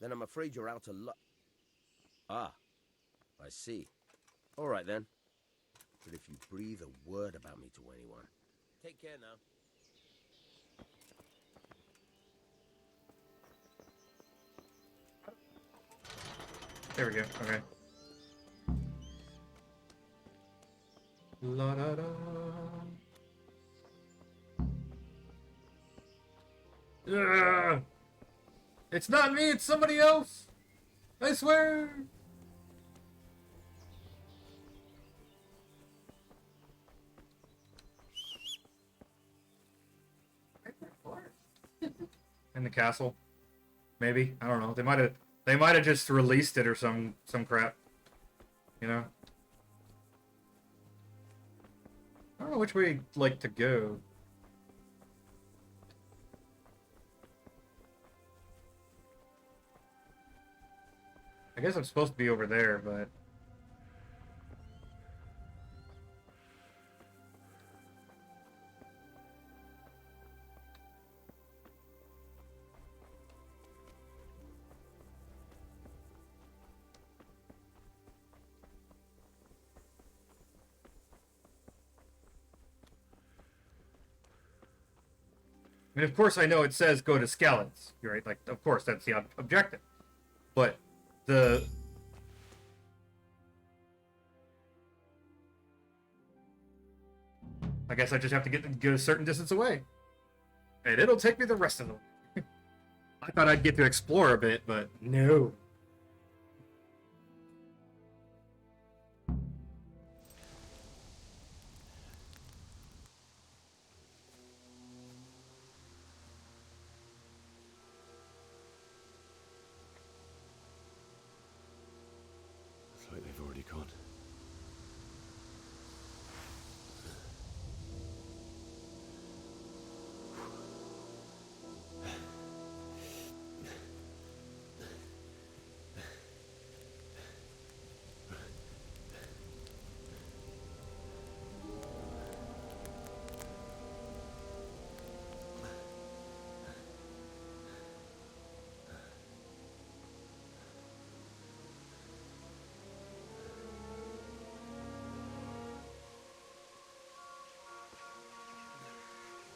Then I'm afraid you're out of luck. Ah, I see. All right then. But if you breathe a word about me to anyone, take care now. There we go. Okay. La da da. Ugh. It's not me, it's somebody else. I swear. In the castle, maybe. I don't know. They might have just released it or some crap. You know. I don't know which way I'd like to go. I guess I'm supposed to be over there, but I mean, of course, I know it says go to Skalitz. You're right. Like, of course, that's the objective. But the I guess I just have to get a certain distance away, and it'll take me the rest of them. I thought I'd get to explore a bit, but no. Looks like they've already gone.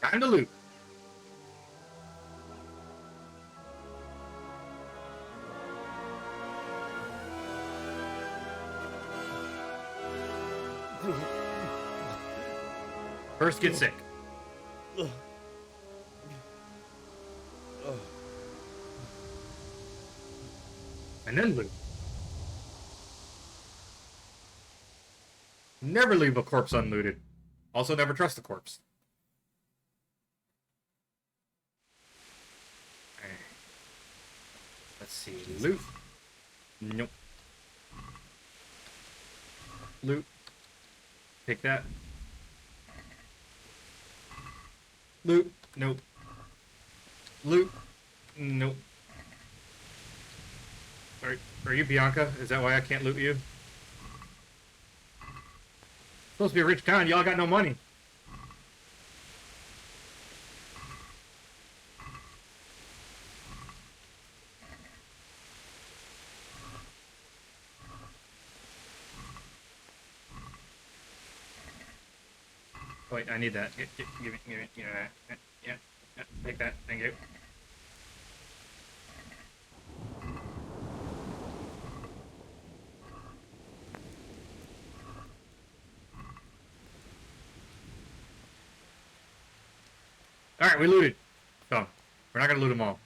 Time to loot. First, get sick. And then loot. Never leave a corpse unlooted. Also, never trust a corpse. Let's see. Loot. Nope. Loot. Take that. Loot. Nope. Loot. Nope. Are you Bianca? Is that why I can't loot you? Supposed to be a rich town. Y'all got no money. Wait, I need that. Give me that. Yeah, take that. Thank you. All right, we looted. So, we're not gonna loot them all.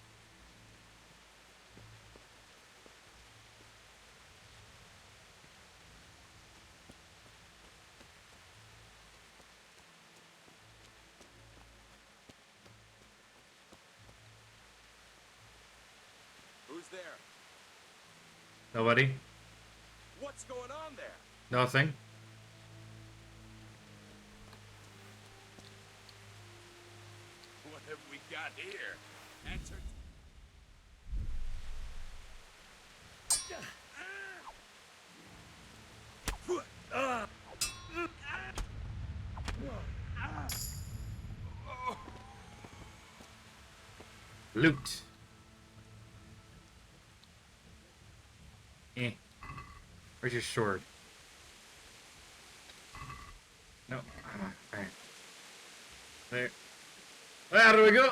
Who's there? Nobody. What's going on there? Nothing. What have we got here? Answer. Loot. Where's your sword? No. Alright. There. There we go.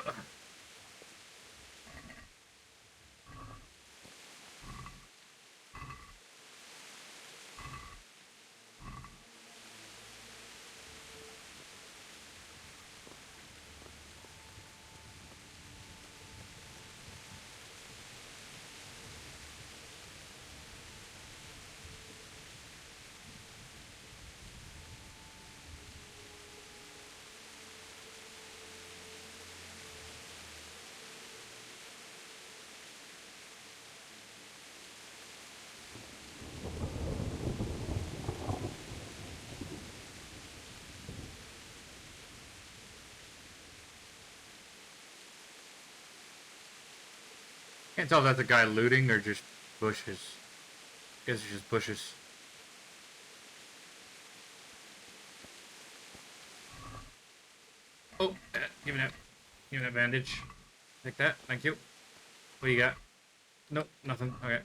Can't tell if that's a guy looting or just bushes. Guess it's just bushes. Oh, give me that bandage. Take that, thank you. What do you got? Nope, nothing. Okay.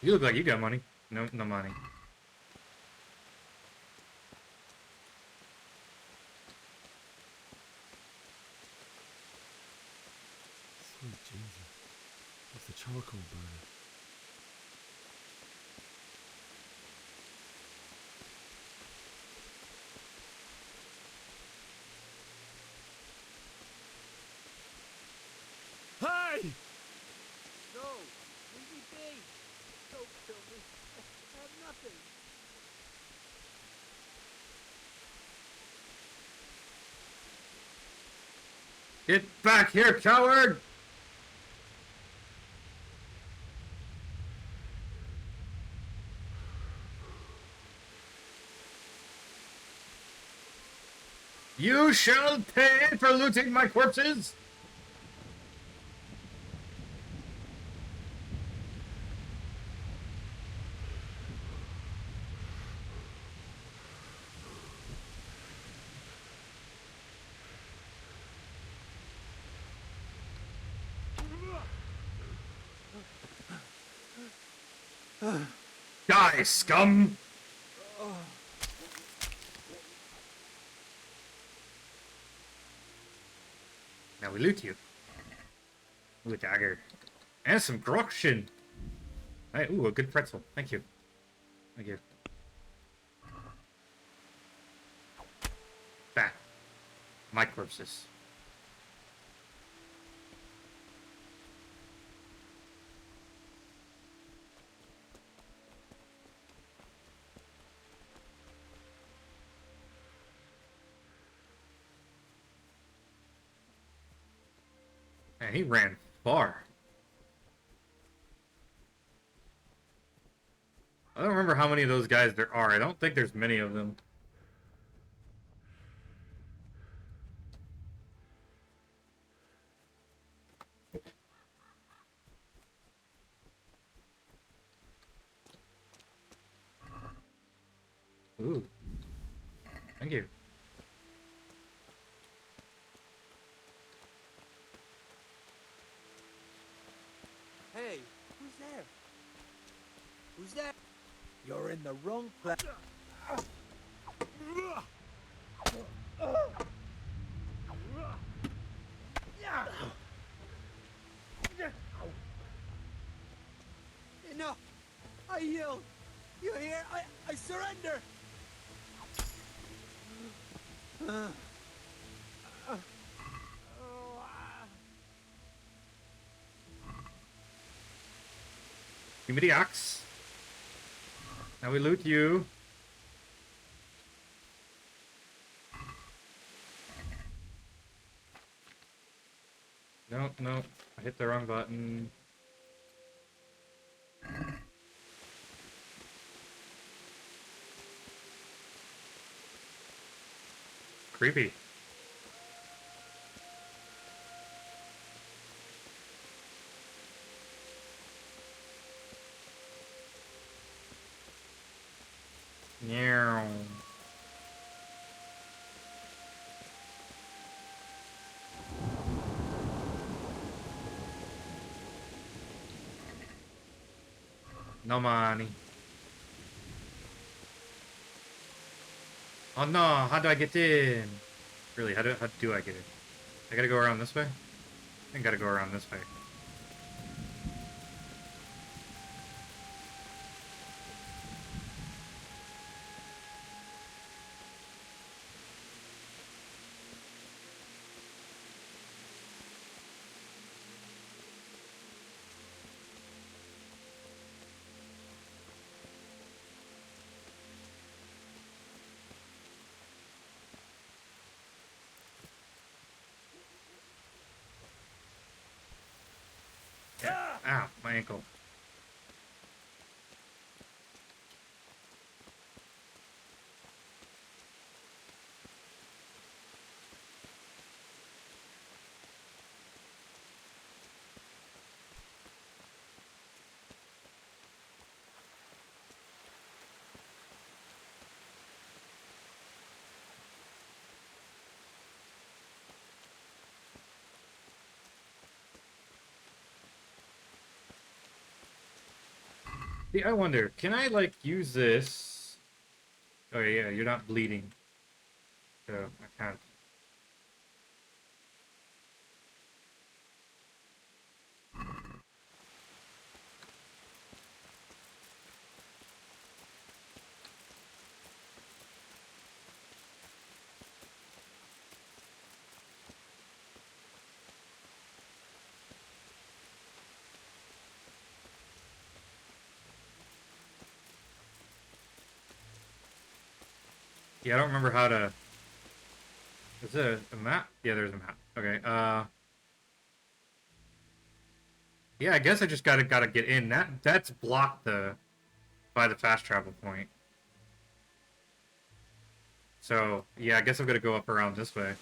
You look like you got money. No, no money. Sweet Jesus. What's the charcoal burner? Hey! No! Leave me be! Don't kill me. I have nothing. Get back here, coward! You shall pay for looting my corpses! Die, scum! Now we loot you. Ooh, a dagger. And some Grokshin. Hey, ooh, a good pretzel. Thank you. Thank you. Back. My corpses. Man, he ran far. I don't remember how many of those guys there are. I don't think there's many of them. Ooh. Thank you. Hey, who's there? Who's there? You're in the wrong place. Enough! I yield! You hear? I surrender! Give me the axe. Now we loot you. No, no. I hit the wrong button. Creepy. Meow. No money. Oh no, how do I get in? Really, how do I get in? I gotta go around this way? I think I gotta go around this way. Ow, my ankle. See, I wonder, can I, like, use this? Oh, yeah, you're not bleeding. So, I can't. Yeah, I don't remember how to... Is there a map? Yeah, there's a map. Okay, yeah, I guess I just gotta get in. That's blocked by the fast travel point. So, yeah, I guess I'm gonna go up around this way.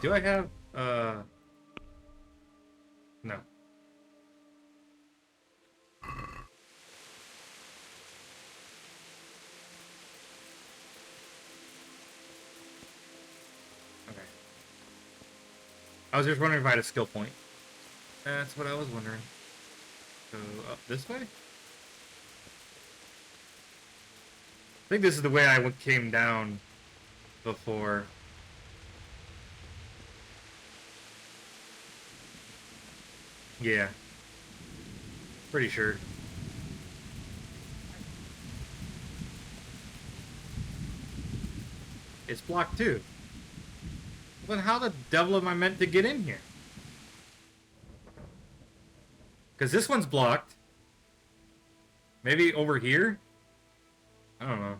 Do I have, no. Okay. I was just wondering if I had a skill point. That's what I was wondering. So, up this way? I think this is the way I came down before. Yeah. Pretty sure. It's blocked too. But how the devil am I meant to get in here? Because this one's blocked. Maybe over here? I don't know.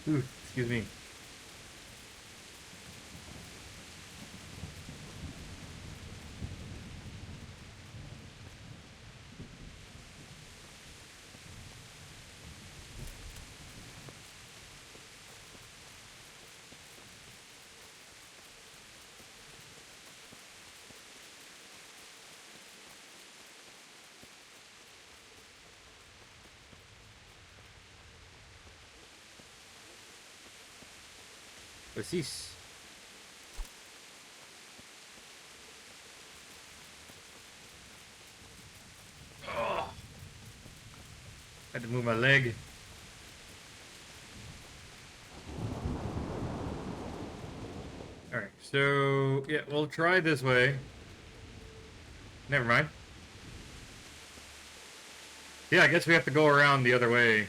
Ooh, excuse me. What's this? Oh. Had to move my leg. Alright, so yeah, we'll try this way. Never mind. Yeah, I guess we have to go around the other way.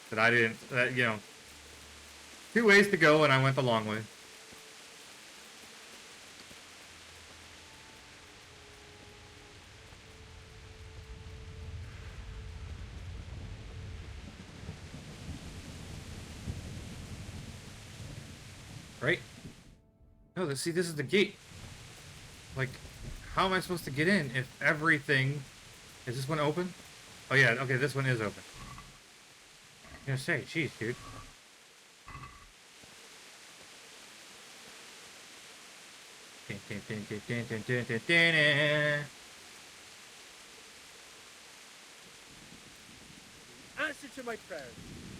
That I didn't, you know. 2 ways to go, and I went the long way. Right? No, let's see, this is the gate. Like, how am I supposed to get in if everything... Is this one open? Oh yeah, okay, this one is open. I was gonna say, jeez, dude. Answer to my prayers,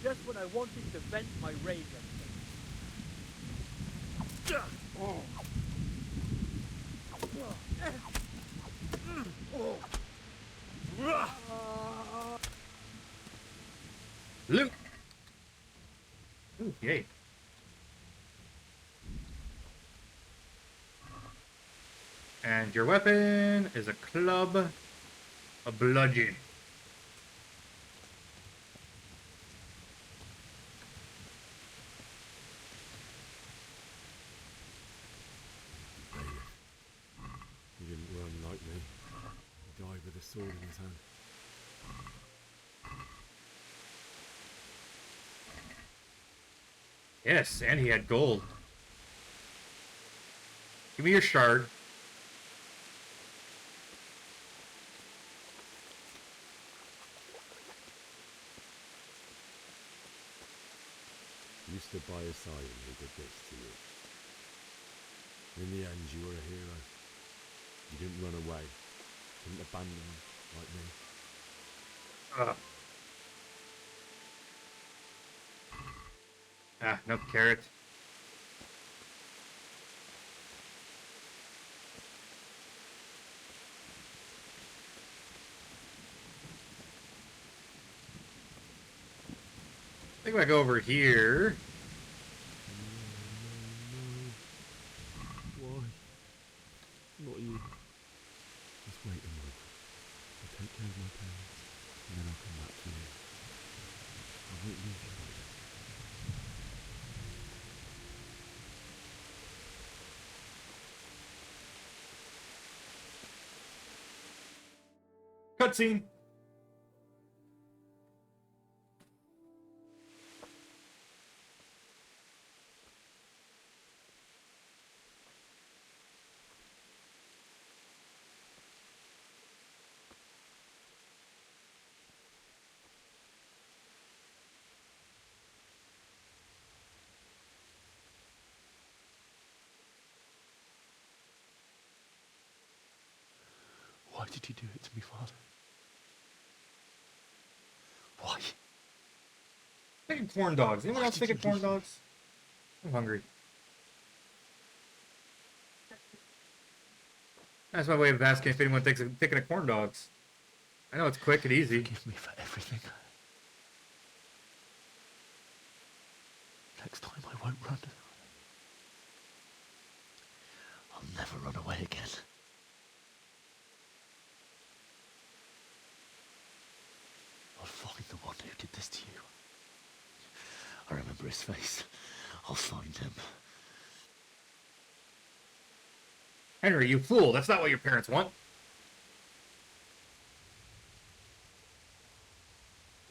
just when I wanted to vent my rage at them. Oh. Oh. Loot! Ooh, yay. And your weapon is a club, a bludgeon. He didn't run like me. He died with a sword in his hand. Yes, and he had gold. Give me your shard. You stood by his side and he did this to you. In the end, you were a hero. You didn't run away. Didn't abandon him like me. Ah, no carrot. I think if I go over here. Why? Not you. Just wait a moment. I'll take care of my parents, and then I'll come back to you. I won't leave you like this. Cutscene. Why did you do it to me, Father? Why? Thinking corn dogs. Anyone else thinking corn dogs? I'm hungry. That's my way of asking if anyone thinks of thinking of corn dogs. I know it's quick and easy. Forgive me for everything. Next time I won't run. I'll never run away again. I'll find the one who did this to you. I remember his face. I'll find him. Henry, you fool. That's not what your parents want.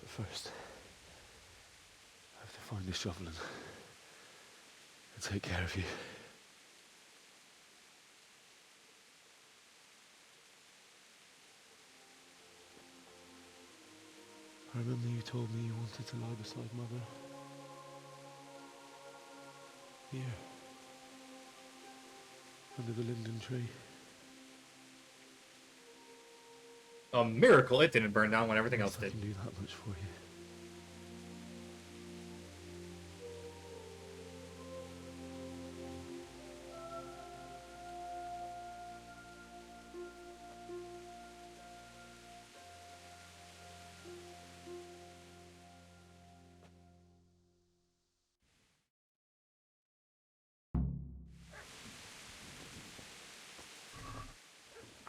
But first, I have to find the shovel and take care of you. I remember you told me you wanted to lie beside Mother. Here. Under the linden tree. A miracle it didn't burn down when everything else did. I can do that much for you.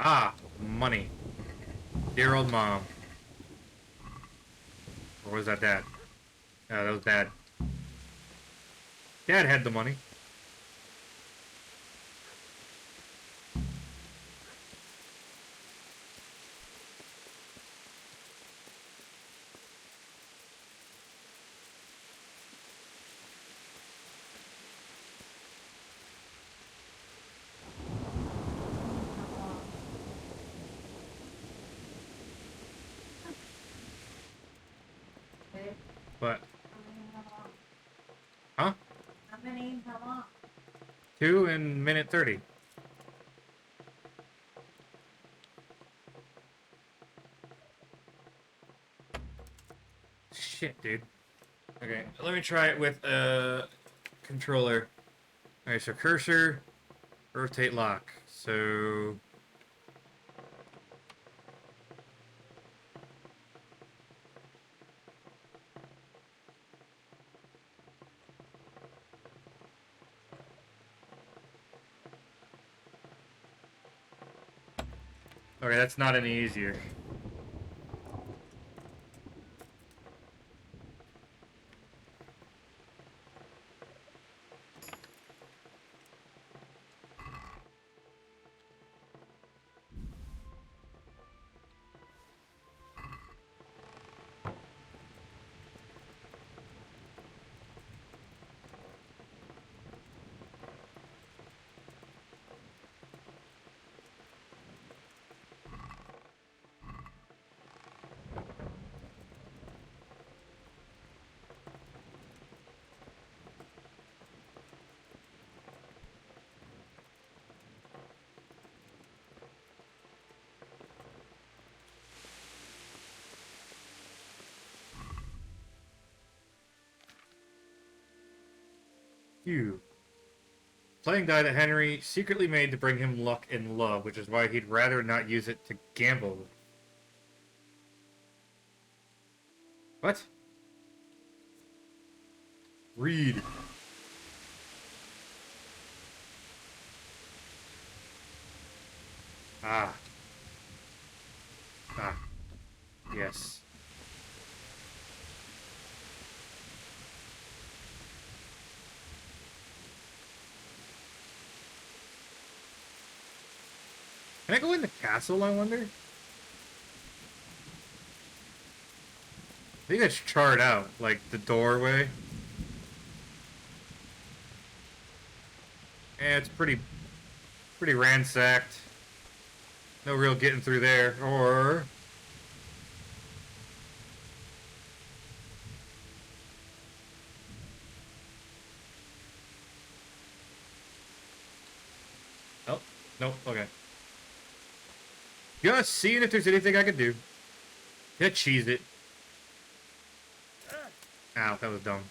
Ah, money. Dear old mom. Or was that dad? Yeah, that was dad. Dad had the money. But huh? How many? How long? 2 in minute 30. Shit, dude. Okay, let me try it with a controller. Okay, so cursor, rotate lock. So Okay, that's not any easier. Phew. Playing die that Henry secretly made to bring him luck and love, which is why he'd rather not use it to gamble with. What? Read. Ah. Ah. Yes. Can I go in the castle, I wonder? I think that's charred out, like the doorway. Yeah, it's pretty ransacked. No real getting through there. Or... oh, nope, okay. Just seeing if there's anything I could do. Yeah, cheese it. Ow, that was dumb.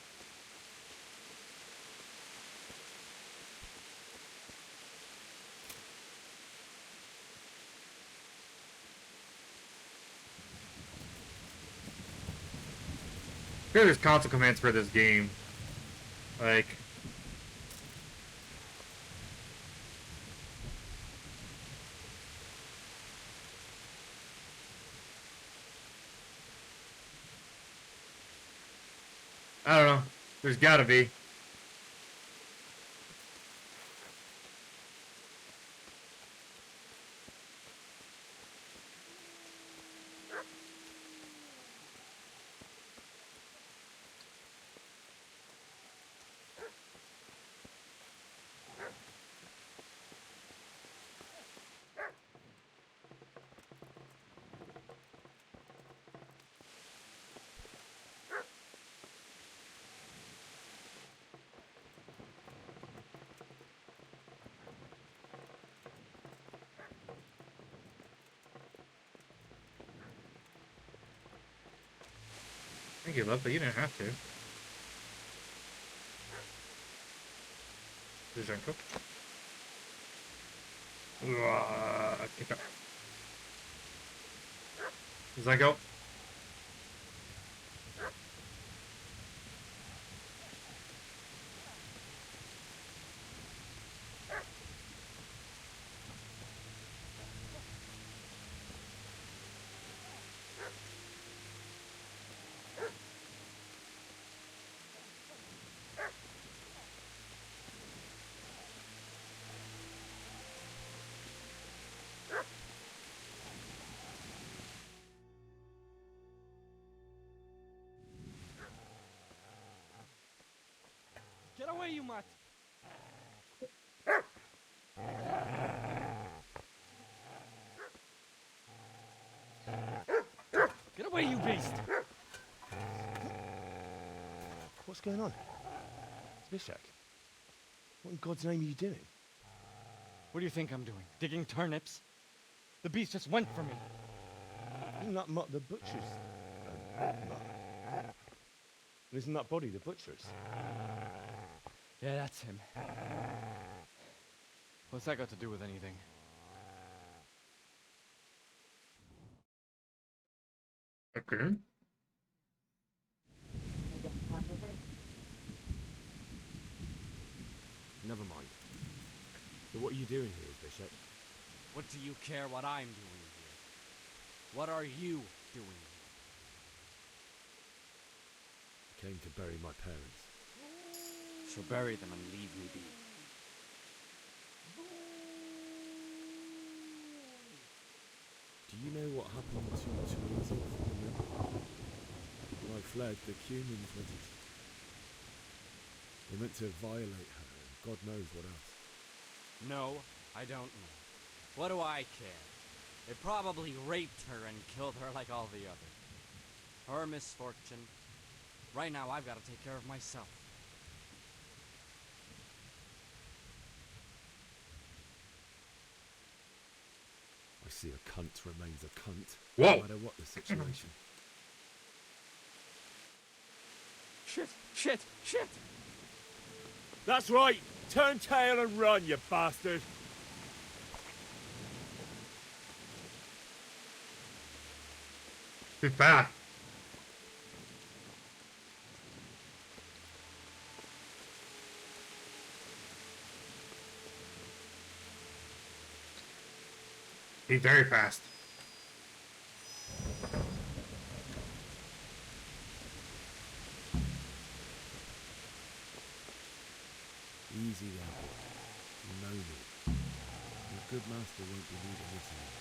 Sure, there's console commands for this game. Like... I don't know. There's gotta be. Thank you, love, but you didn't have to. Zhenko. Kick up. Zhenko. Get away, you mutt! Get away, you beast! What's going on? Zbyszek, what in God's name are you doing? What do you think I'm doing? Digging turnips? The beast just went for me. Isn't that Mutt the butcher's? Isn't that body the butcher's? Yeah, that's him. What's that got to do with anything? Okay. Never mind. So what are you doing here, Bishop? What do you care what I'm doing here? What are you doing? Came to bury my parents. So bury them and leave me be. Do you know what happened to Teresa from the mill? When I fled, the Cumans went to... They meant to violate her, and God knows what else. No, I don't know. What do I care? They probably raped her and killed her like all the others. Her misfortune. Right now, I've got to take care of myself. I see a cunt remains a cunt, Whoa. no matter what the situation. Shit! Shit! Shit! That's right! Turn tail and run, you bastard! Too fast. He's very fast. Easy there, boy. You know me. Your good master won't be leaving this anymore.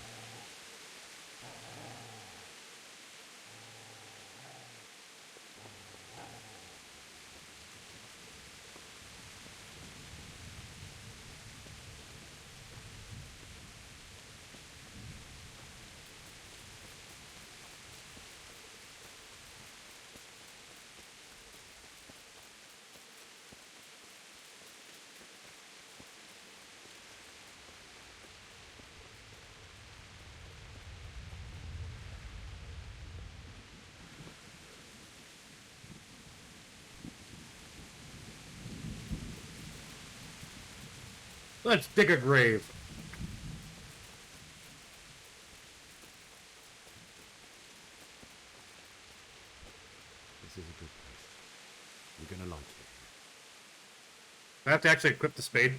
Let's dig a grave. This is a good place. You're gonna like it. I have to actually equip the spade.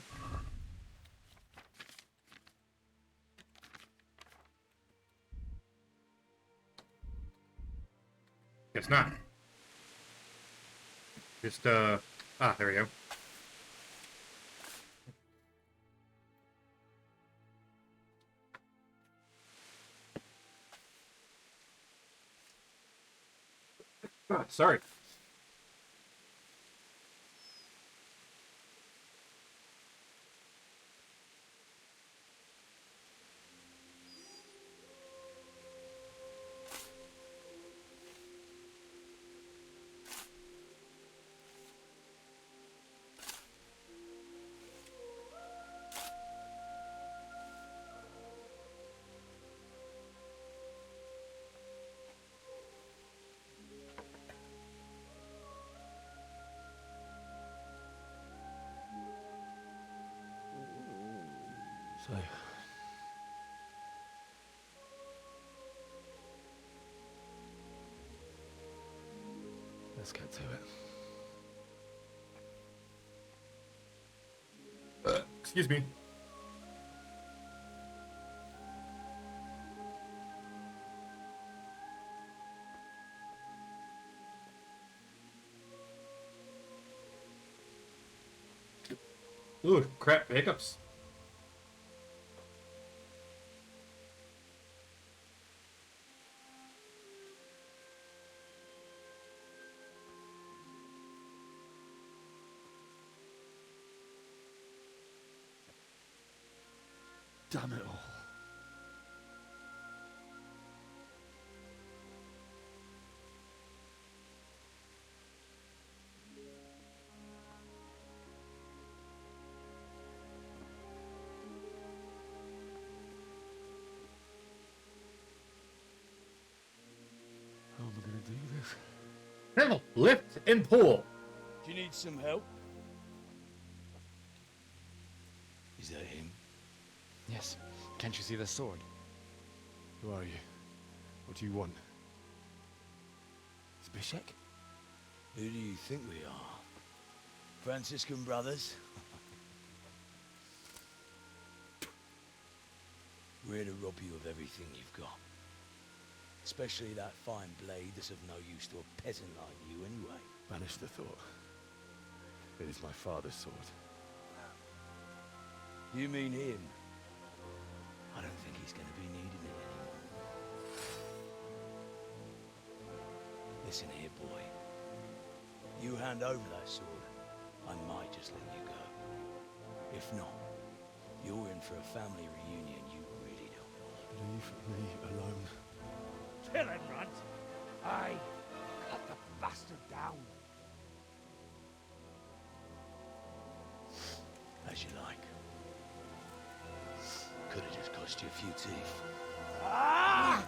It's not. Just, there we go. Ah, sorry. So... let's get to it. Excuse me. Ooh, crap, hiccups. Damn it all. How am I gonna do this? Hell, lift and pull. Do you need some help? Is that him? Yes. Can't you see the sword? Who are you? What do you want? Zbyszek? Who do you think we are? Franciscan brothers? We're here to rob you of everything you've got. Especially that fine blade that's of no use to a peasant like you anyway. Banish the thought. It is my father's sword. You mean him? I don't think he's going to be needing it anymore. Listen here, boy. You hand over that sword, I might just let you go. If not, you're in for a family reunion you really don't want. Leave me alone. Kill him, Runt! Aye, cut the bastard down. As you like. Could have just cost you a few teeth. Ah!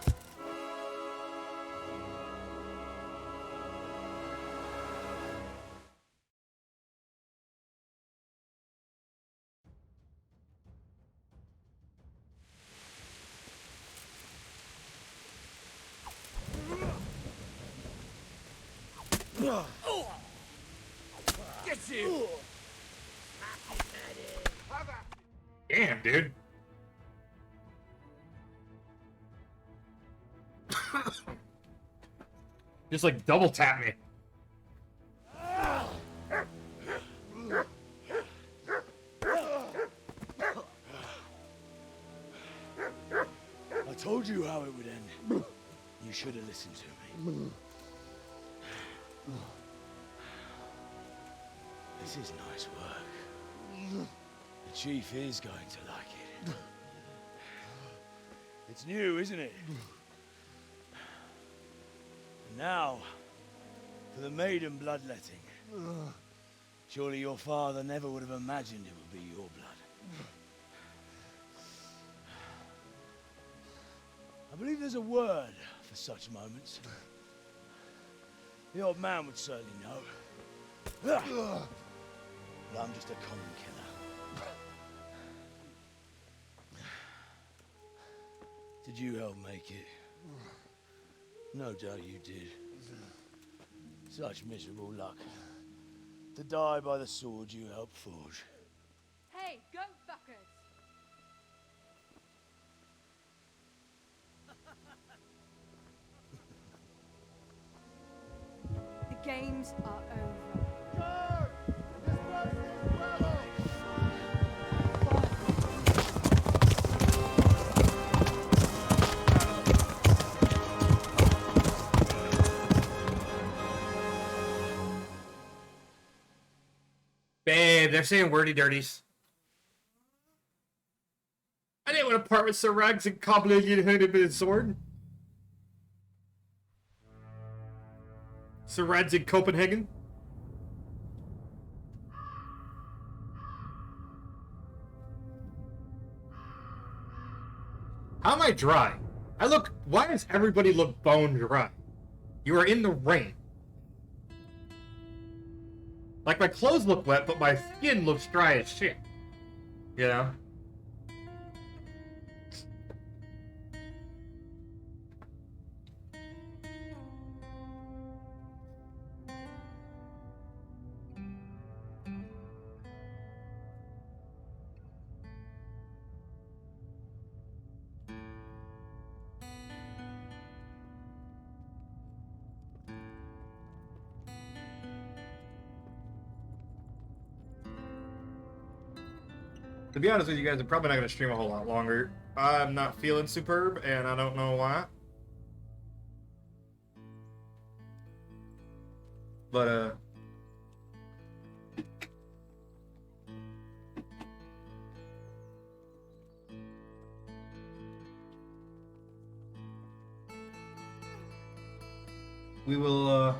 Get you! Damn, dude. Just like double tap me. I told you how it would end. You should have listened to me. This is nice work. The chief is going to like it. It's new, isn't it? And now, for the maiden bloodletting. Surely your father never would have imagined it would be your blood. I believe there's a word for such moments. The old man would certainly know. But I'm just a common killer. Did you help make it? No doubt you did. Such miserable luck. To die by the sword you helped forge. Hey, goat fuckers! The games are over. Babe, they're saying wordy dirties. I didn't want to part with Sir Rags and Cobbler you hit him with his sword. Sir Rags in Copenhagen. How am I dry? Why does everybody look bone dry? You are in the rain. Like, my clothes look wet, but my skin looks dry as shit. You know? To be honest with you guys, I'm probably not going to stream a whole lot longer. I'm not feeling superb, and I don't know why. But, we will,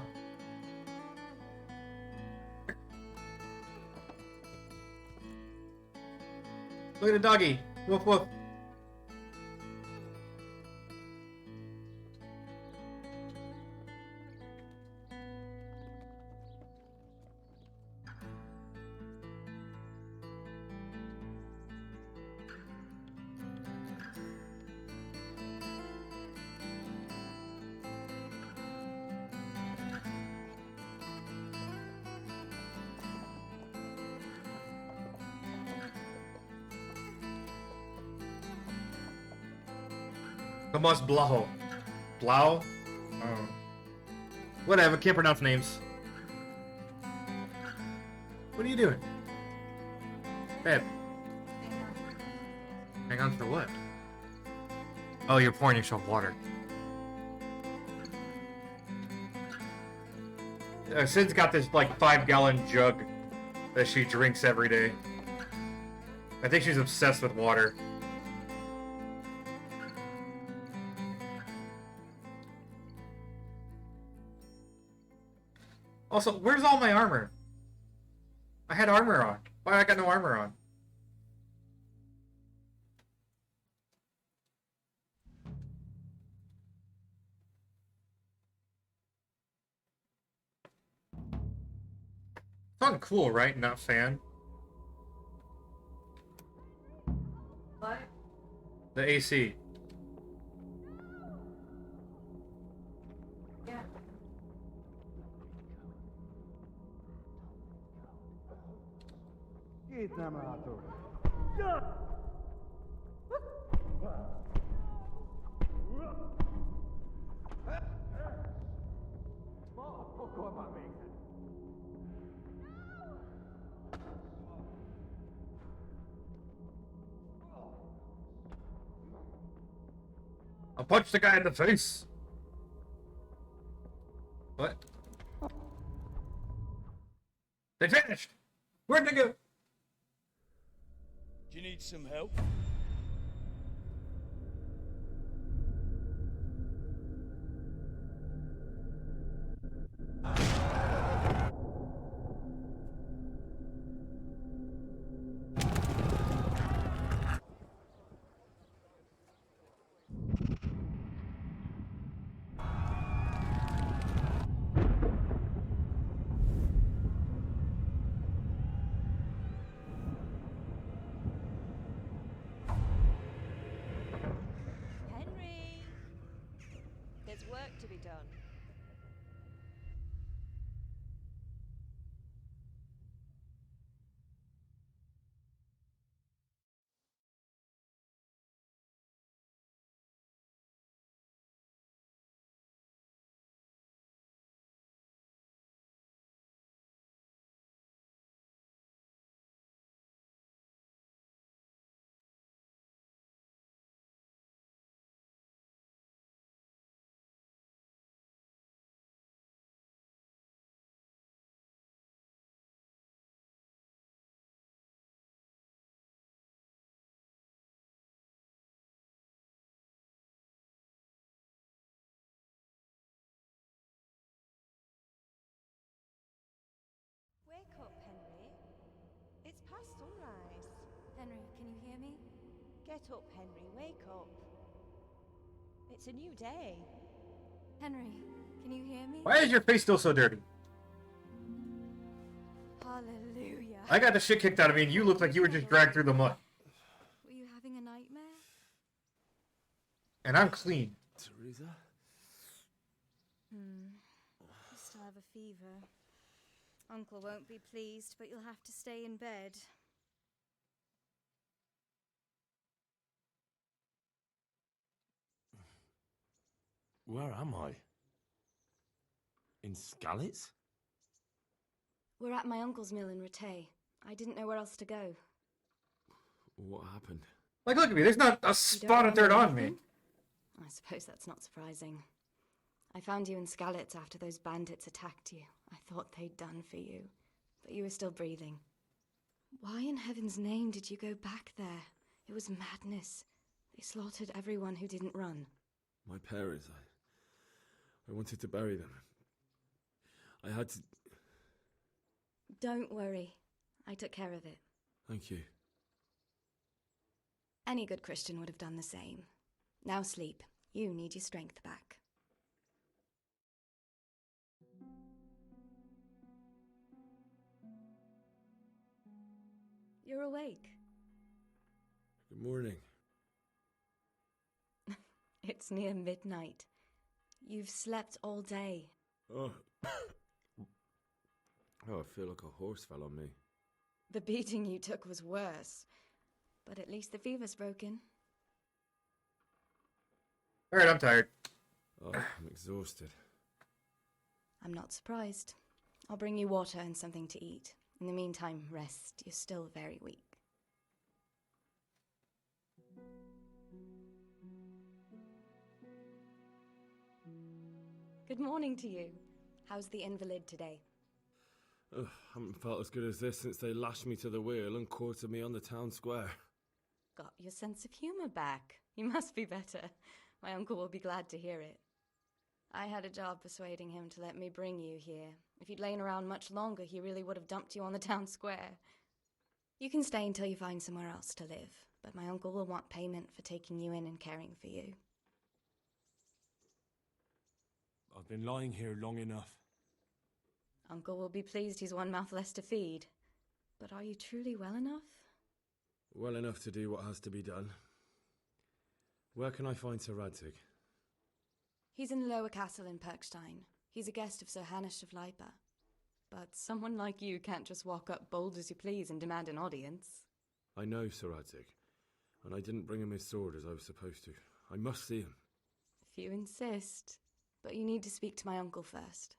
look at the doggy. Woof woof. Tomas Blaho. Blau? Oh. Whatever, can't pronounce names. What are you doing? Babe. Hang on for what? Oh, you're pouring yourself water. Sid's got this, like, 5-gallon jug that she drinks every day. I think she's obsessed with water. Also, where's all my armor? I had armor on. Why I got no armor on? Sound cool, right? Not fan. What? The AC. Yeah. I'll punch the guy in the face. What? They vanished. Where'd they go? Do you need some help? Henry! There's work to be done. Wake up, Henry. It's past sunrise. Henry, can you hear me? Get up, Henry. Wake up. It's a new day. Henry, can you hear me? Why is your face still so dirty? Hallelujah. I got the shit kicked out of me and you look like you were just dragged through the mud. Were you having a nightmare? And I'm clean. Teresa? You still have a fever. Uncle won't be pleased, but you'll have to stay in bed. Where am I? In Skalitz? We're at my uncle's mill in Rattay. I didn't know where else to go. What happened? Like, look at me. There's not a spot of dirt on me. I suppose that's not surprising. I found you in Skalitz after those bandits attacked you. I thought they'd done for you, but you were still breathing. Why in heaven's name did you go back there? It was madness. They slaughtered everyone who didn't run. My parents, I wanted to bury them. I had to... Don't worry. I took care of it. Thank you. Any good Christian would have done the same. Now sleep. You need your strength back. You're awake. Good morning. It's near midnight. You've slept all day. Oh. Oh, I feel like a horse fell on me. The beating you took was worse. But at least the fever's broken. Alright, I'm tired. Oh, I'm exhausted. I'm not surprised. I'll bring you water and something to eat. In the meantime, rest. You're still very weak. Good morning to you. How's the invalid today? Ugh, haven't felt as good as this since they lashed me to the wheel and quartered me on the town square. Got your sense of humor back. You must be better. My uncle will be glad to hear it. I had a job persuading him to let me bring you here. If you'd lain around much longer, he really would have dumped you on the town square. You can stay until you find somewhere else to live, but my uncle will want payment for taking you in and caring for you. I've been lying here long enough. Uncle will be pleased he's one mouth less to feed. But are you truly well enough? Well enough to do what has to be done. Where can I find Sir Radzig? He's in the lower castle in Perkstein. He's a guest of Sir Hanush of Leipa. But someone like you can't just walk up bold as you please and demand an audience. I know Sir Radzig, and I didn't bring him his sword as I was supposed to. I must see him. If you insist. But you need to speak to my uncle first.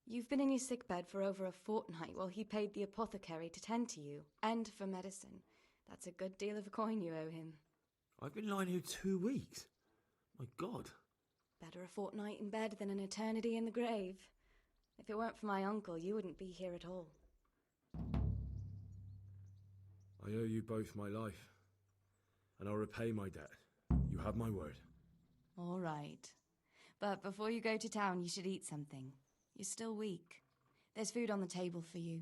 You've been in your sickbed for over a fortnight while he paid the apothecary to tend to you, and for medicine. That's a good deal of a coin you owe him. I've been lying here 2 weeks. My God. Better a fortnight in bed than an eternity in the grave. If it weren't for my uncle, you wouldn't be here at all. I owe you both my life, and I'll repay my debt. You have my word. All right. But before you go to town, you should eat something. You're still weak. There's food on the table for you.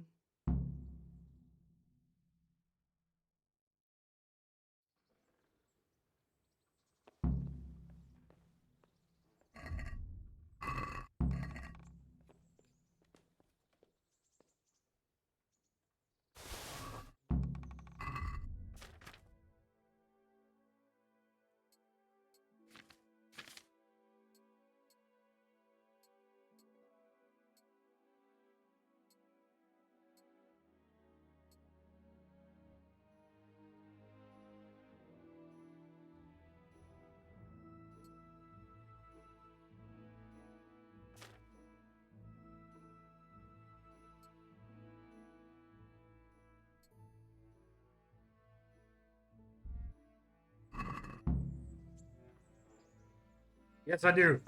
Yes, I do.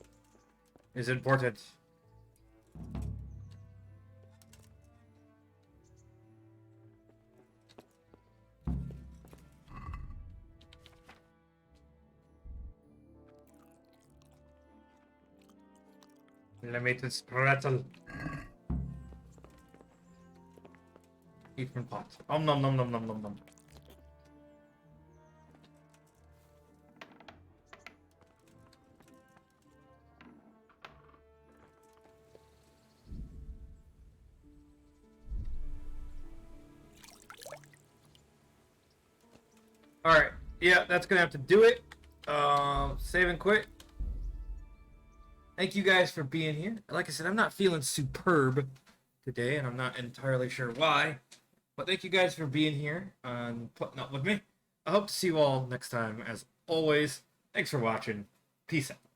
It's important. Limited pretzel. Eat from pot. Nom nom nom nom nom nom nom. Alright, yeah, that's gonna have to do it. Save and quit. Thank you guys for being here. Like I said, I'm not feeling superb today, and I'm not entirely sure why. But thank you guys for being here and putting up with me. I hope to see you all next time. As always, thanks for watching. Peace out.